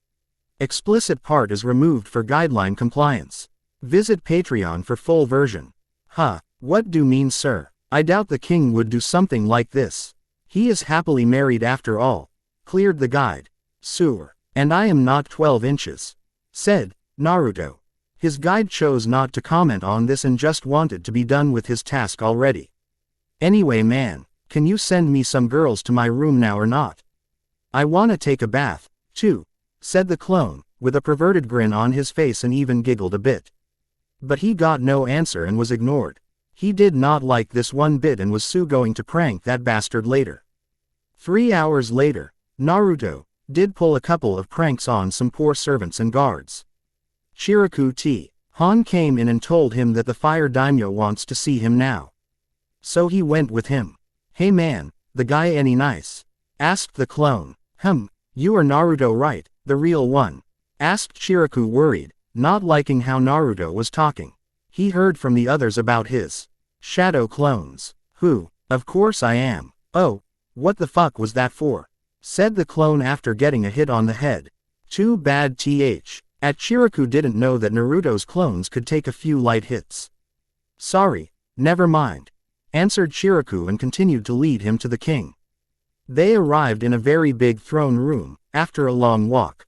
Explicit part is removed for guideline compliance. Visit Patreon for full version. Huh, what do you mean, sir? I doubt the king would do something like this. He is happily married after all. Cleared the guide. Sewer. And I am not 12 inches. Said Naruto. His guide chose not to comment on this and just wanted to be done with his task already. Anyway man, can you send me some girls to my room now or not? I wanna take a bath, too, said the clone, with a perverted grin on his face, and even giggled a bit. But he got no answer and was ignored. He did not like this one bit and was going to prank that bastard later. 3 hours later, Naruto did pull a couple of pranks on some poor servants and guards. Shiraku T. Han came in and told him that the fire daimyo wants to see him now. So he went with him. Hey man, the guy any nice? Asked the clone. You are Naruto right, the real one? Asked Shiraku, worried, not liking how Naruto was talking. He heard from the others about his shadow clones. Who? Of course I am. Oh, what the fuck was that for? Said the clone after getting a hit on the head. Too bad Shiraku didn't know that Naruto's clones could take a few light hits. Sorry, never mind, answered Shiraku and continued to lead him to the king. They arrived in a very big throne room, after a long walk.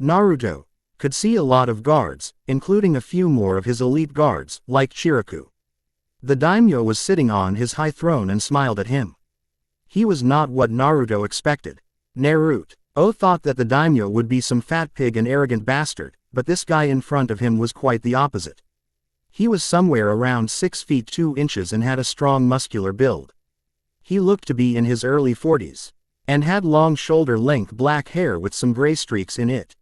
Naruto could see a lot of guards, including a few more of his elite guards, like Shiraku. The daimyo was sitting on his high throne and smiled at him. He was not what Naruto expected. Naruto thought that the daimyo would be some fat pig and arrogant bastard, but this guy in front of him was quite the opposite. He was somewhere around 6 feet 2 inches and had a strong muscular build. He looked to be in his early 40s, and had long shoulder-length black hair with some gray streaks in it.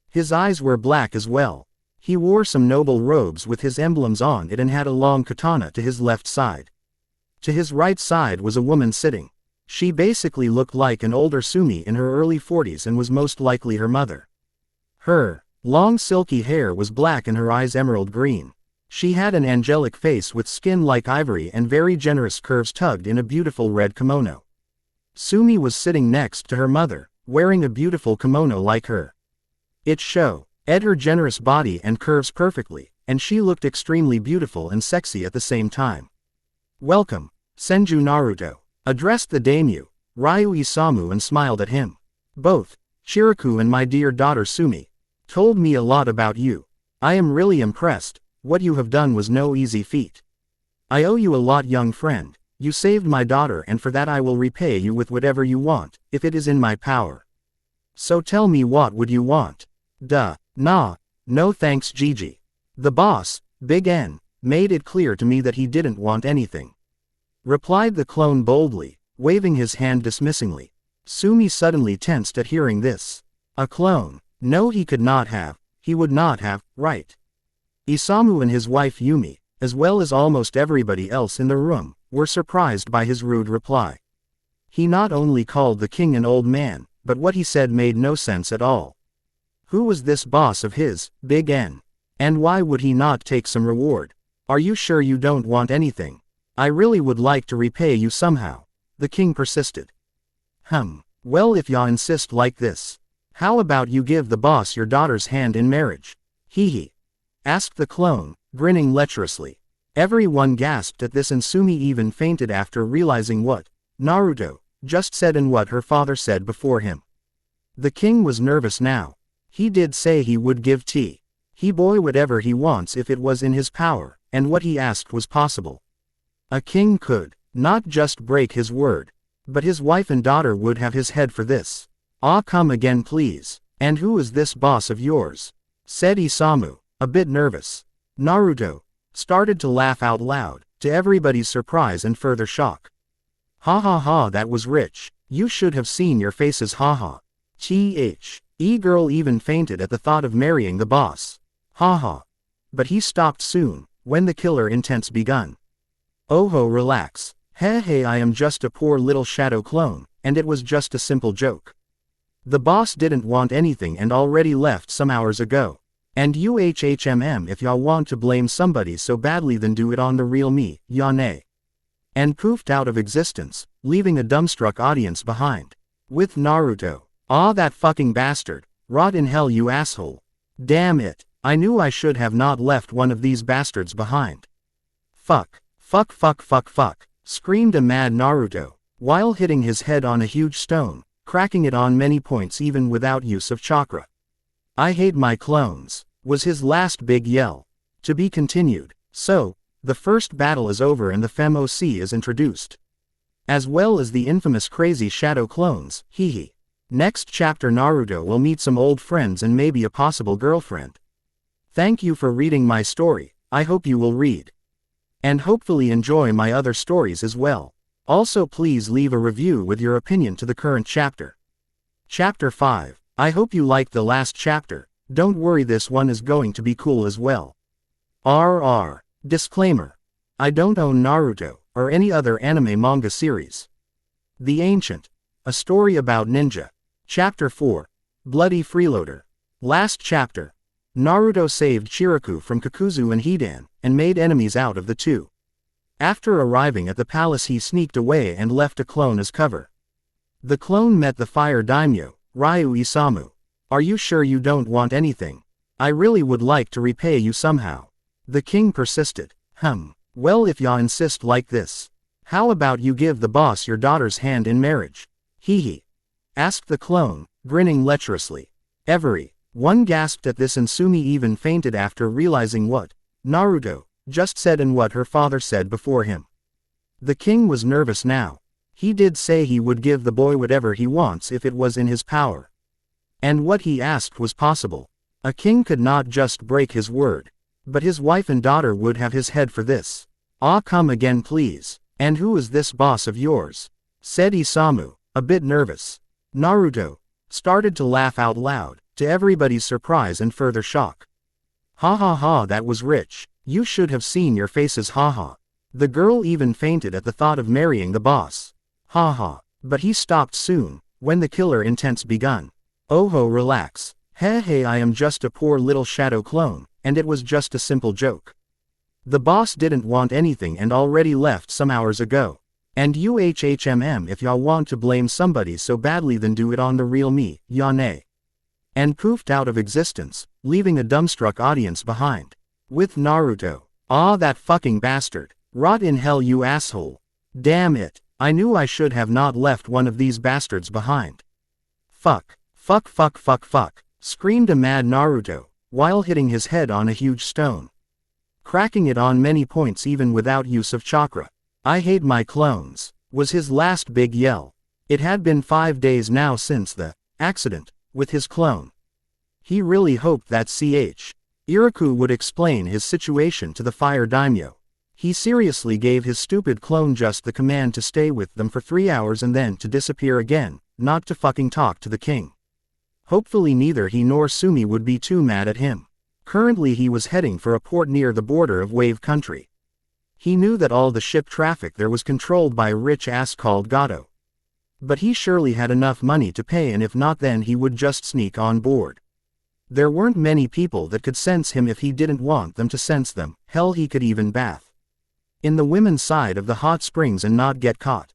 His eyes were black as well. He wore some noble robes with his emblems on it and had a long katana to his left side. To his right side was a woman sitting. She basically looked like an older Sumi in her early 40s and was most likely her mother. Her long silky hair was black and her eyes emerald green. She had an angelic face with skin like ivory and very generous curves tugged in a beautiful red kimono. Sumi was sitting next to her mother, wearing a beautiful kimono like her. It showed her generous body and curves perfectly, and she looked extremely beautiful and sexy at the same time. Welcome, Senju Naruto, addressed the daimyo, Ryu Isamu, and smiled at him. Both Shiraku and my dear daughter Sumi told me a lot about you. I am really impressed. What you have done was no easy feat. I owe you a lot, young friend. You saved my daughter, and for that I will repay you with whatever you want, if it is in my power. So tell me, what would you want? Nah, no thanks Gigi. The boss, Big N, made it clear to me that he didn't want anything. Replied the clone boldly, waving his hand dismissingly. Sumi suddenly tensed at hearing this. A clone? No, he could not have. He would not have, right? Isamu and his wife Yumi, as well as almost everybody else in the room, were surprised by his rude reply. He not only called the king an old man, but what he said made no sense at all. Who was this boss of his, Big N? And why would he not take some reward? Are you sure you don't want anything? I really would like to repay you somehow, the king persisted. Well, if ya insist like this, how about you give the boss your daughter's hand in marriage? Hee. Asked the clone, grinning lecherously. Everyone gasped at this, and Sumi even fainted after realizing what Naruto just said and what her father said before him. The king was nervous now. He did say he would give he boy whatever he wants if it was in his power, and what he asked was possible. A king could not just break his word, but his wife and daughter would have his head for this. Come again please. And who is this boss of yours? Said Isamu, a bit nervous. Naruto started to laugh out loud, to everybody's surprise and further shock. Ha ha ha, that was rich. You should have seen your faces, ha ha. E-girl even fainted at the thought of marrying the boss. Ha ha. But he stopped soon, when the killer intents begun. Oh ho, relax. Hey, I am just a poor little shadow clone, and it was just a simple joke. The boss didn't want anything and already left some hours ago. And if y'all want to blame somebody so badly, then do it on the real me, Yane. And poofed out of existence, leaving a dumbstruck audience behind. With Naruto. Ah, that fucking bastard. Rot in hell, you asshole. Damn it. I knew I should have not left one of these bastards behind. Fuck. Fuck, screamed a mad Naruto, while hitting his head on a huge stone, cracking it on many points even without use of chakra. I hate my clones, was his last big yell. To be continued. So, the first battle is over and the FEMOC is introduced. As well as the infamous crazy shadow clones, hehe. Next chapter Naruto will meet some old friends and maybe a possible girlfriend. Thank you for reading my story, I hope you will read. And hopefully enjoy my other stories as well. Also please leave a review with your opinion to the current chapter. Chapter 5, I hope you liked the last chapter, don't worry, this one is going to be cool as well. RR. Disclaimer. I don't own Naruto, or any other anime manga series. The Ancient. A story about ninja. Chapter 4. Bloody Freeloader. Last chapter. Naruto saved Chiraku from Kakuzu and Hidan, and made enemies out of the two. After arriving at the palace he sneaked away and left a clone as cover. The clone met the fire daimyo, Ryu Isamu. Are you sure you don't want anything? I really would like to repay you somehow. The king persisted. Well, if ya insist like this, how about you give the boss your daughter's hand in marriage? Hehe. Asked the clone, grinning lecherously. Everyone gasped at this and Sumi even fainted after realizing what Naruto just said and what her father said before him. The king was nervous now. He did say he would give the boy whatever he wants if it was in his power. And what he asked was possible. A king could not just break his word. But his wife and daughter would have his head for this. Ah, come again please. And who is this boss of yours? Said Isamu, a bit nervous. Naruto started to laugh out loud, to everybody's surprise and further shock. Ha ha ha, that was rich. You should have seen your faces, ha ha. The girl even fainted at the thought of marrying the boss. Ha ha. But he stopped soon, when the killer intents begun. Oh ho, relax. Hey, I am just a poor little shadow clone, and it was just a simple joke. The boss didn't want anything and already left some hours ago. And if y'all want to blame somebody so badly, then do it on the real me, Yane. And poofed out of existence, leaving a dumbstruck audience behind. With Naruto. Ah, that fucking bastard. Rot in hell, you asshole. Damn it. I knew I should have not left one of these bastards behind. Fuck. Screamed a mad Naruto, while hitting his head on a huge stone. Cracking it on many points even without use of chakra. I hate my clones, was his last big yell. It had been 5 days now since the accident with his clone. He really hoped that Iraku would explain his situation to the fire daimyo. He seriously gave his stupid clone just the command to stay with them for 3 hours and then to disappear again, not to fucking talk to the king. Hopefully neither he nor Sumi would be too mad at him. Currently he was heading for a port near the border of Wave Country. He knew that all the ship traffic there was controlled by a rich ass called Gato. But he surely had enough money to pay, and if not then he would just sneak on board. There weren't many people that could sense him if he didn't want them to sense them. Hell, he could even bath in the women's side of the hot springs and not get caught.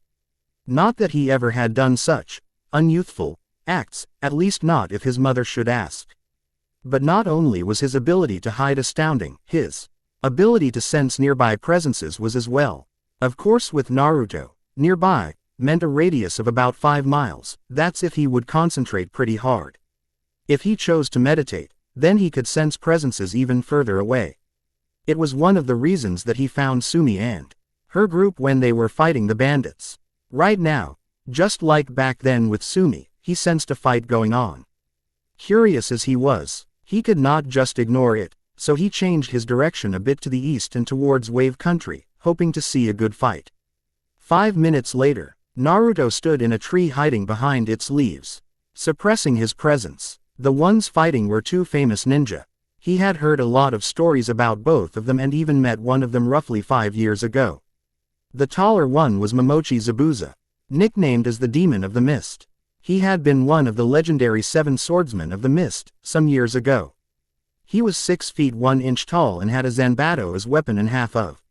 Not that he ever had done such unyouthful acts, at least not if his mother should ask. But not only was his ability to hide astounding, his ability to sense nearby presences was as well. Of course, with Naruto, nearby meant a radius of about 5 miles, that's if he would concentrate pretty hard. If he chose to meditate, then he could sense presences even further away. It was one of the reasons that he found Sumi and her group when they were fighting the bandits. Right now, just like back then with Sumi, he sensed a fight going on. Curious as he was, he could not just ignore it, so he changed his direction a bit to the east and towards Wave Country, hoping to see a good fight. 5 minutes later, Naruto stood in a tree hiding behind its leaves, suppressing his presence. The ones fighting were two famous ninja. He had heard a lot of stories about both of them and even met one of them roughly 5 years ago. The taller one was Momochi Zabuza, nicknamed as the Demon of the Mist. He had been one of the legendary 7 swordsmen of the mist, some years ago. He was 6 feet 1 inch tall and had a zanbato as weapon and half of.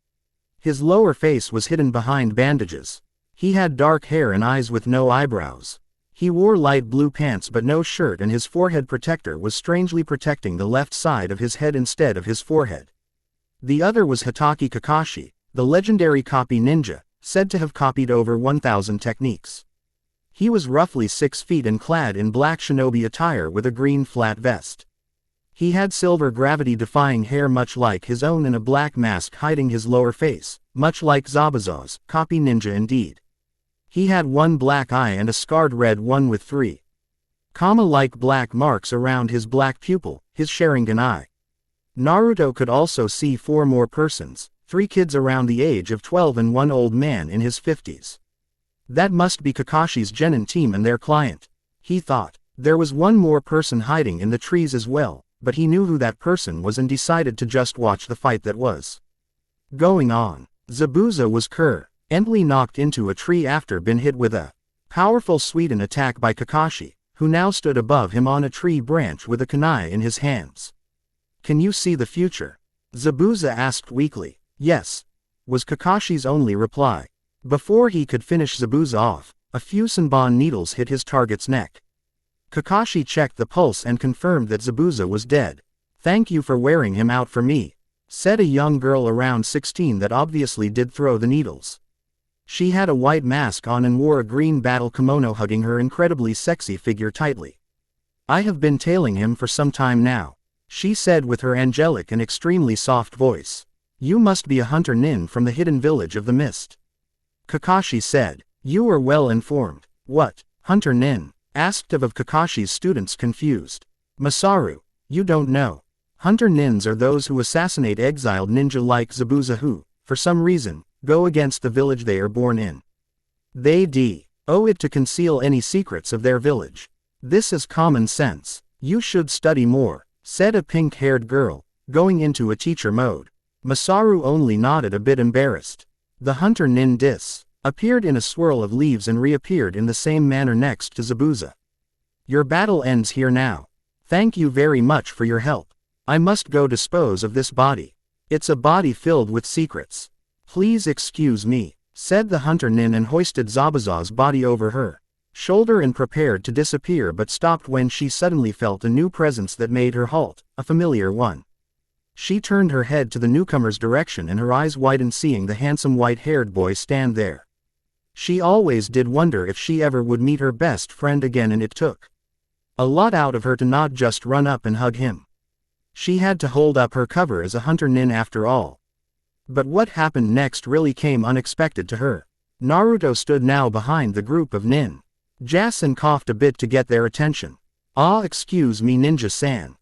His lower face was hidden behind bandages. He had dark hair and eyes with no eyebrows. He wore light blue pants but no shirt, and his forehead protector was strangely protecting the left side of his head instead of his forehead. The other was Hitaki Kakashi, the legendary copy ninja, said to have copied over 1,000 techniques. He was roughly 6 feet and clad in black shinobi attire with a green flat vest. He had silver gravity-defying hair much like his own and a black mask hiding his lower face, much like Zabuza's, copy ninja indeed. He had one black eye and a scarred red one with 3 comma-like black marks around his black pupil, his Sharingan eye. Naruto could also see 4 more persons, 3 kids around the age of 12 and 1 old man in his 50s. That must be Kakashi's genin team and their client, he thought. There was one more person hiding in the trees as well, but he knew who that person was and decided to just watch the fight that was going on. Zabuza was currently knocked into a tree after being hit with a powerful Suidan attack by Kakashi, who now stood above him on a tree branch with a kunai in his hands. "Can you see the future?" Zabuza asked weakly. "Yes," was Kakashi's only reply. Before he could finish Zabuza off, a few Senbon needles hit his target's neck. Kakashi checked the pulse and confirmed that Zabuza was dead. "Thank you for wearing him out for me," said a young girl around 16 that obviously did throw the needles. She had a white mask on and wore a green battle kimono hugging her incredibly sexy figure tightly. "I have been tailing him for some time now," she said with her angelic and extremely soft voice. "You must be a hunter nin from the hidden village of the mist." Kakashi said. "You are well informed." "What, hunter nin?" asked of Kakashi's students confused. "Masaru, you don't know. Hunter nins are those who assassinate exiled ninja like Zabuza who, for some reason, go against the village they are born in. They owe it to conceal any secrets of their village. This is common sense. You should study more," said a pink-haired girl, going into a teacher mode. Masaru only nodded a bit embarrassed. The hunter nin appeared in a swirl of leaves and reappeared in the same manner next to Zabuza. "Your battle ends here now. Thank you very much for your help. I must go dispose of this body. It's a body filled with secrets. Please excuse me," said the hunter nin and hoisted Zabuza's body over her shoulder and prepared to disappear, but stopped when she suddenly felt a new presence that made her halt, a familiar one. She turned her head to the newcomer's direction and her eyes widened seeing the handsome white-haired boy stand there. She always did wonder if she ever would meet her best friend again, and it took a lot out of her to not just run up and hug him. She had to hold up her cover as a hunter nin after all. But what happened next really came unexpected to her. Naruto stood now behind the group of nin. Jason coughed a bit to get their attention. "Ah, excuse me ninja-san."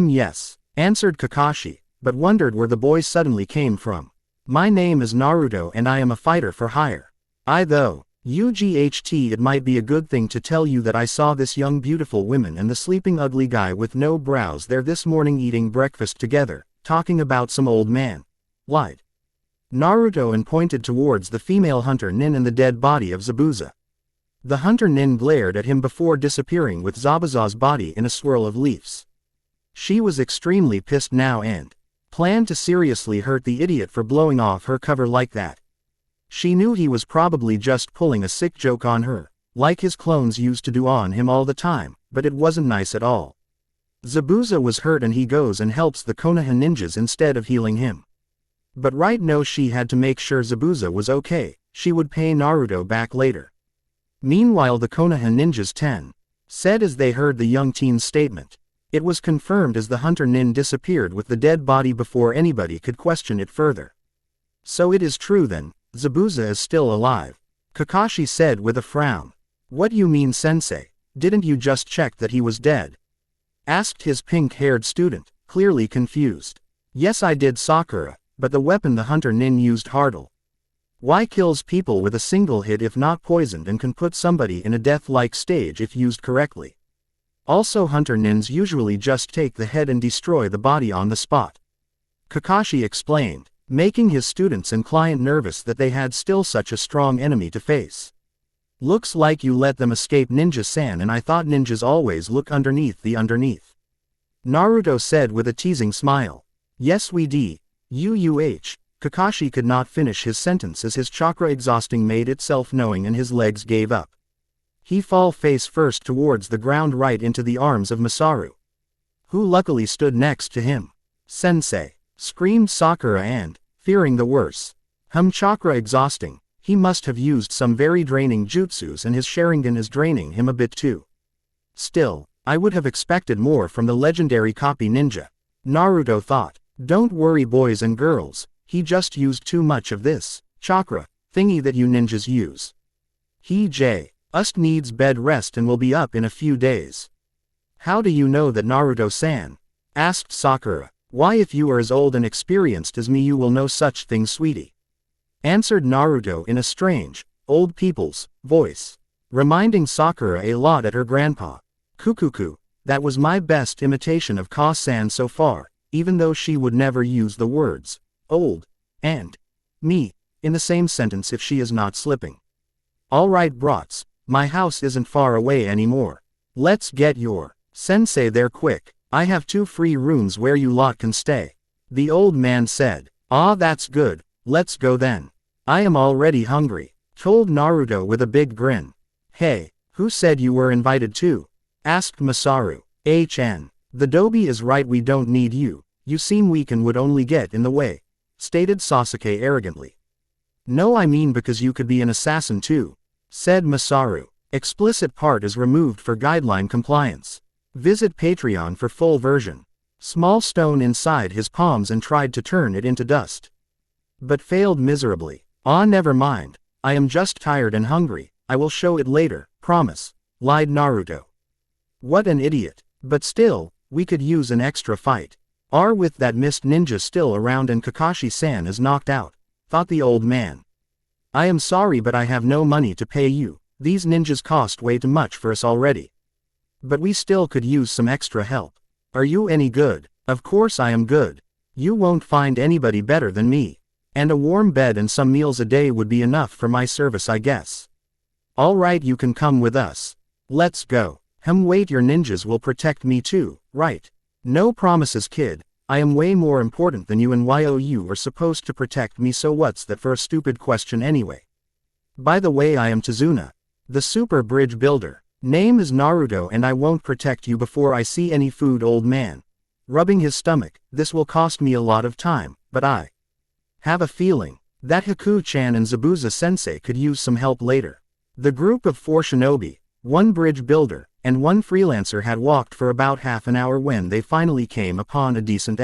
Yes," answered Kakashi, but wondered where the boy suddenly came from. "My name is Naruto and I am a fighter for hire. It might be a good thing to tell you that I saw this young beautiful woman and the sleeping ugly guy with no brows there this morning eating breakfast together, talking about some old man. Lied." Naruto and pointed towards the female hunter nin and the dead body of Zabuza. The hunter nin glared at him before disappearing with Zabuza's body in a swirl of leaves. She was extremely pissed now and planned to seriously hurt the idiot for blowing off her cover like that. She knew he was probably just pulling a sick joke on her, like his clones used to do on him all the time, but it wasn't nice at all. Zabuza was hurt and he goes and helps the Konoha ninjas instead of healing him. But right now she had to make sure Zabuza was okay. She would pay Naruto back later. Meanwhile the Konoha ninjas said as they heard the young teen's statement. It was confirmed as the hunter nin disappeared with the dead body before anybody could question it further. "So it is true then, Zabuza is still alive," Kakashi said with a frown. "What you mean, sensei? Didn't you just check that he was dead?" asked his pink-haired student, clearly confused. "Yes I did, Sakura, but the weapon the hunter nin used hardly Why kills people with a single hit if not poisoned and can put somebody in a death-like stage if used correctly. Also hunter nins usually just take the head and destroy the body on the spot. Kakashi explained, making his students and client nervous that they had still such a strong enemy to face. Looks like you let them escape Ninja-san, and I thought ninjas always look underneath the underneath. Naruto said with a teasing smile. Yes we did. Kakashi could not finish his sentence as his chakra exhausting made itself knowing and his legs gave up. He fall face first towards the ground right into the arms of Masaru, who luckily stood next to him. Sensei, screamed Sakura and, fearing the worst, chakra exhausting, he must have used some very draining jutsus and his Sharingan is draining him a bit too. Still, I would have expected more from the legendary copy ninja. Naruto thought. Don't worry boys and girls, he just used too much of this chakra thingy that you ninjas use. He just needs bed rest and will be up in a few days. How do you know that, Naruto-san? Asked Sakura. Why, if you are as old and experienced as me you will know such things, sweetie. Answered Naruto in a strange, old people's voice, reminding Sakura a lot at her grandpa. Kukuku, that was my best imitation of Ka-san so far, even though she would never use the words old and me in the same sentence if she is not slipping. Alright brats, my house isn't far away anymore. Let's get your sensei there quick. I have 2 free rooms where you lot can stay. The old man said. Ah, that's good, let's go then. I am already hungry, told Naruto with a big grin. Hey, who said you were invited too? Asked Masaru. The Dobi is right, we don't need you, you seem weak and would only get in the way, stated Sasuke arrogantly. No, I mean because you could be an assassin too, said Masaru. Explicit part is removed for guideline compliance. Visit Patreon for full version. Small stone inside his palms and tried to turn it into dust, but failed miserably. Ah, never mind, I am just tired and hungry, I will show it later, promise, lied Naruto. What an idiot, but still, we could use an extra fight. With that mist ninja still around and Kakashi-san is knocked out, thought the old man. I am sorry but I have no money to pay you, these ninjas cost way too much for us already. But we still could use some extra help. Are you any good? Of course I am good. You won't find anybody better than me. And a warm bed and some meals a day would be enough for my service, I guess. Alright, you can come with us. Let's go. Wait, your ninjas will protect me too, right? No promises, kid. I am way more important than you and you are supposed to protect me, so what's that for a stupid question anyway? By the way, I am Tazuna, the super bridge builder. Name is Naruto and I won't protect you before I see any food, old man. Rubbing his stomach, this will cost me a lot of time, but I have a feeling that Haku-chan and Zabuza-sensei could use some help later. The group of 4 shinobi, 1 bridge builder, and 1 freelancer had walked for about half an hour when they finally came upon a decent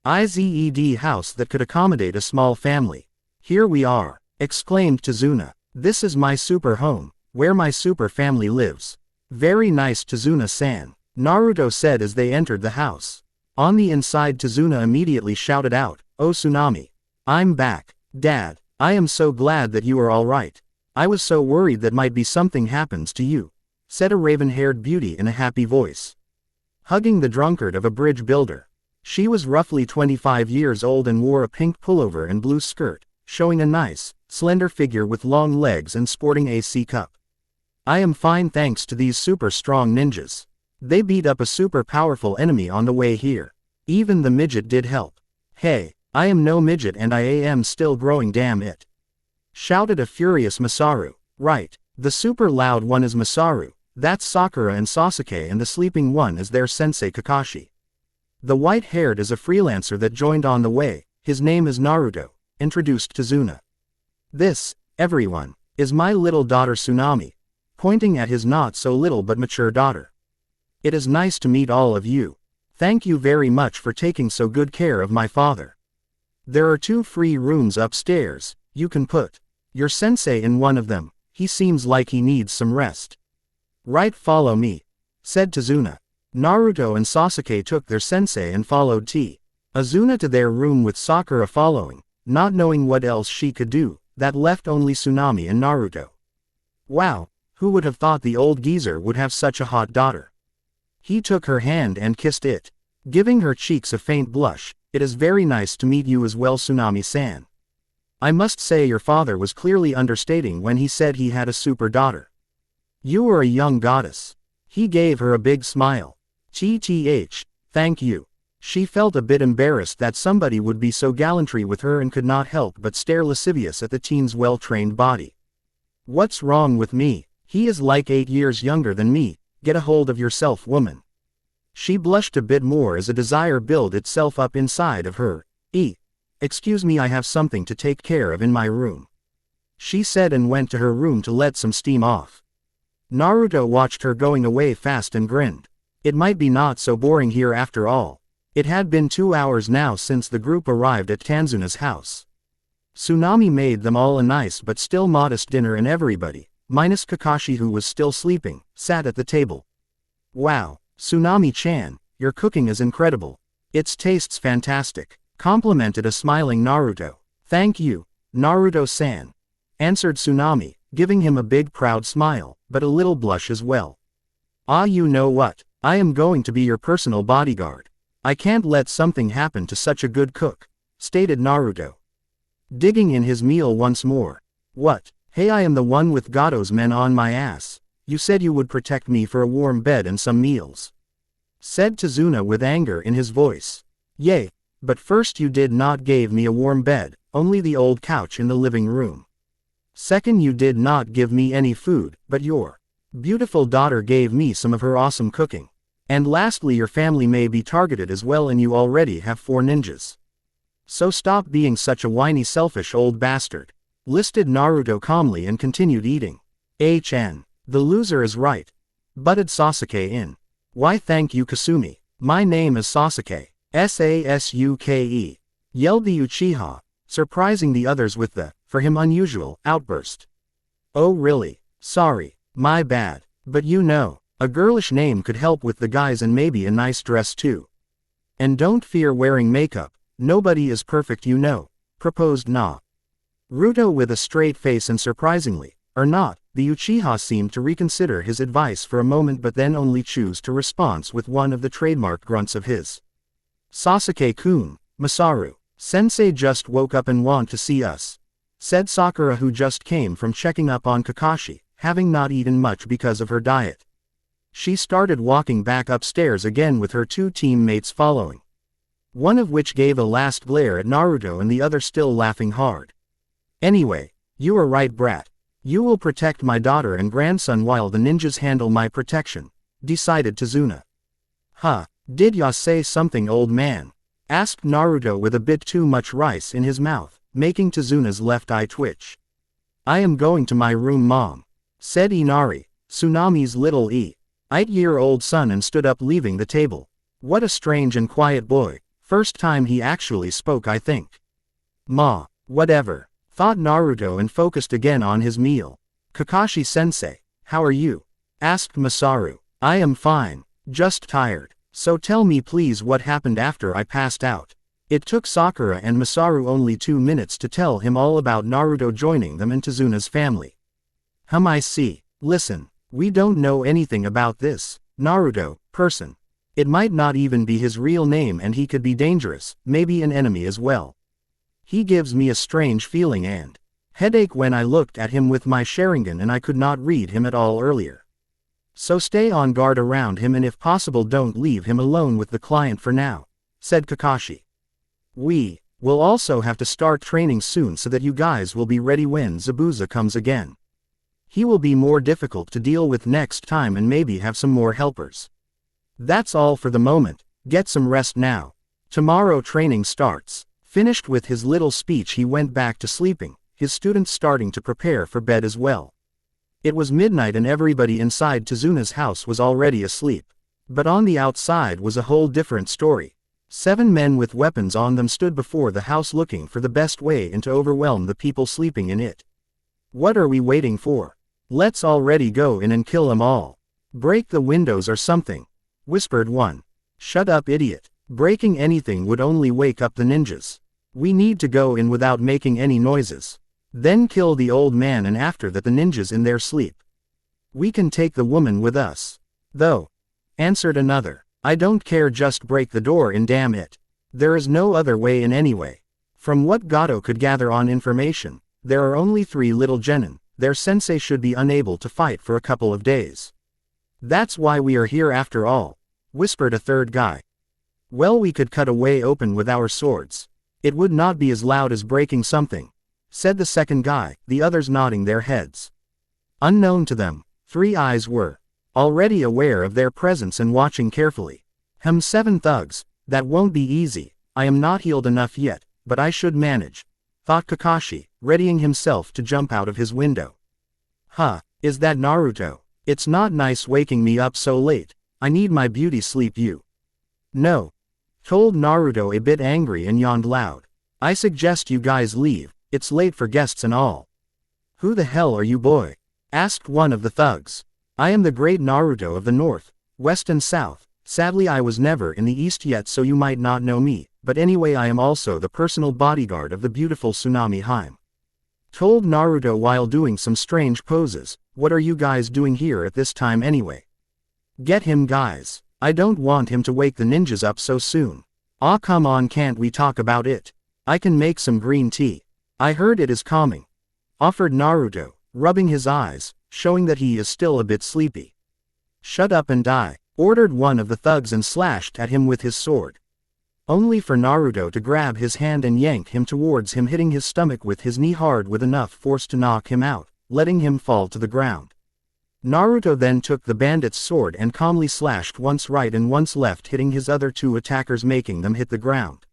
SIZED house that could accommodate a small family. Here we are, exclaimed Tazuna. This is my super home, where my super family lives. Very nice, Tazuna-san, Naruto said as they entered the house. On the inside, Tazuna immediately shouted out, "Oh Tsunami. I'm back, Dad. I am so glad that you are alright. I was so worried that might be something happens to you," said a raven-haired beauty in a happy voice, hugging the drunkard of a bridge builder. She was roughly 25 years old and wore a pink pullover and blue skirt, showing a nice, slender figure with long legs and sporting a C cup. I am fine thanks to these super strong ninjas. They beat up a super powerful enemy on the way here. Even the midget did help. Hey, I am no midget and I am still growing, damn it, shouted a furious Masaru. Right, the super loud one is Masaru, that's Sakura and Sasuke, and the sleeping one is their sensei Kakashi. The white-haired is a freelancer that joined on the way, his name is Naruto, introduced Tazuna. This, everyone, is my little daughter Tsunami, pointing at his not so little but mature daughter. It is nice to meet all of you. Thank you very much for taking so good care of my father. There are 2 free rooms upstairs, you can put your sensei in one of them, he seems like he needs some rest. Right, follow me, said Tazuna. Naruto and Sasuke took their sensei and followed Azuna to their room with Sakura following, not knowing what else she could do. that left only Tsunami and Naruto. Wow, who would have thought the old geezer would have such a hot daughter? He took her hand and kissed it, giving her cheeks a faint blush. It is very nice to meet you as well, Tsunami-san. I must say your father was clearly understating when he said he had a super daughter. You are a young goddess. He gave her a big smile. Thank you. She felt a bit embarrassed that somebody would be so gallantry with her and could not help but stare lascivious at the teen's well-trained body. What's wrong with me? He is like 8 years younger than me. Get a hold of yourself, woman. She blushed a bit more as a desire built itself up inside of her. Excuse me, I have something to take care of in my room, she said and went to her room to let some steam off. Naruto watched her going away fast and grinned. It might be not so boring here after all. It had been 2 hours now since the group arrived at Tanzuna's house. Tsunami made them all a nice but still modest dinner and everybody, minus Kakashi who was still sleeping, sat at the table. Wow, Tsunami-chan, your cooking is incredible. Its tastes fantastic, complimented a smiling Naruto. Thank you, Naruto-san, answered Tsunami, giving him a big proud smile, but a little blush as well. You know what? I am going to be your personal bodyguard. I can't let something happen to such a good cook, stated Naruto, digging in his meal once more. What? Hey, I am the one with Gato's men on my ass. You said you would protect me for a warm bed and some meals, said Tazuna with anger in his voice. Yay, but first you did not give me a warm bed, only the old couch in the living room. Second, you did not give me any food, but your beautiful daughter gave me some of her awesome cooking. And lastly, your family may be targeted as well and you already have 4 ninjas. So stop being such a whiny selfish old bastard, listed Naruto calmly and continued eating. The loser is right, butted Sasuke in. Why thank you, Kasumi. My name is Sasuke. Sasuke, yelled the Uchiha, surprising the others with the, for him unusual, outburst. Oh really? Sorry, my bad, but you know, a girlish name could help with the guys and maybe a nice dress too. And don't fear wearing makeup, nobody is perfect you know, proposed Naruto with a straight face and surprisingly, or not, the Uchiha seemed to reconsider his advice for a moment but then only choose to respond with one of the trademark grunts of his. Sasuke-kun, Masaru, sensei just woke up and want to see us, said Sakura who just came from checking up on Kakashi, having not eaten much because of her diet. She started walking back upstairs again with her 2 teammates following, one of which gave a last glare at Naruto and the other still laughing hard. Anyway, you are right, brat. You will protect my daughter and grandson while the ninjas handle my protection, decided Tazuna. Did ya say something, old man? Asked Naruto with a bit too much rice in his mouth, making Tazuna's left eye twitch. I am going to my room, mom, said Inari, Tsunami's little 8-year-old son, and stood up leaving the table. What a strange and quiet boy, first time he actually spoke I think. Ma, whatever, thought Naruto and focused again on his meal. Kakashi-sensei, how are you? Asked Masaru. I am fine, just tired. So tell me please what happened after I passed out. It took Sakura and Masaru only 2 minutes to tell him all about Naruto joining them and Tazuna's family. I see. Listen, we don't know anything about this Naruto person. It might not even be his real name and he could be dangerous, maybe an enemy as well. He gives me a strange feeling and headache when I looked at him with my Sharingan and I could not read him at all earlier. So stay on guard around him and if possible don't leave him alone with the client for now, said Kakashi. We will also have to start training soon so that you guys will be ready when Zabuza comes again. He will be more difficult to deal with next time and maybe have some more helpers. That's all for the moment, get some rest now. Tomorrow training starts. Finished with his little speech he went back to sleeping, his students starting to prepare for bed as well. It was midnight and everybody inside Tazuna's house was already asleep. But on the outside was a whole different story. 7 men with weapons on them stood before the house looking for the best way to overwhelm the people sleeping in it. What are we waiting for? Let's already go in and kill them all. Break the windows or something, whispered one. Shut up, idiot. Breaking anything would only wake up the ninjas. We need to go in without making any noises. Then kill the old man and after that the ninjas in their sleep. We can take the woman with us. Though. Answered another. I don't care, just break the door in, damn it. There is no other way in anyway. From what Gato could gather on information, there are only 3 little genin. Their sensei should be unable to fight for a couple of days. That's why we are here after all, whispered a third guy. Well, we could cut a way open with our swords. It would not be as loud as breaking something, said the second guy, the others nodding their heads. Unknown to them, 3 eyes were already aware of their presence and watching carefully. 7 thugs, that won't be easy. I am not healed enough yet, but I should manage, thought Kakashi, readying himself to jump out of his window. Is that Naruto? It's not nice waking me up so late. I need my beauty sleep. You no, told Naruto, a bit angry, and yawned loud. I suggest you guys leave, it's late for guests and all. Who the hell are you, boy? Asked one of the thugs. I am the great Naruto of the North, West and South. Sadly I was never in the East yet, so you might not know me, but anyway I am also the personal bodyguard of the beautiful Tsunami Harem. Told Naruto while doing some strange poses. What are you guys doing here at this time anyway? Get him, guys. I don't want him to wake the ninjas up so soon. Aw, come on, can't we talk about it? I can make some green tea. I heard it is calming, offered Naruto, rubbing his eyes, showing that he is still a bit sleepy. Shut up and die, ordered one of the thugs and slashed at him with his sword. Only for Naruto to grab his hand and yank him towards him, hitting his stomach with his knee hard with enough force to knock him out, letting him fall to the ground. Naruto then took the bandit's sword and calmly slashed once right and once left, hitting his other 2 attackers, making them hit the ground.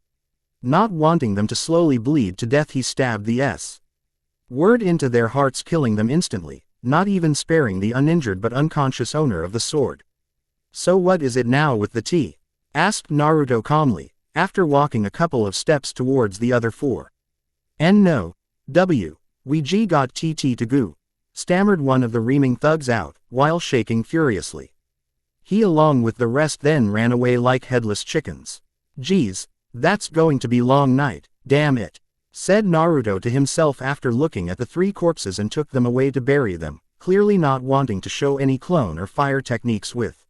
Not wanting them to slowly bleed to death, he stabbed the word into their hearts, killing them instantly, not even sparing the uninjured but unconscious owner of the sword. So what is it now with the tea? Asked Naruto calmly, after walking a couple of steps towards the other 4. No. We got TT to go, stammered one of the reaming thugs out, while shaking furiously. He along with the rest then ran away like headless chickens. Geez, that's going to be long night, damn it, said Naruto to himself after looking at the 3 corpses and took them away to bury them, clearly not wanting to show any clone or fire techniques with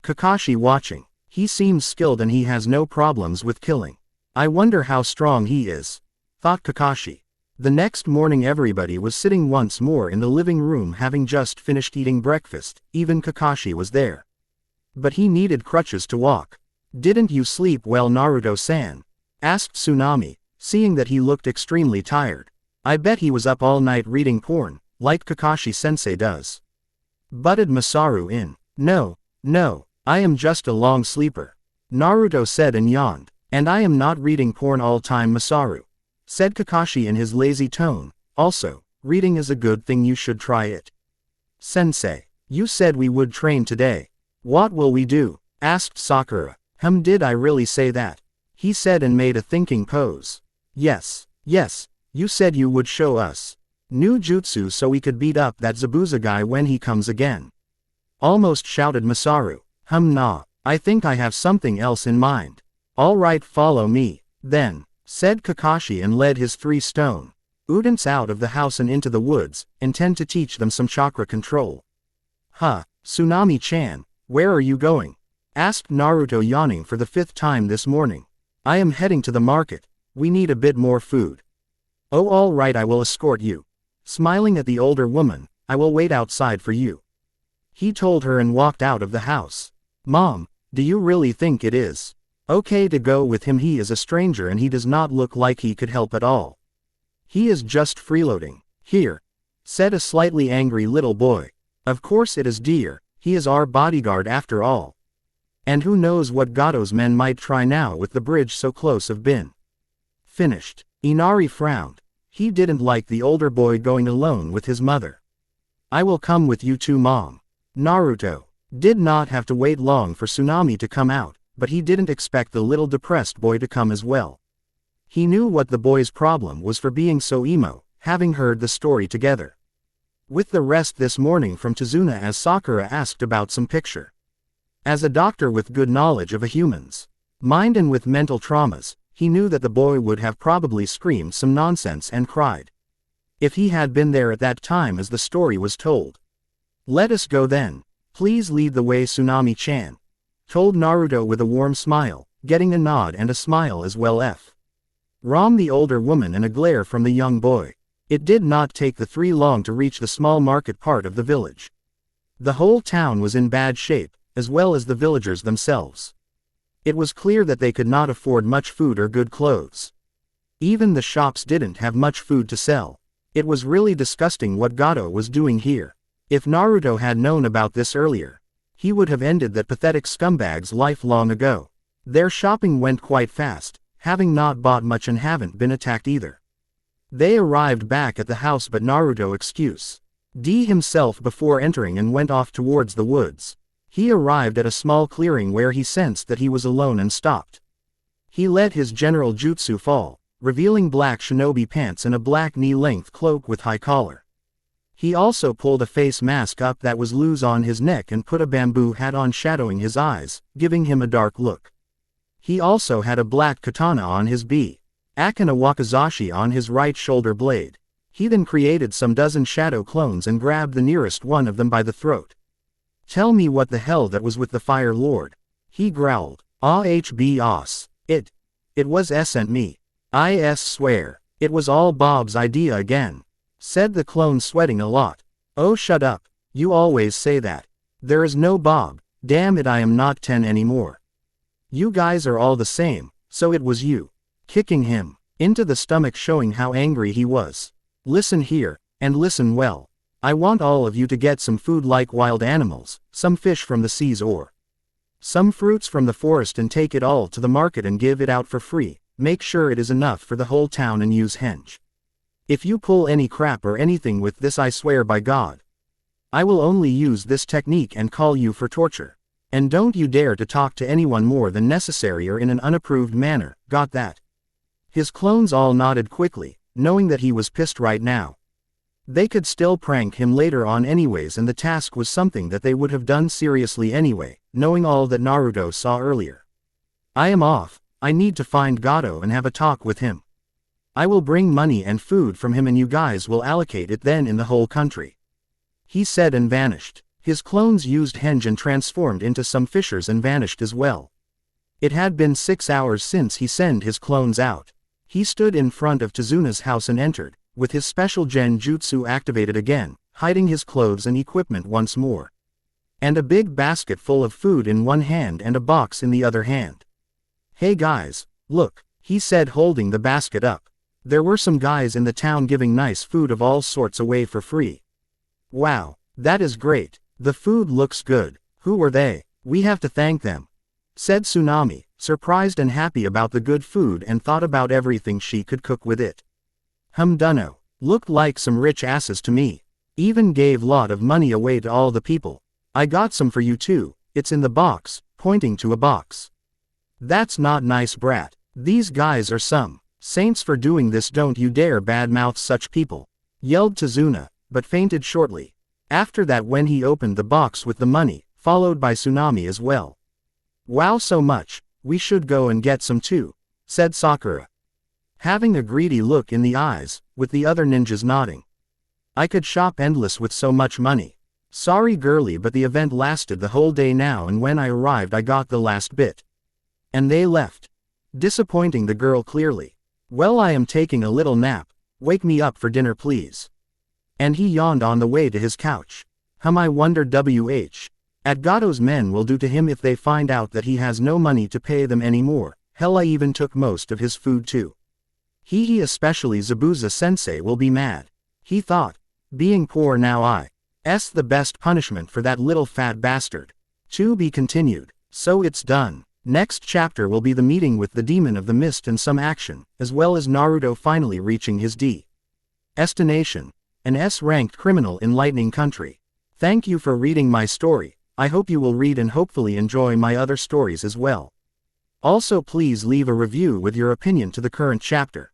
Kakashi watching. He seems skilled and he has no problems with killing. I wonder how strong he is, thought Kakashi. The next morning everybody was sitting once more in the living room, having just finished eating breakfast. Even Kakashi was there. But he needed crutches to walk. Didn't you sleep well, Naruto-san? Asked Tsunami, seeing that he looked extremely tired. I bet he was up all night reading porn, like Kakashi-sensei does. Butted Masaru in. No, I am just a long sleeper, Naruto said and yawned. And I am not reading porn all time, Masaru, said Kakashi in his lazy tone. Also, reading is a good thing, you should try it. Sensei, you said we would train today. What will we do? Asked Sakura. Did I really say that? He said and made a thinking pose. Yes, you said you would show us new jutsu so we could beat up that Zabuza guy when he comes again. Almost shouted Masaru. Nah, I think I have something else in mind. Alright, follow me, then, said Kakashi and led his 3 stone students out of the house and into the woods, intent to teach them some chakra control. Tsunami-chan, where are you going? Asked Naruto, yawning for the 5th time this morning. I am heading to the market. We need a bit more food. Oh, alright, I will escort you. Smiling at the older woman, I will wait outside for you, he told her and walked out of the house. Mom, do you really think it is okay to go with him? He is a stranger and he does not look like he could help at all. He is just freeloading here, said a slightly angry little boy. Of course it is, dear, he is our bodyguard after all. And who knows what Gato's men might try now with the bridge so close have been finished. Inari frowned. He didn't like the older boy going alone with his mother. I will come with you too, Mom. Naruto did not have to wait long for Tsunami to come out, but he didn't expect the little depressed boy to come as well. He knew what the boy's problem was for being so emo, having heard the story together with the rest this morning from Tazuna as Sakura asked about some picture. As a doctor with good knowledge of a human's mind and with mental traumas, he knew that the boy would have probably screamed some nonsense and cried. If he had been there at that time as the story was told. Let us go then. Please lead the way, Tsunami-chan. Told Naruto with a warm smile, getting a nod and a smile as well. From the older woman and a glare from the young boy. It did not take the three long to reach the small market part of the village. The whole town was in bad shape, as well as the villagers themselves. It was clear that they could not afford much food or good clothes. Even the shops didn't have much food to sell. It was really disgusting what Gato was doing here. If Naruto had known about this earlier, he would have ended that pathetic scumbag's life long ago. Their shopping went quite fast, having not bought much and haven't been attacked either. They arrived back at the house, but Naruto excused himself before entering and went off towards the woods. He arrived at a small clearing where he sensed that he was alone and stopped. He let his general jutsu fall, revealing black shinobi pants and a black knee-length cloak with high collar. He also pulled a face mask up that was loose on his neck and put a bamboo hat on, shadowing his eyes, giving him a dark look. He also had a black katana on his and a wakizashi on his right shoulder blade. He then created some dozen shadow clones and grabbed the nearest one of them by the throat. Tell me what the hell that was with the Fire Lord. He growled. Os. It was and me. I swear. It was all Bob's idea again. Said the clone, sweating a lot. Oh, shut up. You always say that. There is no Bob. Damn it, I am not 10 anymore. You guys are all the same, so it was you. Kicking him into the stomach, showing how angry he was. Listen here, and listen well. I want all of you to get some food like wild animals, some fish from the seas or some fruits from the forest, and take it all to the market and give it out for free. Make sure it is enough for the whole town and use henge. If you pull any crap or anything with this, I swear by God, I will only use this technique and call you for torture. And don't you dare to talk to anyone more than necessary or in an unapproved manner, got that? His clones all nodded quickly, knowing that he was pissed right now. They could still prank him later on anyways, and the task was something that they would have done seriously anyway, knowing all that Naruto saw earlier. I am off. I need to find Gato and have a talk with him. I will bring money and food from him and you guys will allocate it then in the whole country. He said and vanished. His clones used henge and transformed into some fishers and vanished as well. It had been 6 hours since he sent his clones out. He stood in front of Tezuna's house and entered, with his special genjutsu activated again, hiding his clothes and equipment once more. And a big basket full of food in one hand and a box in the other hand. Hey guys, look, he said, holding the basket up. There were some guys in the town giving nice food of all sorts away for free. Wow, that is great. The food looks good. Who were they? We have to thank them, said Tsunami, surprised and happy about the good food, and thought about everything she could cook with it. Dunno. Looked like some rich asses to me. Even gave lot of money away to all the people. I got some for you too. It's in the box, pointing to a box. That's not nice, brat. These guys are some saints for doing this. Don't you dare badmouth such people, yelled Tezuna, but fainted shortly. After that, when he opened the box with the money, followed by Tsunami as well. Wow, so much. We should go and get some too, said Sakura, having a greedy look in the eyes, with the other ninjas nodding. I could shop endless with so much money. Sorry girly, but the event lasted the whole day now, and when I arrived I got the last bit. And they left. Disappointing the girl clearly. Well, I am taking a little nap. Wake me up for dinner please. And he yawned on the way to his couch. I wonder at Gato's men will do to him if they find out that he has no money to pay them anymore. Hell, I even took most of his food too. He especially Zabuza sensei will be mad. He thought. Being poor now is the best punishment for that little fat bastard. To be continued. So it's done. Next chapter will be the meeting with the Demon of the Mist and some action, as well as Naruto finally reaching his destination. An S-ranked criminal in Lightning Country. Thank you for reading my story. I hope you will read and hopefully enjoy my other stories as well. Also, please leave a review with your opinion to the current chapter.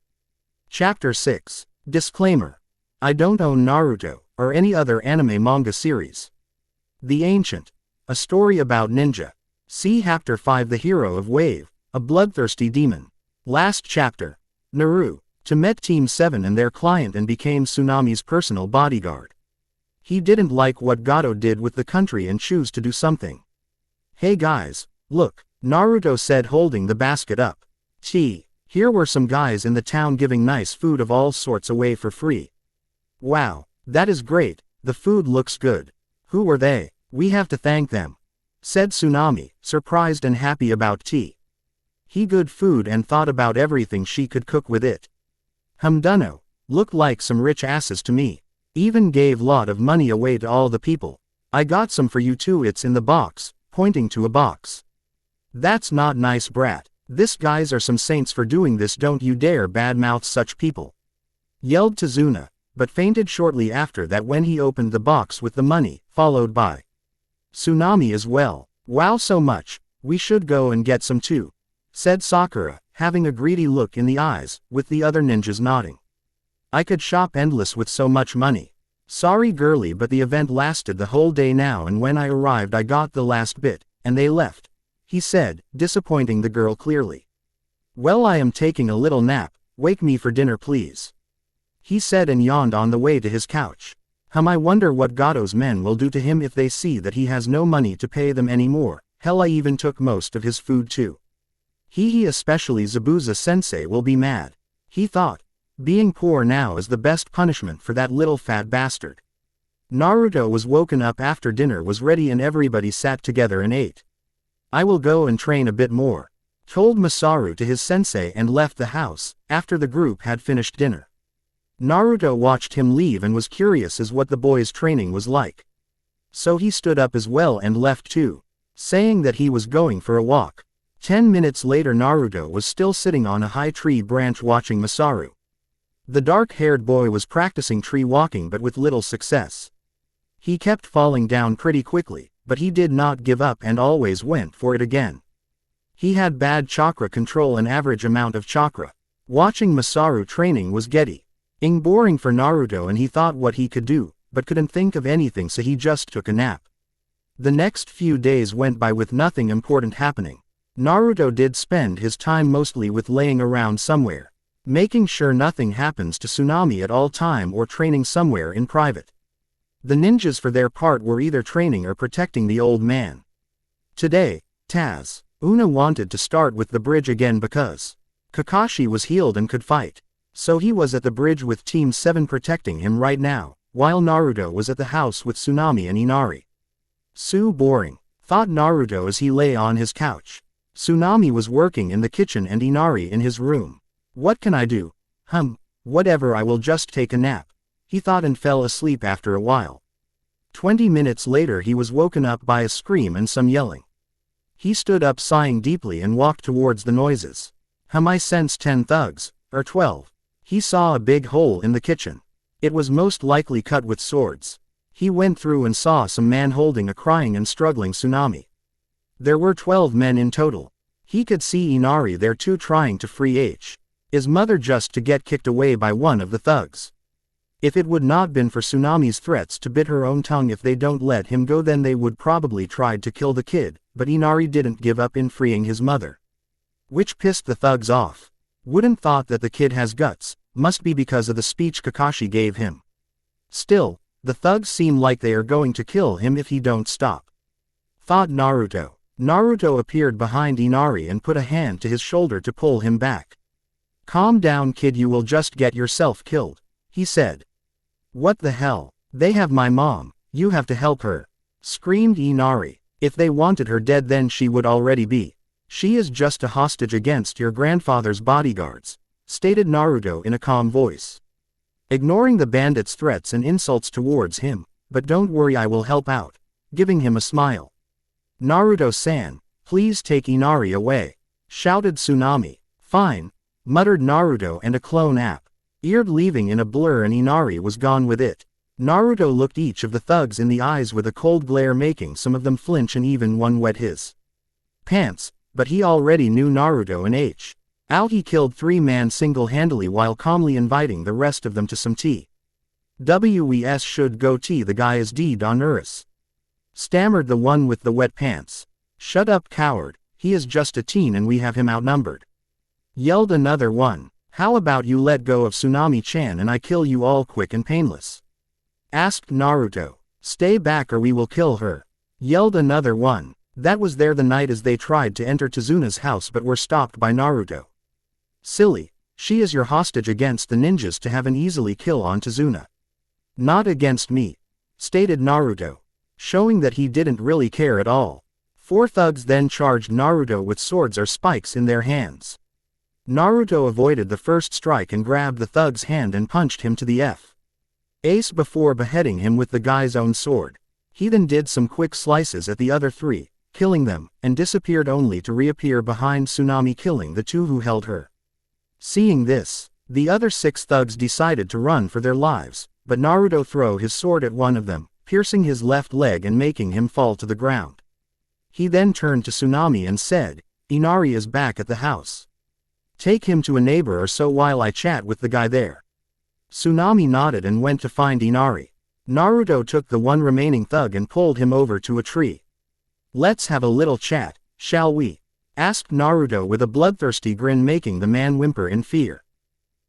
Chapter 6. Disclaimer. I don't own Naruto, or any other anime manga series. The Ancient. A story about ninja. See Chapter 5, The Hero of Wave, a bloodthirsty demon. Last chapter. Naru. To met Team 7 and their client and became Tsunami's personal bodyguard. He didn't like what Gato did with the country and choose to do something. Hey guys, look, Naruto said holding the basket up. Here were some guys in the town giving nice food of all sorts away for free. Wow, that is great, the food looks good. Who were they? We have to thank them, said Tsunami, surprised and happy about tea. He good food and thought about everything she could cook with it. Dunno, looked like some rich asses to me. Even gave lot of money away to all the people. I got some for you too, it's in the box, pointing to a box. That's not nice, brat. This guys are some saints for doing this, don't you dare badmouth such people, yelled Tazuna, but fainted shortly after that when he opened the box with the money, followed by Tsunami as well. Wow, so much, we should go and get some too, said Sakura, having a greedy look in the eyes, with the other ninjas nodding. I could shop endless with so much money. Sorry girly, but the event lasted the whole day now and when I arrived I got the last bit, and they left, he said, disappointing the girl clearly. Well, I am taking a little nap, wake me for dinner please, he said and yawned on the way to his couch. I wonder what Gato's men will do to him if they see that he has no money to pay them anymore. Hell, I even took most of his food too. He especially Zabuza-sensei will be mad, he thought. Being poor now is the best punishment for that little fat bastard. Naruto was woken up after dinner was ready and everybody sat together and ate. I will go and train a bit more, told Masaru to his sensei and left the house, after the group had finished dinner. Naruto watched him leave and was curious as what the boy's training was like. So he stood up as well and left too, saying that he was going for a walk. 10 minutes later Naruto was still sitting on a high tree branch watching Masaru. The dark-haired boy was practicing tree walking but with little success. He kept falling down pretty quickly, but he did not give up and always went for it again. He had bad chakra control and average amount of chakra. Watching Masaru training was getting boring for Naruto and he thought what he could do, but couldn't think of anything, so he just took a nap. The next few days went by with nothing important happening. Naruto did spend his time mostly with laying around somewhere, making sure nothing happens to Tsunami at all time or training somewhere in private. The ninjas for their part were either training or protecting the old man. Today, Una wanted to start with the bridge again because Kakashi was healed and could fight. So he was at the bridge with Team 7 protecting him right now, while Naruto was at the house with Tsunami and Inari. Boring, thought Naruto as he lay on his couch. Tsunami was working in the kitchen and Inari in his room. What can I do? Whatever, I will just take a nap, he thought and fell asleep after a while. 20 minutes later he was woken up by a scream and some yelling. He stood up sighing deeply and walked towards the noises. I sensed 10 thugs, or 12. He saw a big hole in the kitchen. It was most likely cut with swords. He went through and saw some man holding a crying and struggling Tsunami. There were 12 men in total. He could see Inari there too, trying to free his mother just to get kicked away by one of the thugs. If it would not been for Tsunami's threats to bite her own tongue if they don't let him go, then they would probably tried to kill the kid, but Inari didn't give up in freeing his mother, which pissed the thugs off. Wouldn't thought that the kid has guts, must be because of the speech Kakashi gave him. Still, the thugs seem like they are going to kill him if he don't stop, thought Naruto. Naruto appeared behind Inari and put a hand to his shoulder to pull him back. Calm down kid, you will just get yourself killed, he said. What the hell? They have my mom, you have to help her, screamed Inari. If they wanted her dead then she would already be. She is just a hostage against your grandfather's bodyguards, stated Naruto in a calm voice, ignoring the bandits' threats and insults towards him. But don't worry, I will help out, giving him a smile. Naruto-san, please take Inari away, shouted Tsunami. Fine, muttered Naruto, and a clone appeared leaving in a blur and Inari was gone with it. Naruto looked each of the thugs in the eyes with a cold glare, making some of them flinch and even one wet his pants. But he already knew Naruto and he killed 3 men single-handedly while calmly inviting the rest of them to some tea. "Wes should go tea, the guy is dead on Urus," stammered the one with the wet pants. "Shut up coward, he is just a teen and we have him outnumbered," yelled another one. How about you let go of Tsunami-chan and I kill you all quick and painless? Asked Naruto. Stay back or we will kill her. Yelled another one. That was there the night as they tried to enter Tezuna's house but were stopped by Naruto. Silly, she is your hostage against the ninjas to have an easily kill on Tezuna. Not against me, stated Naruto, showing that he didn't really care at all. 4 thugs then charged Naruto with swords or spikes in their hands. Naruto avoided the first strike and grabbed the thug's hand and punched him to the face before beheading him with the guy's own sword. He then did some quick slices at the other 3, killing them, and disappeared only to reappear behind Tsunami, killing the 2 who held her. Seeing this, the other 6 thugs decided to run for their lives, but Naruto threw his sword at one of them, piercing his left leg and making him fall to the ground. He then turned to Tsunami and said, Inari is back at the house. Take him to a neighbor or so while I chat with the guy there. Tsunami nodded and went to find Inari. Naruto took the one remaining thug and pulled him over to a tree. Let's have a little chat, shall we? Asked Naruto with a bloodthirsty grin, making the man whimper in fear.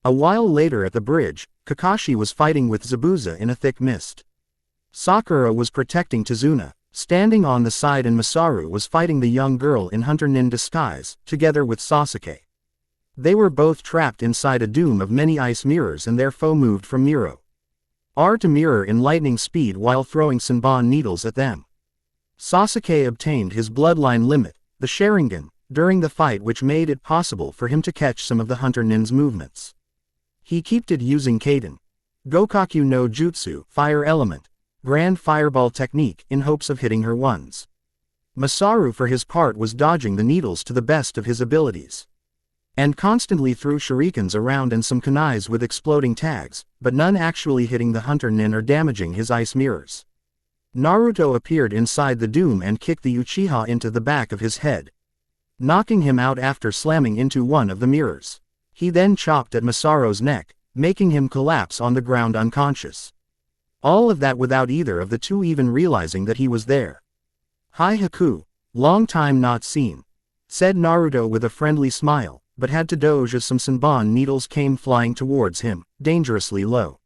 A while later at the bridge, Kakashi was fighting with Zabuza in a thick mist. Sakura was protecting Tezuna, standing on the side, and Masaru was fighting the young girl in Hunter Nin disguise, together with Sasuke. They were both trapped inside a doom of many ice mirrors and their foe moved from mirror to mirror in lightning speed while throwing Senbon needles at them. Sasuke obtained his bloodline limit, the Sharingan, during the fight, which made it possible for him to catch some of the Hunter Nin's movements. He kept it using Kaden Gokaku no Jutsu, Fire Element, Grand Fireball technique in hopes of hitting her once. Masaru for his part was dodging the needles to the best of his abilities, and constantly threw shurikens around and some kunais with exploding tags, but none actually hitting the Hunter Nin or damaging his ice mirrors. Naruto appeared inside the doom and kicked the Uchiha into the back of his head, knocking him out after slamming into one of the mirrors. He then chopped at Masaru's neck, making him collapse on the ground unconscious. All of that without either of the 2 even realizing that he was there. Hi Haku, long time not seen, said Naruto with a friendly smile, but had to dodge as some Senbon needles came flying towards him, dangerously low.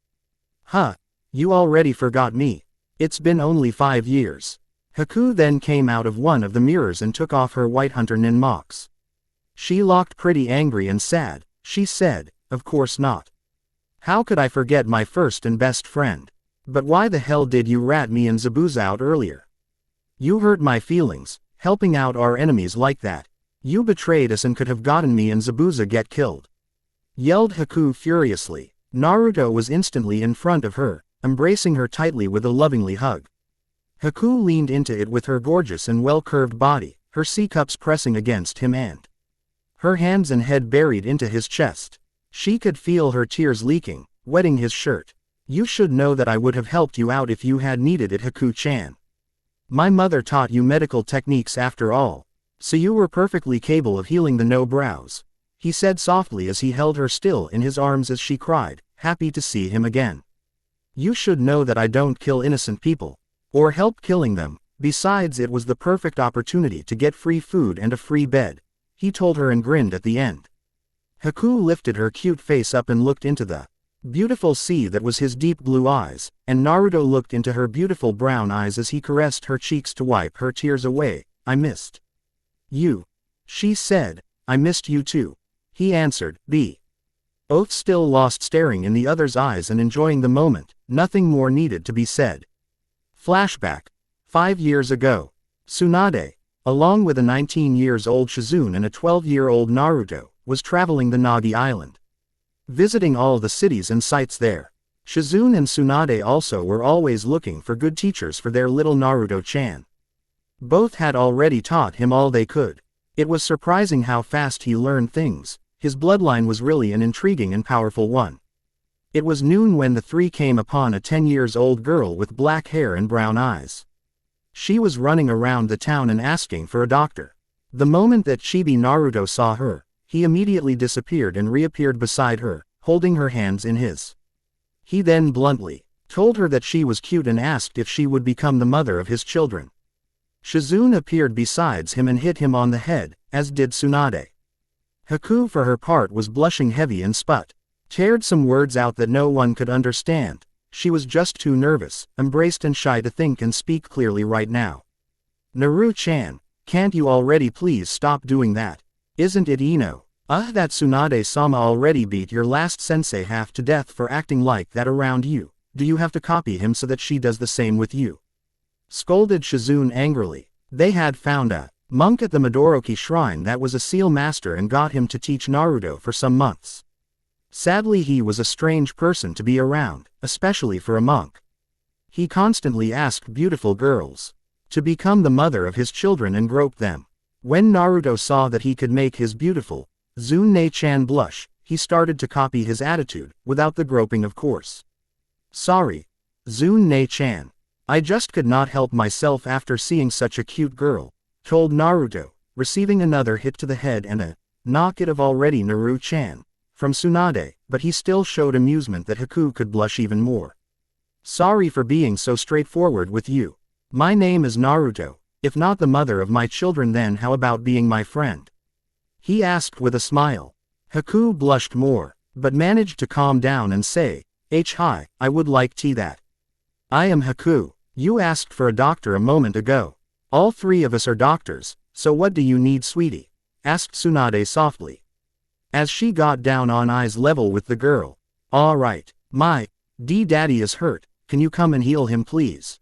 Huh, you already forgot me. It's been only 5 years. Haku then came out of one of the mirrors and took off her white Hunter Nin mocks. She looked pretty angry and sad. She said, of course not. How could I forget my first and best friend? But why the hell did you rat me and Zabuza out earlier? You hurt my feelings, helping out our enemies like that. You betrayed us and could have gotten me and Zabuza get killed. Yelled Haku furiously. Naruto was instantly in front of her, embracing her tightly with a lovingly hug. Haku leaned into it with her gorgeous and well-curved body, her C-cups pressing against him and her hands and head buried into his chest. She could feel her tears leaking, wetting his shirt. You should know that I would have helped you out if you had needed it, Haku-chan. My mother taught you medical techniques after all, so you were perfectly capable of healing the no-brows, he said softly as he held her still in his arms as she cried, happy to see him again. You should know that I don't kill innocent people, or help killing them. Besides, it was the perfect opportunity to get free food and a free bed, he told her and grinned at the end. Haku lifted her cute face up and looked into the beautiful sea that was his deep blue eyes, and Naruto looked into her beautiful brown eyes as he caressed her cheeks to wipe her tears away. I missed you, she said. I missed you too, he answered. Both still lost, staring in the other's eyes and enjoying the moment. Nothing more needed to be said. Flashback. 5 years ago. Tsunade, along with a 19-year-old Shizune and a 12-year-old Naruto, was traveling the Nagi Island, visiting all the cities and sites there. Shizune and Tsunade also were always looking for good teachers for their little Naruto-chan. Both had already taught him all they could. It was surprising how fast he learned things. His bloodline was really an intriguing and powerful one. It was noon when the 3 came upon a 10-year-old girl with black hair and brown eyes. She was running around the town and asking for a doctor. The moment that Chibi Naruto saw her, he immediately disappeared and reappeared beside her, holding her hands in his. He then bluntly told her that she was cute and asked if she would become the mother of his children. Shizune appeared beside him and hit him on the head, as did Tsunade. Haku for her part was blushing heavy and teared some words out that no one could understand. She was just too nervous, embraced and shy to think and speak clearly right now. Naru-chan, can't you already please stop doing that? Isn't it Ino? That Tsunade-sama already beat your last sensei half to death for acting like that around you. Do you have to copy him so that she does the same with you? Scolded Shizune angrily. They had found a monk at the Midoroki shrine that was a seal master and got him to teach Naruto for some months. Sadly, he was a strange person to be around, especially for a monk. He constantly asked beautiful girls to become the mother of his children and groped them. When Naruto saw that he could make his beautiful Tsunade-chan blush, he started to copy his attitude, without the groping of course. Sorry, Tsunade-chan. I just could not help myself after seeing such a cute girl, told Naruto, receiving another hit to the head and a knock it of already Naru-chan from Tsunade, but he still showed amusement that Haku could blush even more. Sorry for being so straightforward with you. My name is Naruto. If not the mother of my children, then how about being my friend? He asked with a smile. Haku blushed more, but managed to calm down and say, hi, I would like tea that. I am Haku. You asked for a doctor a moment ago. All three of us are doctors, so what do you need, sweetie? Asked Tsunade softly. As she got down on eyes level with the girl. Alright, my daddy is hurt, can you come and heal him please?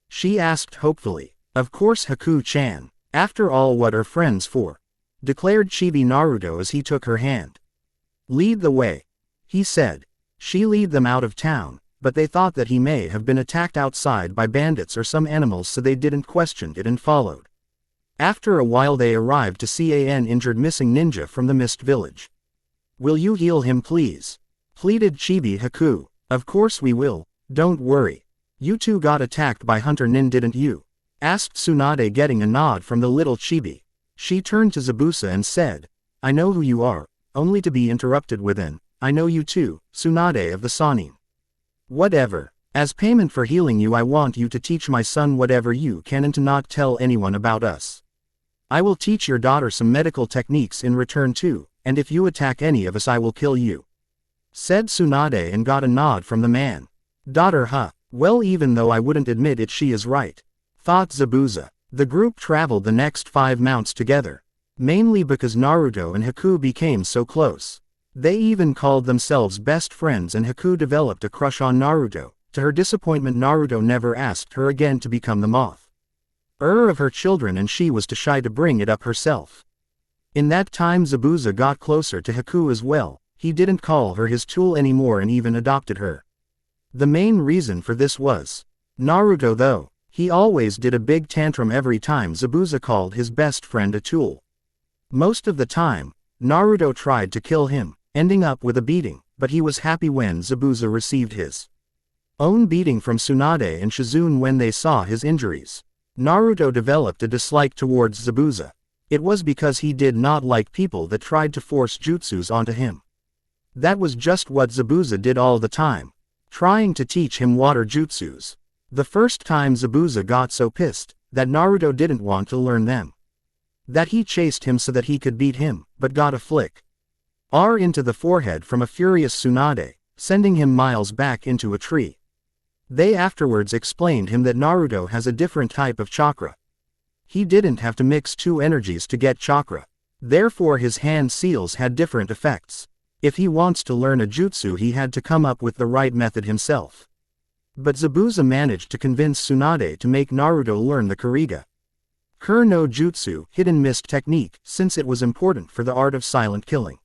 She asked hopefully. Of course Haku-chan, after all what are friends for? Declared Chibi Naruto as he took her hand. Lead the way, he said. She lead them out of town, but they thought that he may have been attacked outside by bandits or some animals, so they didn't question it and followed. After a while they arrived to see an injured missing ninja from the Mist Village. Will you heal him please? Pleaded Chibi Haku. Of course we will, don't worry. You two got attacked by Hunter Nin, didn't you? Asked Tsunade, getting a nod from the little Chibi. She turned to Zabuza and said, I know who you are, only to be interrupted with an, I know you too, Tsunade of the Sanin. Whatever. As payment for healing you, I want you to teach my son whatever you can and to not tell anyone about us. I will teach your daughter some medical techniques in return too, and if you attack any of us I will kill you. Said Tsunade and got a nod from the man. Daughter, huh? Well, even though I wouldn't admit it, she is right. Thought Zabuza. The group traveled the next 5 months together. Mainly because Naruto and Haku became so close. They even called themselves best friends and Haku developed a crush on Naruto. To her disappointment, Naruto never asked her again to become the moth of her children, and she was too shy to bring it up herself. In that time Zabuza got closer to Haku as well. He didn't call her his tool anymore and even adopted her. The main reason for this was Naruto, though. He always did a big tantrum every time Zabuza called his best friend a tool. Most of the time, Naruto tried to kill him, ending up with a beating, but he was happy when Zabuza received his own beating from Tsunade and Shizune when they saw his injuries. Naruto developed a dislike towards Zabuza. It was because he did not like people that tried to force jutsus onto him. That was just what Zabuza did all the time, trying to teach him water jutsus. The first time Zabuza got so pissed that Naruto didn't want to learn them, that he chased him so that he could beat him, but got a flick into the forehead from a furious Tsunade, sending him miles back into a tree. They afterwards explained him that Naruto has a different type of chakra. He didn't have to mix 2 energies to get chakra. Therefore his hand seals had different effects. If he wants to learn a jutsu, he had to come up with the right method himself. But Zabuza managed to convince Tsunade to make Naruto learn the Kuriga no Jutsu, hidden mist technique, since it was important for the art of silent killing.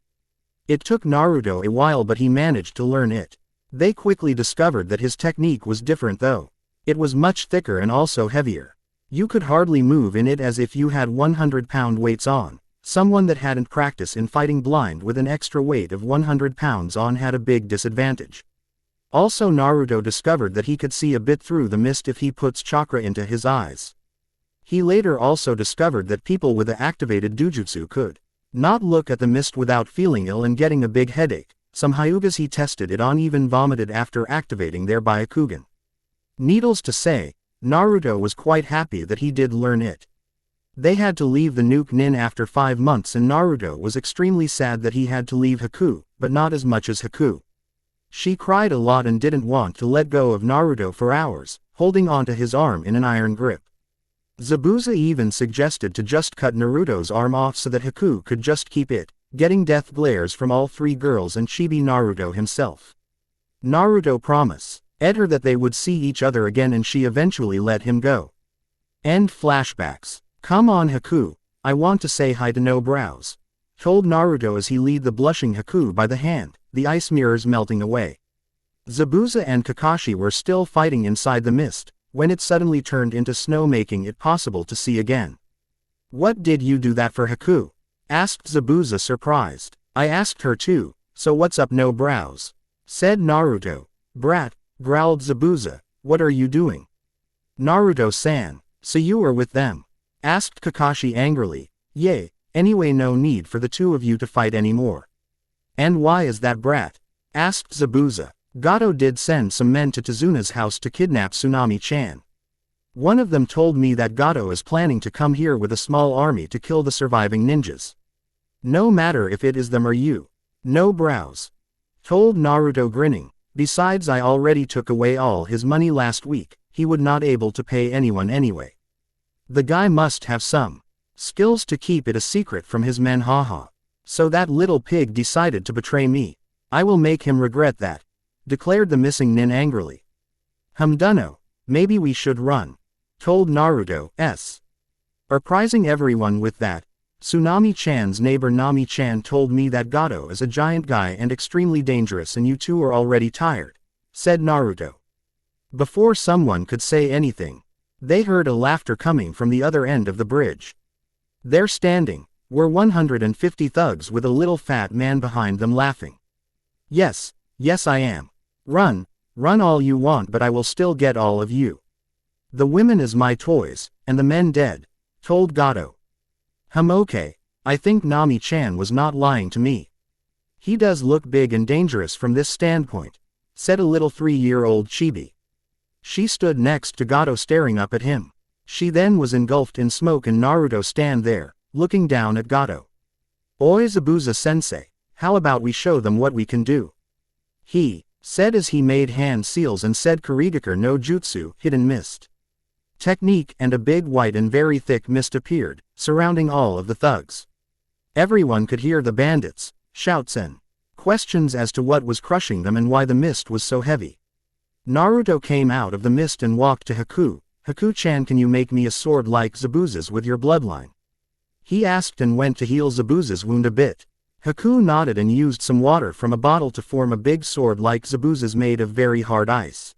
It took Naruto a while, but he managed to learn it. They quickly discovered that his technique was different though. It was much thicker and also heavier. You could hardly move in it, as if you had 100-pound weights on. Someone that hadn't practiced in fighting blind with an extra weight of 100 pounds on had a big disadvantage. Also Naruto discovered that he could see a bit through the mist if he puts chakra into his eyes. He later also discovered that people with the activated dojutsu could not look at the mist without feeling ill and getting a big headache. Some Hyugas he tested it on even vomited after activating their Byakugan. Needless to say, Naruto was quite happy that he did learn it. They had to leave the Nuke Nin after 5 months and Naruto was extremely sad that he had to leave Haku, but not as much as Haku. She cried a lot and didn't want to let go of Naruto for hours, holding onto his arm in an iron grip. Zabuza even suggested to just cut Naruto's arm off so that Haku could just keep it, getting death glares from all 3 girls and Chibi Naruto himself. Naruto promised her that they would see each other again and she eventually let him go. End flashbacks. Come on Haku, I want to say hi to No Brows, told Naruto as he led the blushing Haku by the hand, the ice mirrors melting away. Zabuza and Kakashi were still fighting inside the mist, when it suddenly turned into snow making it possible to see again. What did you do that for Haku? Asked Zabuza surprised. I asked her too, so what's up No Brows? Said Naruto. Brat, growled Zabuza, what are you doing? Naruto-san, so you were with them? Asked Kakashi angrily. Yay, anyway no need for the 2 of you to fight anymore. And why is that brat? Asked Zabuza. Gato did send some men to Tazuna's house to kidnap Tsunami-chan. One of them told me that Gato is planning to come here with a small army to kill the surviving ninjas. No matter if it is them or you. No Brows. Told Naruto grinning. Besides I already took away all his money last week, he would not able to pay anyone anyway. The guy must have some skills to keep it a secret from his men haha. So that little pig decided to betray me. I will make him regret that. Declared the missing nin angrily. Dunno, maybe we should run. Told Naruto, Surprising everyone with that. Tsunami-chan's neighbor Nami-chan told me that Gato is a giant guy and extremely dangerous and you 2 are already tired. Said Naruto. Before someone could say anything, they heard a laughter coming from the other end of the bridge. There standing were 150 thugs with a little fat man behind them laughing. Yes I am. Run all you want but I will still get all of you. The women is my toys, and the men dead. Told Gato. Okay, I think Nami-chan was not lying to me. He does look big and dangerous from this standpoint. Said a little 3-year-old chibi. She stood next to Gato staring up at him. She then was engulfed in smoke and Naruto stand there, looking down at Gato. Oi Zabuza-sensei, how about we show them what we can do? He said as he made hand seals and said Kurigakure no Jutsu, hidden mist technique, and a big white and very thick mist appeared, surrounding all of the thugs. Everyone could hear the bandits' shouts and questions as to what was crushing them and why the mist was so heavy. Naruto came out of the mist and walked to Haku. Haku-chan, can you make me a sword like Zabuza's with your bloodline? He asked and went to heal Zabuza's wound a bit. Haku nodded and used some water from a bottle to form a big sword like Zabuza's made of very hard ice.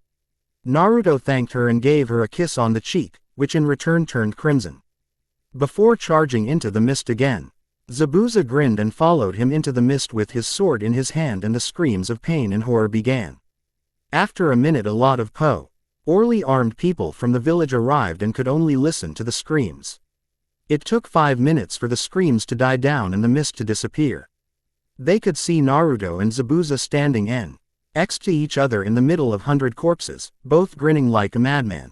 Naruto thanked her and gave her a kiss on the cheek, which in return turned crimson. Before charging into the mist again, Zabuza grinned and followed him into the mist with his sword in his hand and the screams of pain and horror began. After a minute a lot of poorly armed people from the village arrived and could only listen to the screams. It took 5 minutes for the screams to die down and the mist to disappear. They could see Naruto and Zabuza standing next to each other in the middle of 100 corpses, both grinning like a madman.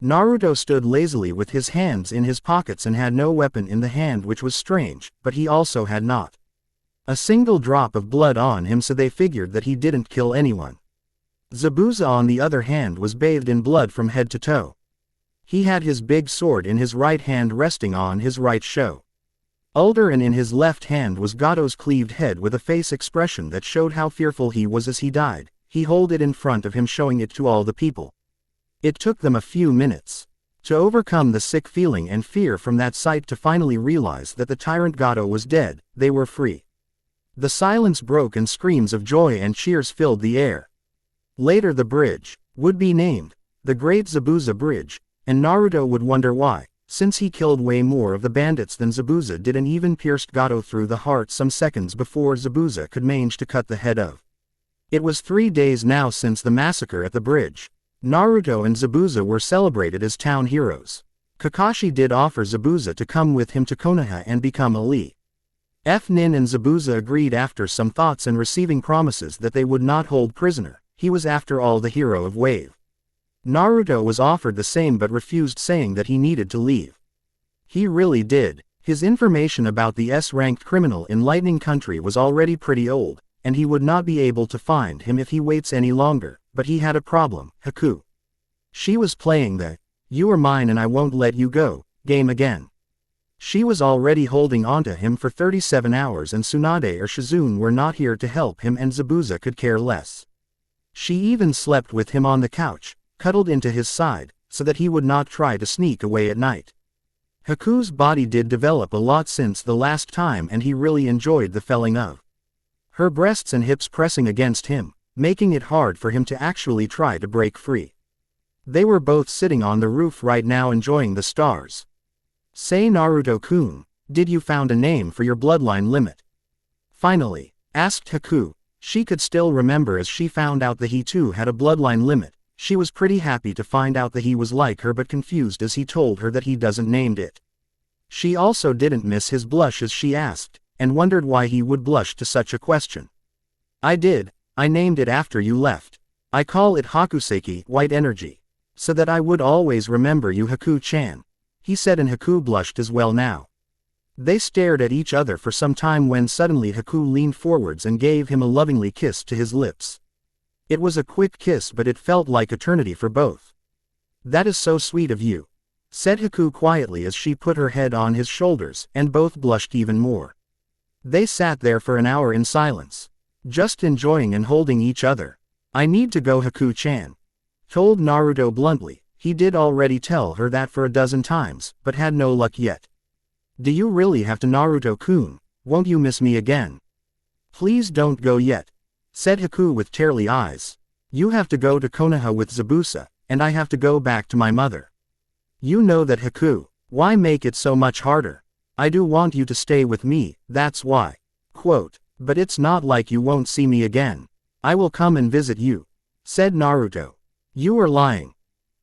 Naruto stood lazily with his hands in his pockets and had no weapon in the hand, which was strange, but he also had not a single drop of blood on him, so they figured that he didn't kill anyone. Zabuza on the other hand was bathed in blood from head to toe. He had his big sword in his right hand resting on his right shoulder, and in his left hand was Gato's cleaved head with a face expression that showed how fearful he was as he died. He held it in front of him, showing it to all the people. It took them a few minutes to overcome the sick feeling and fear from that sight to finally realize that the tyrant Gato was dead. They were free. The silence broke and screams of joy and cheers filled the air. Later the bridge would be named the Great Zabuza Bridge, and Naruto would wonder why, since he killed way more of the bandits than Zabuza did and even pierced Gato through the heart some seconds before Zabuza could manage to cut the head of. It was 3 days now since the massacre at the bridge. Naruto and Zabuza were celebrated as town heroes. Kakashi did offer Zabuza to come with him to Konoha and become a Lee. Nin and Zabuza agreed after some thoughts and receiving promises that they would not hold prisoner. He was after all the hero of Wave. Naruto was offered the same but refused, saying that he needed to leave. He really did. His information about the S-ranked criminal in Lightning Country was already pretty old, and he would not be able to find him if he waits any longer, but he had a problem, Haku. She was playing the "you are mine and I won't let you go" game again. She was already holding onto him for 37 hours and Tsunade or Shizune were not here to help him and Zabuza could care less. She even slept with him on the couch, cuddled into his side, so that he would not try to sneak away at night. Haku's body did develop a lot since the last time and he really enjoyed the feeling of her breasts and hips pressing against him, making it hard for him to actually try to break free. They were both sitting on the roof right now enjoying the stars. "Say Naruto-kun, did you found a name for your bloodline limit?" Finally, asked Haku. She could still remember as she found out that he too had a bloodline limit. She was pretty happy to find out that he was like her but confused as he told her that he doesn't named it. She also didn't miss his blush as she asked, and wondered why he would blush to such a question. "I did, I named it after you left. I call it Hakuseki, white energy. So that I would always remember you Haku-chan," he said and Haku blushed as well now. They stared at each other for some time when suddenly Haku leaned forwards and gave him a lovingly kiss to his lips. It was a quick kiss but it felt like eternity for both. "That is so sweet of you," said Haku quietly as she put her head on his shoulders, and both blushed even more. They sat there for an hour in silence, just enjoying and holding each other. "I need to go Haku-chan," told Naruto bluntly. He did already tell her that for a dozen times, but had no luck yet. "Do you really have to Naruto-kun? Won't you miss me again?" "Please don't go yet," said Haku with tearly eyes. "You have to go to Konoha with Zabuza, and I have to go back to my mother." "You know that Haku. Why make it so much harder? I do want you to stay with me, that's why." Quote, "But it's not like you won't see me again. I will come and visit you," said Naruto. "You are lying,"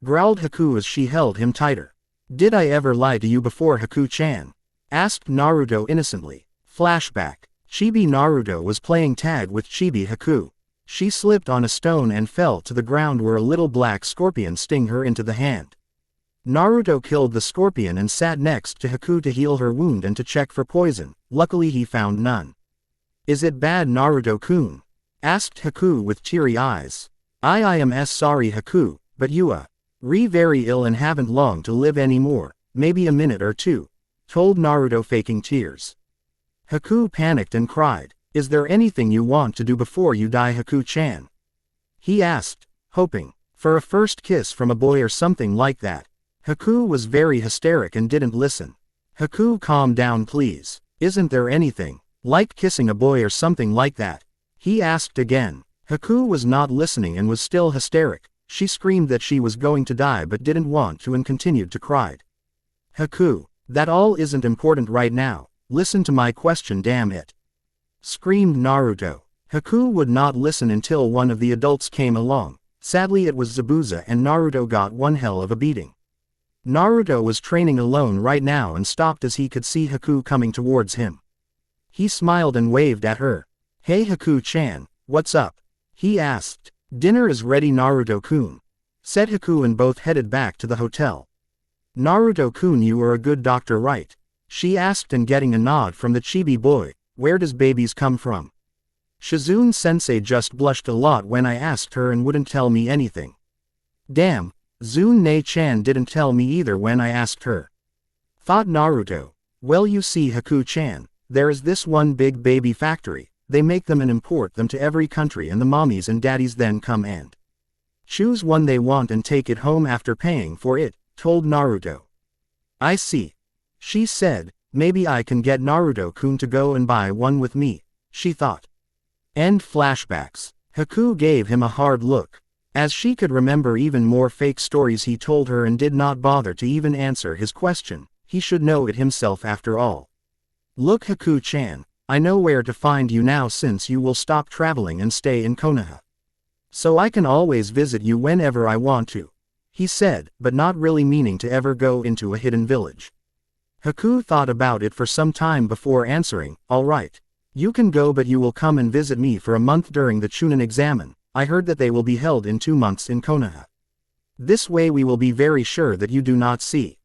growled Haku as she held him tighter. "Did I ever lie to you before Haku-chan?" asked Naruto innocently. Flashback. Chibi Naruto was playing tag with Chibi Haku. She slipped on a stone and fell to the ground where a little black scorpion stung her into the hand. Naruto killed the scorpion and sat next to Haku to heal her wound and to check for poison. Luckily he found none. "Is it bad Naruto-kun?" asked Haku with teary eyes. I am sorry Haku, but you very ill and haven't long to live anymore, maybe a minute or two," told Naruto faking tears. Haku panicked and cried. "Is there anything you want to do before you die Haku-chan?" he asked, hoping for a first kiss from a boy or something like that. Haku was very hysteric and didn't listen. "Haku, calm down please. Isn't there anything like kissing a boy or something like that?" he asked again. Haku was not listening and was still hysteric. She screamed that she was going to die but didn't want to and continued to cry. "Haku, that all isn't important right now. Listen to my question, damn it," screamed Naruto. Haku would not listen until one of the adults came along. Sadly it was Zabuza and Naruto got one hell of a beating. Naruto was training alone right now and stopped as he could see Haku coming towards him. He smiled and waved at her. "Hey Haku-chan, what's up?" he asked. "Dinner is ready Naruto-kun," said Haku and both headed back to the hotel. "Naruto-kun, you are a good doctor, right?" she asked and getting a nod from the chibi boy. "Where does babies come from?" Shizune-sensei just blushed a lot when I asked her and wouldn't tell me anything. Damn, Zune-chan didn't tell me either when I asked her, thought Naruto. Well, you see Haku-chan, there is this one big baby factory. They make them and import them to every country and the mommies and daddies then come and choose one they want and take it home after paying for it, told Naruto. "I see," she said. "Maybe I can get Naruto-kun to go and buy one with me," she thought. End flashbacks. Haku gave him a hard look. As she could remember even more fake stories he told her and did not bother to even answer his question. He should know it himself after all. "Look Haku-chan, I know where to find you now since you will stop traveling and stay in Konoha. So I can always visit you whenever I want to," he said, but not really meaning to ever go into a hidden village. Haku thought about it for some time before answering, "All right. You can go, but you will come and visit me for a month during the Chunin examen. I heard that they will be held in 2 months in Konoha. This way we will be very sure that you do not see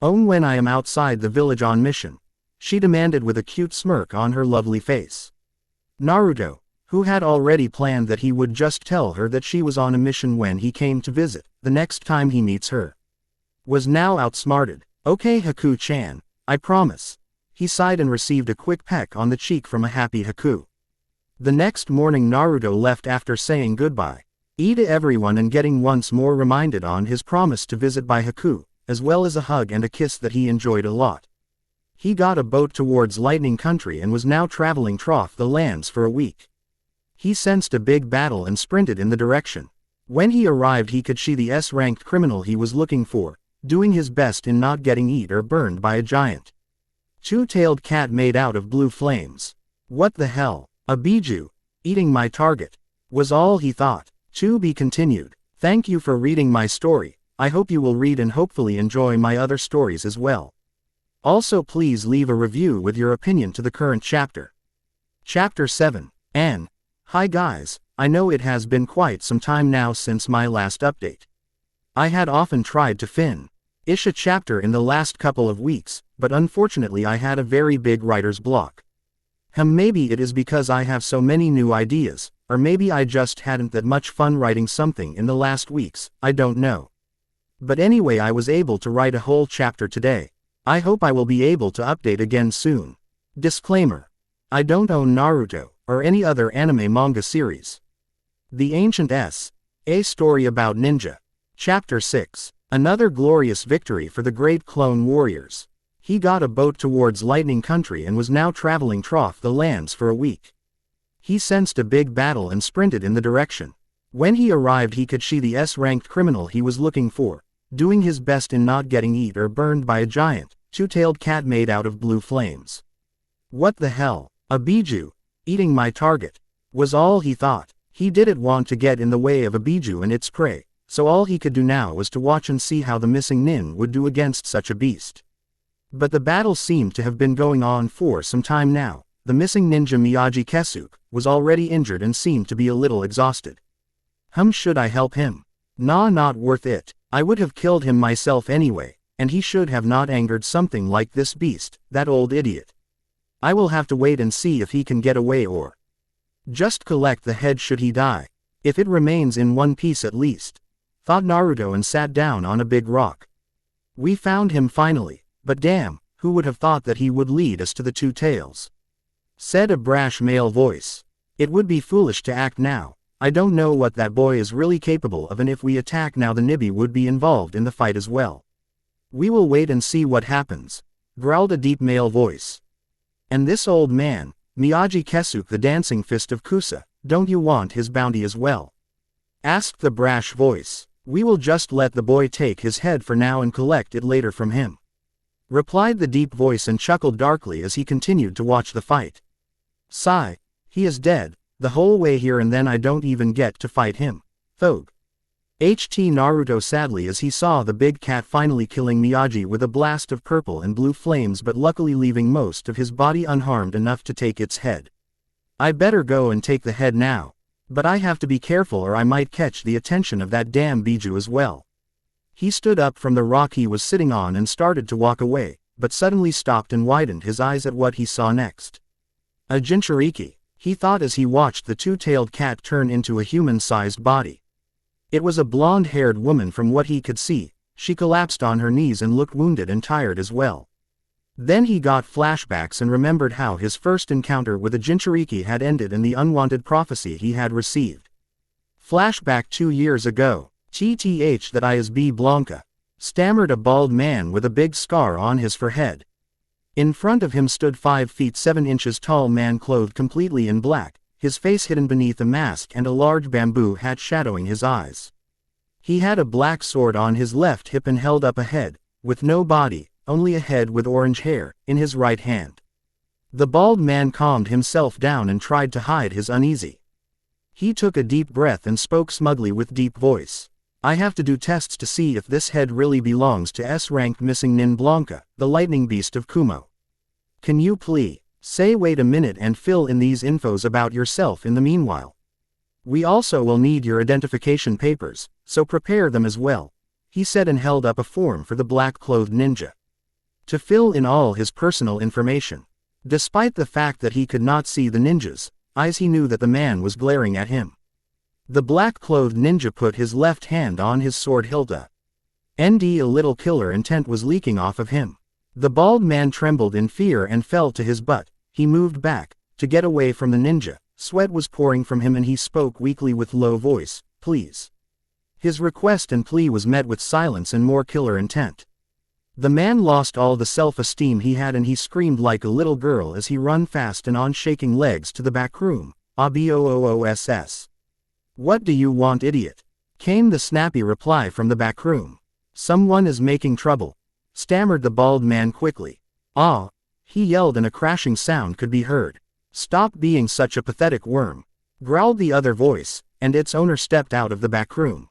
Own when I am outside the village on mission, she demanded with a cute smirk on her lovely face. Naruto, who had already planned that he would just tell her that she was on a mission when he came to visit, the next time he meets her, was now outsmarted. Okay Haku-chan, I promise. He sighed and received a quick peck on the cheek from a happy Haku. The next morning Naruto left after saying goodbye to everyone and getting once more reminded on his promise to visit by Haku, as well as a hug and a kiss that he enjoyed a lot. He got a boat towards Lightning Country and was now traveling through the lands for a week. He sensed a big battle and sprinted in the direction. When he arrived he could see the S-ranked criminal he was looking for, doing his best in not getting eaten or burned by a giant two-tailed cat made out of blue flames. What the hell? A biju, eating my target, was all he thought. To be continued. Thank you for reading my story. I hope you will read and hopefully enjoy my other stories as well. Also please leave a review with your opinion to the current chapter. Chapter 7. Hi guys, I know it has been quite some time now since my last update. I had often tried to finish a chapter in the last couple of weeks, but unfortunately I had a very big writer's block. Maybe it is because I have so many new ideas, or maybe I just hadn't that much fun writing something in the last weeks, I don't know. But anyway I was able to write a whole chapter today. I hope I will be able to update again soon. Disclaimer. I don't own Naruto, or any other anime manga series. The Ancient A Story About Ninja. Chapter 6. Another glorious victory for the great clone warriors. He got a boat towards Lightning Country and was now traveling through the lands for a week. He sensed a big battle and sprinted in the direction. When he arrived he could see the S-ranked criminal he was looking for, doing his best in not getting eaten or burned by a giant two-tailed cat made out of blue flames. What the hell? A biju, eating my target, was all he thought. He didn't want to get in the way of a biju and its prey, so all he could do now was to watch and see how the missing nin would do against such a beast. But the battle seemed to have been going on for some time now. The missing ninja Miyagi Kesuke was already injured and seemed to be a little exhausted. Should I help him? Nah, not worth it. I would have killed him myself anyway, and he should have not angered something like this beast, that old idiot. I will have to wait and see if he can get away or just collect the head should he die. If it remains in one piece at least, thought Naruto and sat down on a big rock. We found him finally, but damn, who would have thought that he would lead us to the two tails? Said a brash male voice. It would be foolish to act now. I don't know what that boy is really capable of, and if we attack now the Nibi would be involved in the fight as well. We will wait and see what happens, growled a deep male voice. And this old man, Miyagi Kesuke the dancing fist of Kusa, don't you want his bounty as well? Asked the brash voice. We will just let the boy take his head for now and collect it later from him, replied the deep voice and chuckled darkly as he continued to watch the fight. Sigh. He is dead, the whole way here and then I don't even get to fight him. Thog. Naruto sadly as he saw the big cat finally killing Miyagi with a blast of purple and blue flames, but luckily leaving most of his body unharmed enough to take its head. I better go and take the head now. But I have to be careful or I might catch the attention of that damn biju as well. He stood up from the rock he was sitting on and started to walk away, but suddenly stopped and widened his eyes at what he saw next. A Jinchuriki, he thought as he watched the two-tailed cat turn into a human-sized body. It was a blonde-haired woman from what he could see. She collapsed on her knees and looked wounded and tired as well. Then he got flashbacks and remembered how his first encounter with a Jinchuriki had ended and the unwanted prophecy he had received. Flashback 2 years ago. TTH that I is B Blanca, stammered a bald man with a big scar on his forehead. In front of him stood 5 feet 7 inches tall man clothed completely in black, his face hidden beneath a mask and a large bamboo hat shadowing his eyes. He had a black sword on his left hip and held up a head, with no body, only a head with orange hair, in his right hand. The bald man calmed himself down and tried to hide his uneasy. He took a deep breath and spoke smugly with deep voice. I have to do tests to see if this head really belongs to S-ranked missing Nin Blanca, the lightning beast of Kumo. Can you please say wait a minute and fill in these infos about yourself in the meanwhile? We also will need your identification papers, so prepare them as well, he said and held up a form for the black-clothed ninja. to fill in all his personal information. Despite the fact that he could not see the ninja's eyes, he knew that the man was glaring at him. The black-clothed ninja put his left hand on his sword hilt. A little killer intent was leaking off of him. The bald man trembled in fear and fell to his butt. He moved back, to get away from the ninja. Sweat was pouring from him and he spoke weakly with low voice, "Please." His request and plea was met with silence and more killer intent. The man lost all the self-esteem he had and he screamed like a little girl as he ran fast and on shaking legs to the back room. "Abooss. What do you want, idiot?" came the snappy reply from the back room. "Someone is making trouble," stammered the bald man quickly. "Ah," he yelled and a crashing sound could be heard. "Stop being such a pathetic worm," growled the other voice, and its owner stepped out of the back room.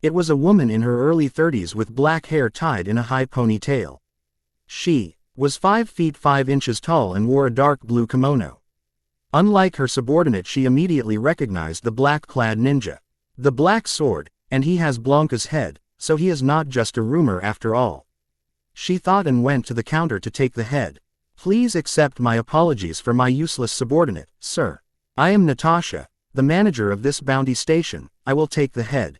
It was a woman in her early 30s with black hair tied in a high ponytail. She was 5 feet 5 inches tall and wore a dark blue kimono. Unlike her subordinate, she immediately recognized the black-clad ninja. The black sword, and he has Blanca's head, so he is not just a rumor after all. She thought and went to the counter to take the head. "Please accept my apologies for my useless subordinate, sir. I am Natasha, the manager of this bounty station. I will take the head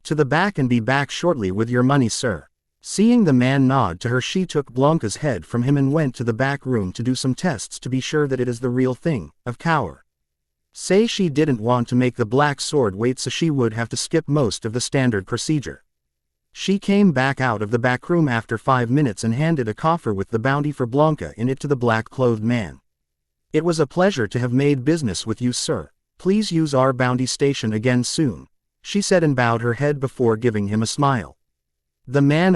to the back and be back shortly with your money, sir." Seeing the man nod to her, she took Blanca's head from him and went to the back room to do some tests to be sure that it is the real thing. Of course, she didn't want to make the black sword wait, so she would have to skip most of the standard procedure. She came back out of the back room after 5 minutes and handed a coffer with the bounty for Blanca in it to the black-clothed man. "It was a pleasure to have made business with you, sir. Please use our bounty station again soon," she said and bowed her head before giving him a smile. The man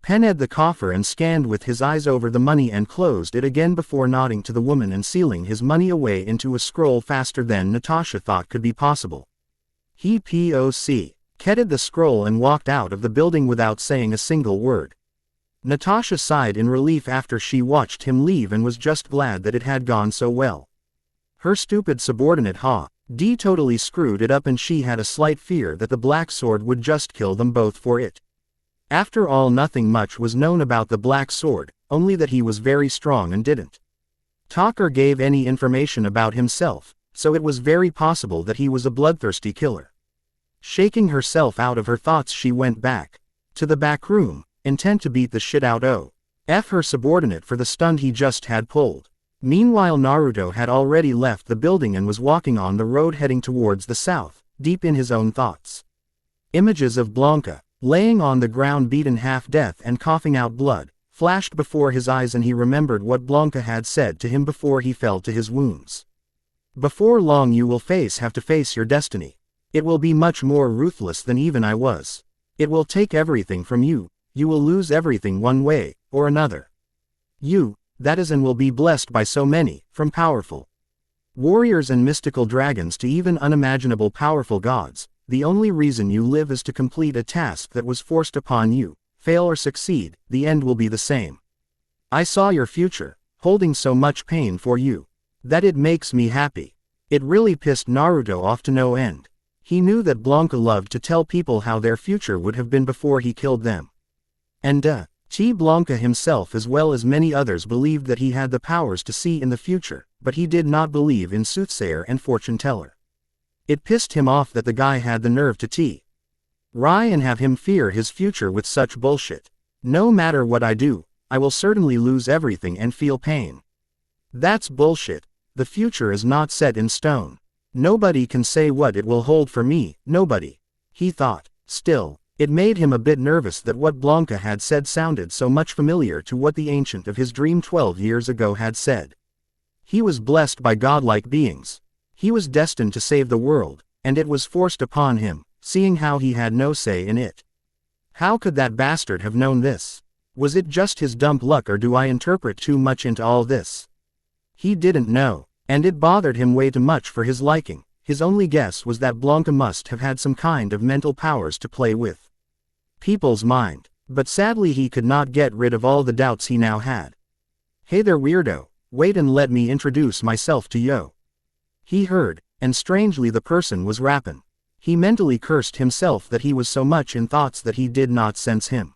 penned the coffer and scanned with his eyes over the money and closed it again before nodding to the woman and sealing his money away into a scroll faster than Natasha thought could be possible. He ketted the scroll and walked out of the building without saying a single word. Natasha sighed in relief after she watched him leave and was just glad that it had gone so well. Her stupid subordinate totally screwed it up and she had a slight fear that the black sword would just kill them both for it. After all, nothing much was known about the black sword, only that he was very strong and didn't talk or gave any information about himself, so it was very possible that he was a bloodthirsty killer. Shaking herself out of her thoughts, she went back to the back room, intent to beat the shit out of her subordinate for the stunt he just had pulled. Meanwhile, Naruto had already left the building and was walking on the road heading towards the south, deep in his own thoughts. Images of Blanca, laying on the ground beaten half-death and coughing out blood, flashed before his eyes and he remembered what Blanca had said to him before he fell to his wounds. "Before long you will have to face your destiny. It will be much more ruthless than even I was. It will take everything from you, you will lose everything one way or another. That is, and will be blessed by so many, from powerful warriors and mystical dragons to even unimaginable powerful gods. The only reason you live is to complete a task that was forced upon you. Fail or succeed, the end will be the same. I saw your future, holding so much pain for you, that it makes me happy." It really pissed Naruto off to no end. He knew that Blanca loved to tell people how their future would have been before he killed them. And Blanca himself as well as many others believed that he had the powers to see in the future, but he did not believe in soothsayer and fortune teller. It pissed him off that the guy had the nerve to try and have him fear his future with such bullshit. "No matter what I do, I will certainly lose everything and feel pain. That's bullshit. The future is not set in stone. Nobody can say what it will hold for me, nobody," he thought. Still, it made him a bit nervous that what Blanca had said sounded so much familiar to what the ancient of his dream 12 years ago had said. He was blessed by godlike beings. He was destined to save the world, and it was forced upon him, seeing how he had no say in it. How could that bastard have known this? Was it just his dumb luck, or do I interpret too much into all this? He didn't know, and it bothered him way too much for his liking. His only guess was that Blanca must have had some kind of mental powers to play with people's mind, but sadly he could not get rid of all the doubts he now had. "Hey there, weirdo, wait and let me introduce myself to you," he heard, and strangely the person was rapping. He mentally cursed himself that he was so much in thoughts that he did not sense him.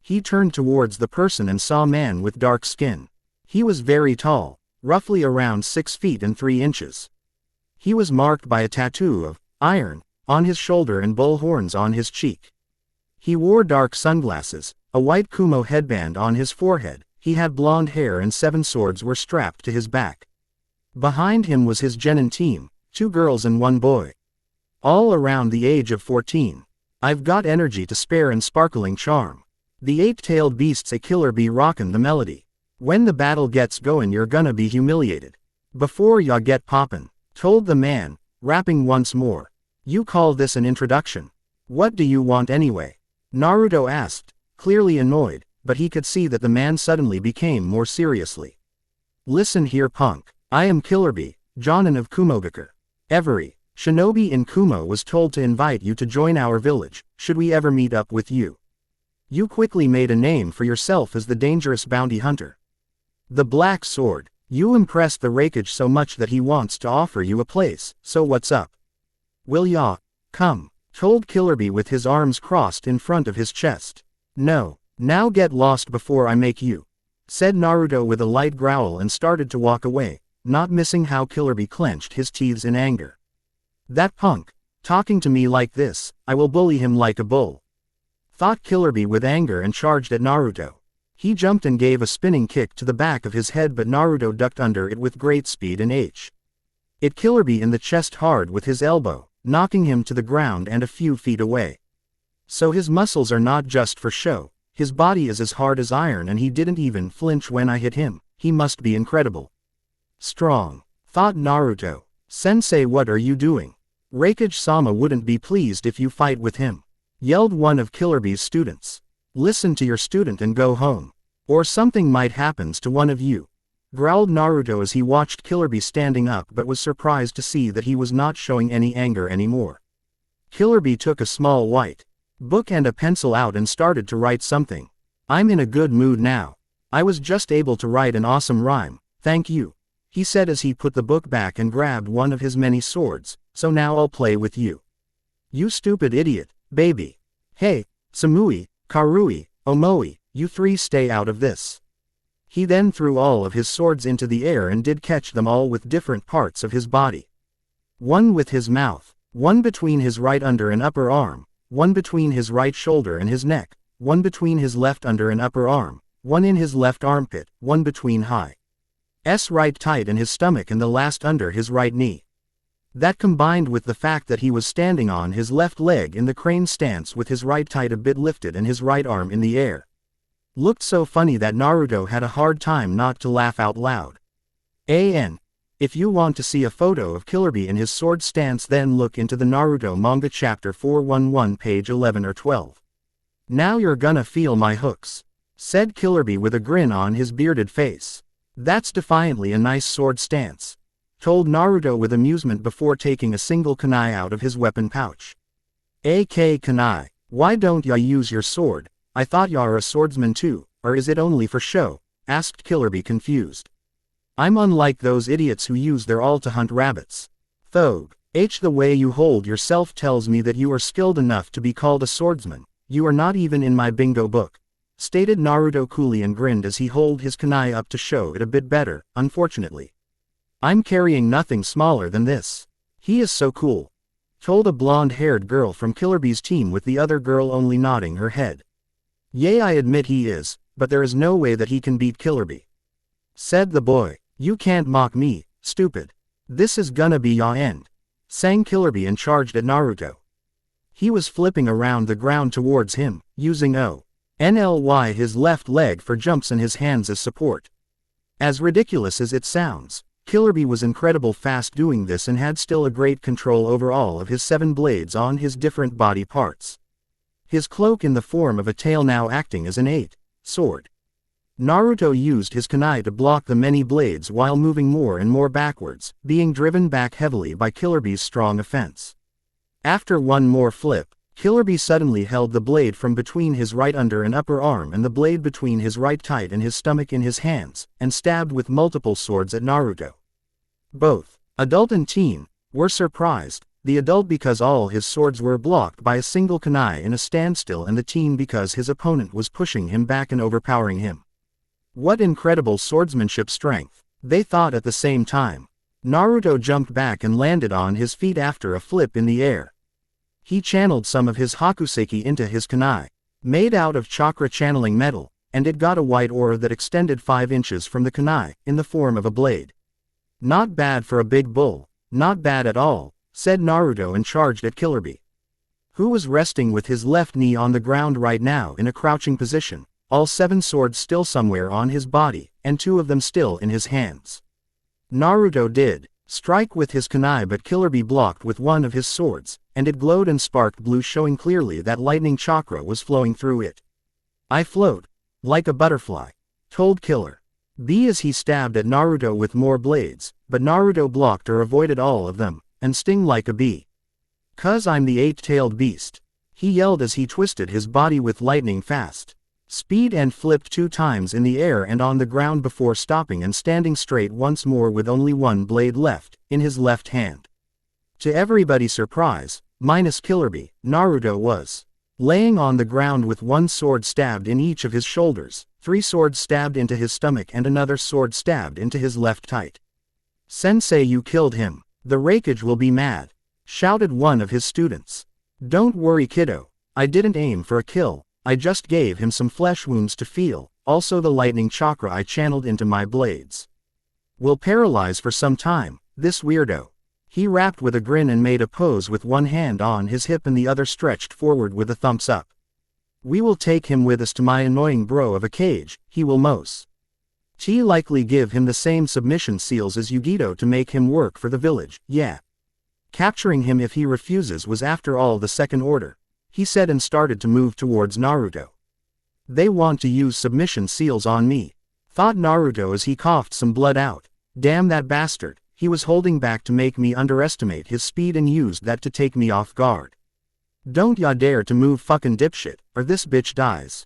He turned towards the person and saw a man with dark skin. He was very tall, roughly around 6 feet and 3 inches. He was marked by a tattoo of iron on his shoulder and bull horns on his cheek. He wore dark sunglasses, a white kumo headband on his forehead. He had blonde hair and 7 swords were strapped to his back. Behind him was his genin team, 2 girls and 1 boy. All around the age of 14. I've got energy to spare and sparkling charm. The 8-tailed beast's a killer bee rockin' the melody. When the battle gets goin' you're gonna be humiliated. Before ya get poppin', told the man, rapping once more. You call this an introduction? What do you want anyway? Naruto asked, clearly annoyed, but he could see that the man suddenly became more seriously. Listen here punk, I am Killer Bee, Jonin of Kumogakure. Every shinobi in Kumo was told to invite you to join our village, should we ever meet up with you. You quickly made a name for yourself as the dangerous bounty hunter. The Black Sword, you impressed the Raikage so much that he wants to offer you a place, so what's up? Will ya come? Told Killer Bee with his arms crossed in front of his chest. No, now get lost before I make you, said Naruto with a light growl and started to walk away, not missing how Killer Bee clenched his teeth in anger. That punk, talking to me like this, I will bully him like a bull, thought Killer Bee with anger and charged at Naruto. He jumped and gave a spinning kick to the back of his head but Naruto ducked under it with great speed and hit Killer Bee in the chest hard with his elbow, knocking him to the ground and a few feet away. So his muscles are not just for show, his body is as hard as iron and he didn't even flinch when I hit him, he must be incredible. Strong, thought Naruto. Sensei, what are you doing? Raikage-sama wouldn't be pleased if you fight with him, yelled one of Killer Bee's students. Listen to your student and go home, or something might happens to one of you, growled Naruto as he watched Killer Bee standing up but was surprised to see that he was not showing any anger anymore. Killer Bee took a small white book and a pencil out and started to write something. I'm in a good mood now. I was just able to write an awesome rhyme, thank you, he said as he put the book back and grabbed one of his many swords, so now I'll play with you. You stupid idiot, baby. Hey, Samui, Karui, Omoi, you 3 stay out of this. He then threw all of his swords into the air and did catch them all with different parts of his body. One with his mouth, one between his right under and upper arm, one between his right shoulder and his neck, one between his left under and upper arm, one in his left armpit, one between his right tight and his stomach and the last under his right knee. That combined with the fact that he was standing on his left leg in the crane stance with his right tight a bit lifted and his right arm in the air, looked so funny that Naruto had a hard time not to laugh out loud. If you want to see a photo of Killer Bee in his sword stance then look into the Naruto manga chapter 411 page 11 or 12. Now you're gonna feel my hooks, said Killer Bee with a grin on his bearded face. That's defiantly a nice sword stance, told Naruto with amusement before taking a single kunai out of his weapon pouch. Kunai, why don't ya use your sword? I thought ya are a swordsman too, or is it only for show? Asked Killer Bee confused. I'm unlike those idiots who use their all to hunt rabbits. Thog, the way you hold yourself tells me that you are skilled enough to be called a swordsman. You are not even in my bingo book, stated Naruto coolly and grinned as he held his kunai up to show it a bit better. Unfortunately, I'm carrying nothing smaller than this. He is so cool, told a blonde-haired girl from Killer Bee's team with the other girl only nodding her head. Yeah, I admit he is, but there is no way that he can beat Killer Bee, said the boy. You can't mock me, stupid. This is gonna be ya end, sang Killer Bee and charged at Naruto. He was flipping around the ground towards him, using his left leg for jumps and his hands as support. As ridiculous as it sounds, Killer Bee was incredible fast doing this and had still a great control over all of his 7 blades on his different body parts. His cloak in the form of a tail now acting as an sword. Naruto used his kunai to block the many blades while moving more and more backwards, being driven back heavily by Killer Bee's strong offense. After one more flip, Killer Bee suddenly held the blade from between his right under and upper arm and the blade between his right tight and his stomach in his hands, and stabbed with multiple swords at Naruto. Both, adult and teen, were surprised, the adult because all his swords were blocked by a single kunai in a standstill, and the teen because his opponent was pushing him back and overpowering him. What incredible swordsmanship strength, they thought at the same time. Naruto jumped back and landed on his feet after a flip in the air. He channeled some of his Hakuseki into his kunai, made out of chakra channeling metal, and it got a white aura that extended 5 inches from the kunai, in the form of a blade. Not bad for a big bull, not bad at all, said Naruto and charged at Kyuubi, who was resting with his left knee on the ground right now in a crouching position, all 7 swords still somewhere on his body, and 2 of them still in his hands. Naruto did strike with his kunai, but Kyuubi blocked with one of his swords, and it glowed and sparked blue, showing clearly that lightning chakra was flowing through it. I float like a butterfly, told Kyuubi as he stabbed at Naruto with more blades, but Naruto blocked or avoided all of them, and sting like a bee. "'Cause I'm the 8-tailed beast," he yelled as he twisted his body with lightning fast speed and flipped 2 times in the air and on the ground before stopping and standing straight once more with only one blade left, in his left hand. To everybody's surprise, minus Kyuubi, Naruto was laying on the ground with 1 sword stabbed in each of his shoulders, 3 swords stabbed into his stomach and another sword stabbed into his left thigh. "Sensei, you killed him. The Raikage will be mad," shouted one of his students. "Don't worry, kiddo. I didn't aim for a kill. I just gave him some flesh wounds to feel, also the lightning chakra I channeled into my blades will paralyze for some time, this weirdo." He rapped with a grin and made a pose with one hand on his hip and the other stretched forward with a thumbs up. "We will take him with us to my annoying bro of a cage. He will most likely give him the same submission seals as Yugito to make him work for the village, yeah. Capturing him if he refuses was after all the second order," he said and started to move towards Naruto. "They want to use submission seals on me," thought Naruto as he coughed some blood out. "Damn that bastard, he was holding back to make me underestimate his speed and used that to take me off guard. Don't ya dare to move, fucking dipshit, or this bitch dies."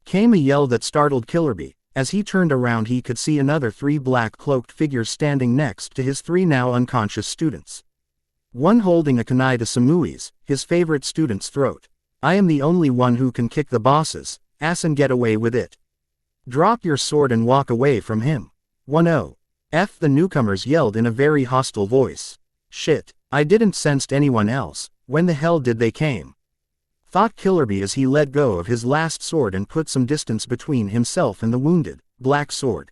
Came a yell that startled Kyuubi. As he turned around he could see another 3 black-cloaked figures standing next to his 3 now unconscious students. One holding a kunai to Samui's, his favorite student's throat. "I am the only one who can kick the boss's ass and get away with it. Drop your sword and walk away from him." 10. F the newcomers yelled in a very hostile voice. "Shit, I didn't sensed anyone else. When the hell did they came?" thought Kyuubi as he let go of his last sword and put some distance between himself and the wounded, black sword.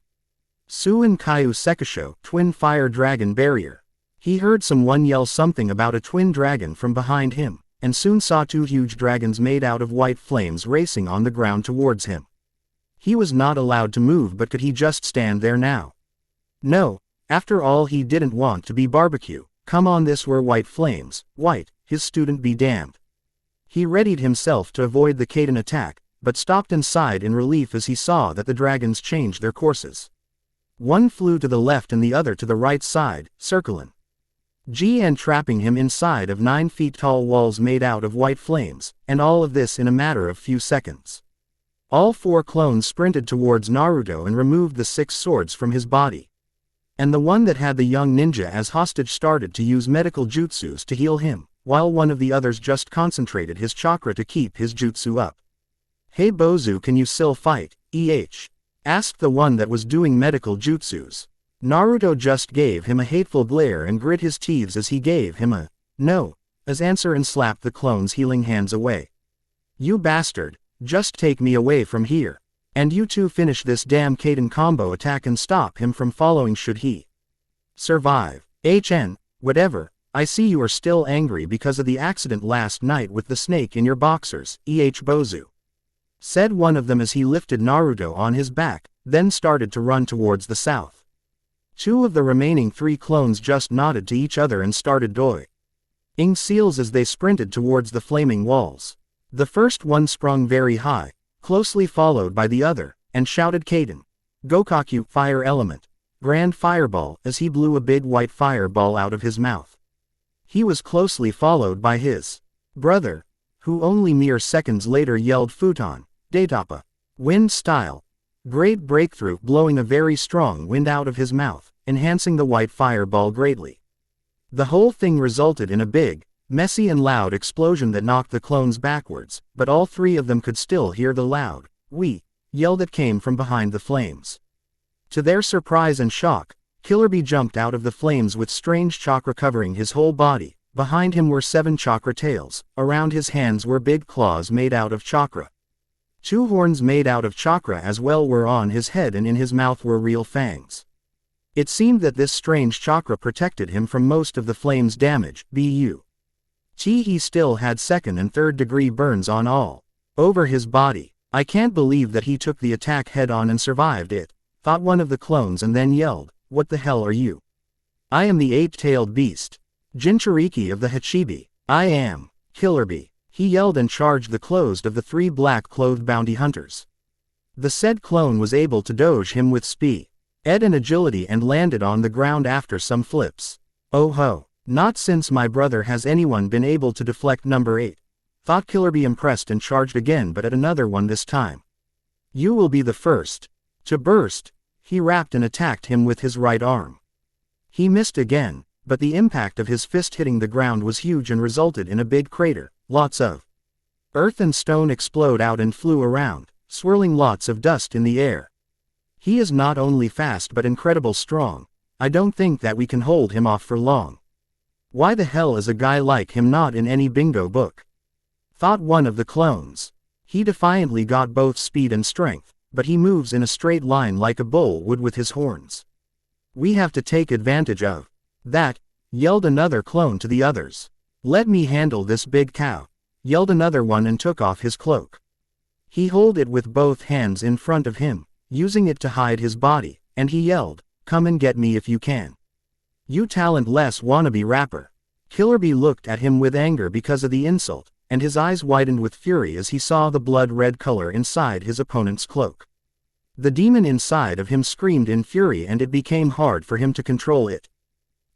Suin Kaiu Sekisho, twin fire dragon barrier. He heard someone yell something about a twin dragon from behind him, and soon saw 2 huge dragons made out of white flames racing on the ground towards him. He was not allowed to move, but could he just stand there now? No, after all he didn't want to be barbecue. Come on, this were white flames, white, his student be damned. He readied himself to avoid the Kaiden attack, but stopped and sighed in relief as he saw that the dragons changed their courses. One flew to the left and the other to the right side, circling and trapping him inside of 9 feet tall walls made out of white flames, and all of this in a matter of few seconds. All 4 clones sprinted towards Naruto and removed the 6 swords from his body. And the one that had the young ninja as hostage started to use medical jutsus to heal him, while one of the others just concentrated his chakra to keep his jutsu up. "Hey Bozu, can you still fight, asked the one that was doing medical jutsus. Naruto just gave him a hateful glare and grit his teeth as he gave him a no as answer and slapped the clone's healing hands away. "You bastard, just take me away from here. And you two finish this damn Kaiden combo attack and stop him from following should he survive. Whatever, I see you are still angry because of the accident last night with the snake in your boxers, Bozu," said one of them as he lifted Naruto on his back, then started to run towards the south. 2 of the remaining 3 clones just nodded to each other and started doing seals as they sprinted towards the flaming walls. The first one sprung very high, closely followed by the other, and shouted Kaiden, "Gokaku, fire element, grand fireball," as he blew a big white fireball out of his mouth. He was closely followed by his brother, who only mere seconds later yelled Futon, Datapa, wind style. Great breakthrough, blowing a very strong wind out of his mouth, enhancing the white fireball greatly. The whole thing resulted in a big, messy and loud explosion that knocked the clones backwards, but all three of them could still hear the loud, "Wee!" yell that came from behind the flames. To their surprise and shock, Kyuubi jumped out of the flames with strange chakra covering his whole body. Behind him were 7 chakra tails, around his hands were big claws made out of chakra. 2 horns made out of chakra as well were on his head, and in his mouth were real fangs. It seemed that this strange chakra protected him from most of the flame's damage. He still had 2nd and 3rd degree burns on all over his body. "I can't believe that he took the attack head on and survived it," thought one of the clones, and then yelled, "What the hell are you?" "I am the 8-tailed beast. Jinchuriki of the Hachibi. I am Kyuubi," he yelled and charged the closed of the 3 black-clothed bounty hunters. The said clone was able to dodge him with speed and agility and landed on the ground after some flips. "Oh ho, not since my brother has anyone been able to deflect number 8, thought Kyuubi, impressed, and charged again, but at another one this time. "You will be the first to burst," he rapped and attacked him with his right arm. He missed again, but the impact of his fist hitting the ground was huge and resulted in a big crater. Lots of earth and stone explode out and flew around, swirling lots of dust in the air. "He is not only fast but incredible strong. I don't think that we can hold him off for long. Why the hell is a guy like him not in any bingo book?" thought one of the clones. "He defiantly got both speed and strength, but he moves in a straight line like a bull would with his horns. We have to take advantage of that," yelled another clone to the others. "Let me handle this big cow," yelled another one and took off his cloak. He held it with both hands in front of him, using it to hide his body, and he yelled, "Come and get me if you can. You talentless wannabe rapper." Kyuubi looked at him with anger because of the insult, and his eyes widened with fury as he saw the blood-red color inside his opponent's cloak. The demon inside of him screamed in fury and it became hard for him to control it.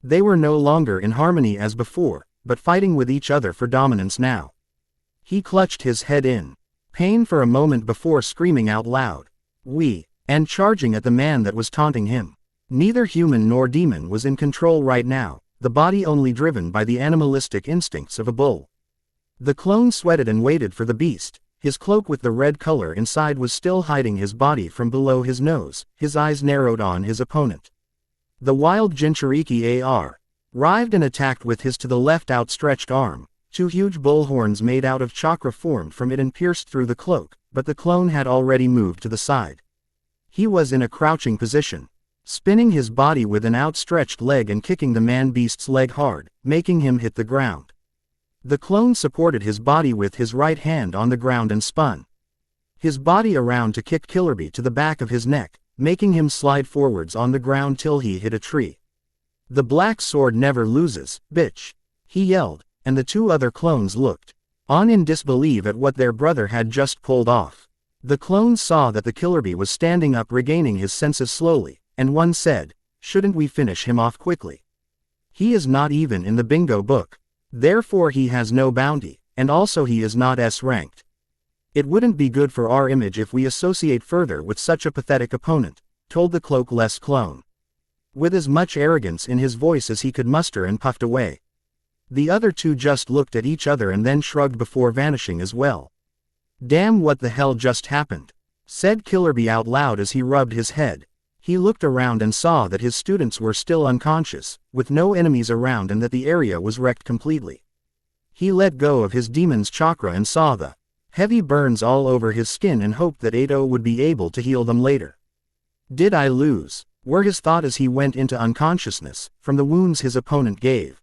They were no longer in harmony as before, but fighting with each other for dominance now. He clutched his head in pain for a moment before screaming out loud, "We!" and charging at the man that was taunting him. Neither human nor demon was in control right now, the body only driven by the animalistic instincts of a bull. The clone sweated and waited for the beast. His cloak with the red color inside was still hiding his body from below his nose. His eyes narrowed on his opponent. The wild Jinchuriki arrived and attacked with his to the left outstretched arm. 2 huge bull horns made out of chakra formed from it and pierced through the cloak, but the clone had already moved to the side. He was in a crouching position, spinning his body with an outstretched leg and kicking the man-beast's leg hard, making him hit the ground. The clone supported his body with his right hand on the ground and spun his body around to kick Kyuubi to the back of his neck, making him slide forwards on the ground till he hit a tree. "The black sword never loses, bitch," he yelled, and the 2 other clones looked on in disbelief at what their brother had just pulled off. The clones saw that the Kyuubi was standing up, regaining his senses slowly, and one said, "Shouldn't we finish him off quickly? He is not even in the bingo book. Therefore he has no bounty, and also he is not S-ranked. It wouldn't be good for our image if we associate further with such a pathetic opponent," told the cloakless clone, with as much arrogance in his voice as he could muster, and puffed away. The other 2 just looked at each other and then shrugged before vanishing as well. "Damn, what the hell just happened?" said Kyuubi out loud as he rubbed his head. He looked around and saw that his students were still unconscious, with no enemies around, and that the area was wrecked completely. He let go of his demon's chakra and saw the heavy burns all over his skin and hoped that 8-0 would be able to heal them later. "Did I lose?" were his thought as he went into unconsciousness, from the wounds his opponent gave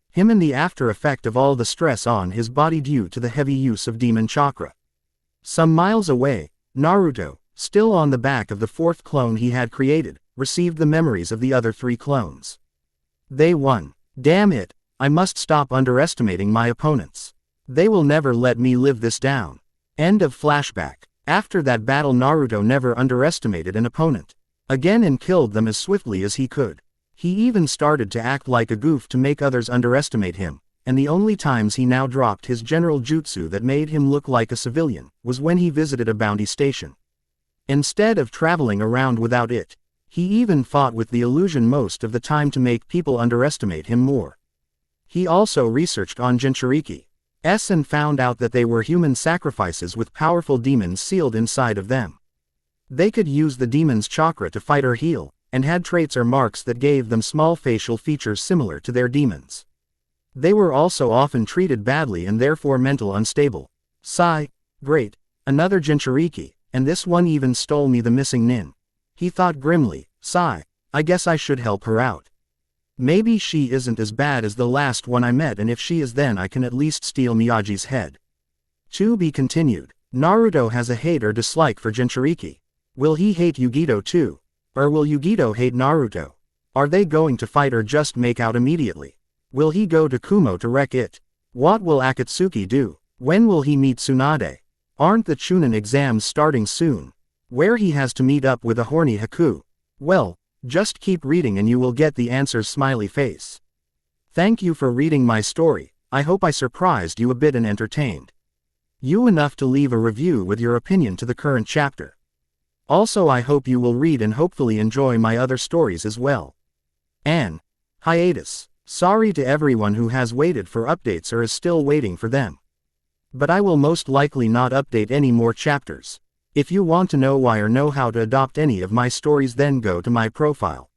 him and the after effect of all the stress on his body due to the heavy use of demon chakra. Some miles away, Naruto, still on the back of the 4th clone he had created, received the memories of the other 3 clones. They won. Damn it, I must stop underestimating my opponents. They will never let me live this down. End of flashback. After that battle, Naruto never underestimated an opponent again and killed them as swiftly as he could. He even started to act like a goof to make others underestimate him, and the only times he now dropped his general jutsu that made him look like a civilian was when he visited a bounty station. Instead of traveling around without it, he even fought with the illusion most of the time to make people underestimate him more. He also researched on Jinchuriki S and found out that they were human sacrifices with powerful demons sealed inside of them. They could use the demon's chakra to fight or heal, and had traits or marks that gave them small facial features similar to their demons. They were also often treated badly and therefore mental unstable. Sigh. Great. Another Jinchuriki, and this one even stole me the missing nin. He thought grimly. Sigh. I guess I should help her out. Maybe she isn't as bad as the last one I met, and if she is, then I can at least steal Miyagi's head. To be continued. Naruto has a hate or dislike for Jinchuriki. Will he hate Yugito too? Or will Yugito hate Naruto? Are they going to fight or just make out immediately? Will he go to Kumo to wreck it? What will Akatsuki do? When will he meet Tsunade? Aren't the Chunin exams starting soon? Where he has to meet up with a horny Haku? Well, just keep reading and you will get the answers. Smiley face. Thank you for reading my story. I hope I surprised you a bit and entertained you enough to leave a review with your opinion to the current chapter. Also, I hope you will read and hopefully enjoy my other stories as well. An hiatus. Sorry to everyone who has waited for updates or is still waiting for them. But I will most likely not update any more chapters. If you want to know why or know how to adopt any of my stories, then go to my profile.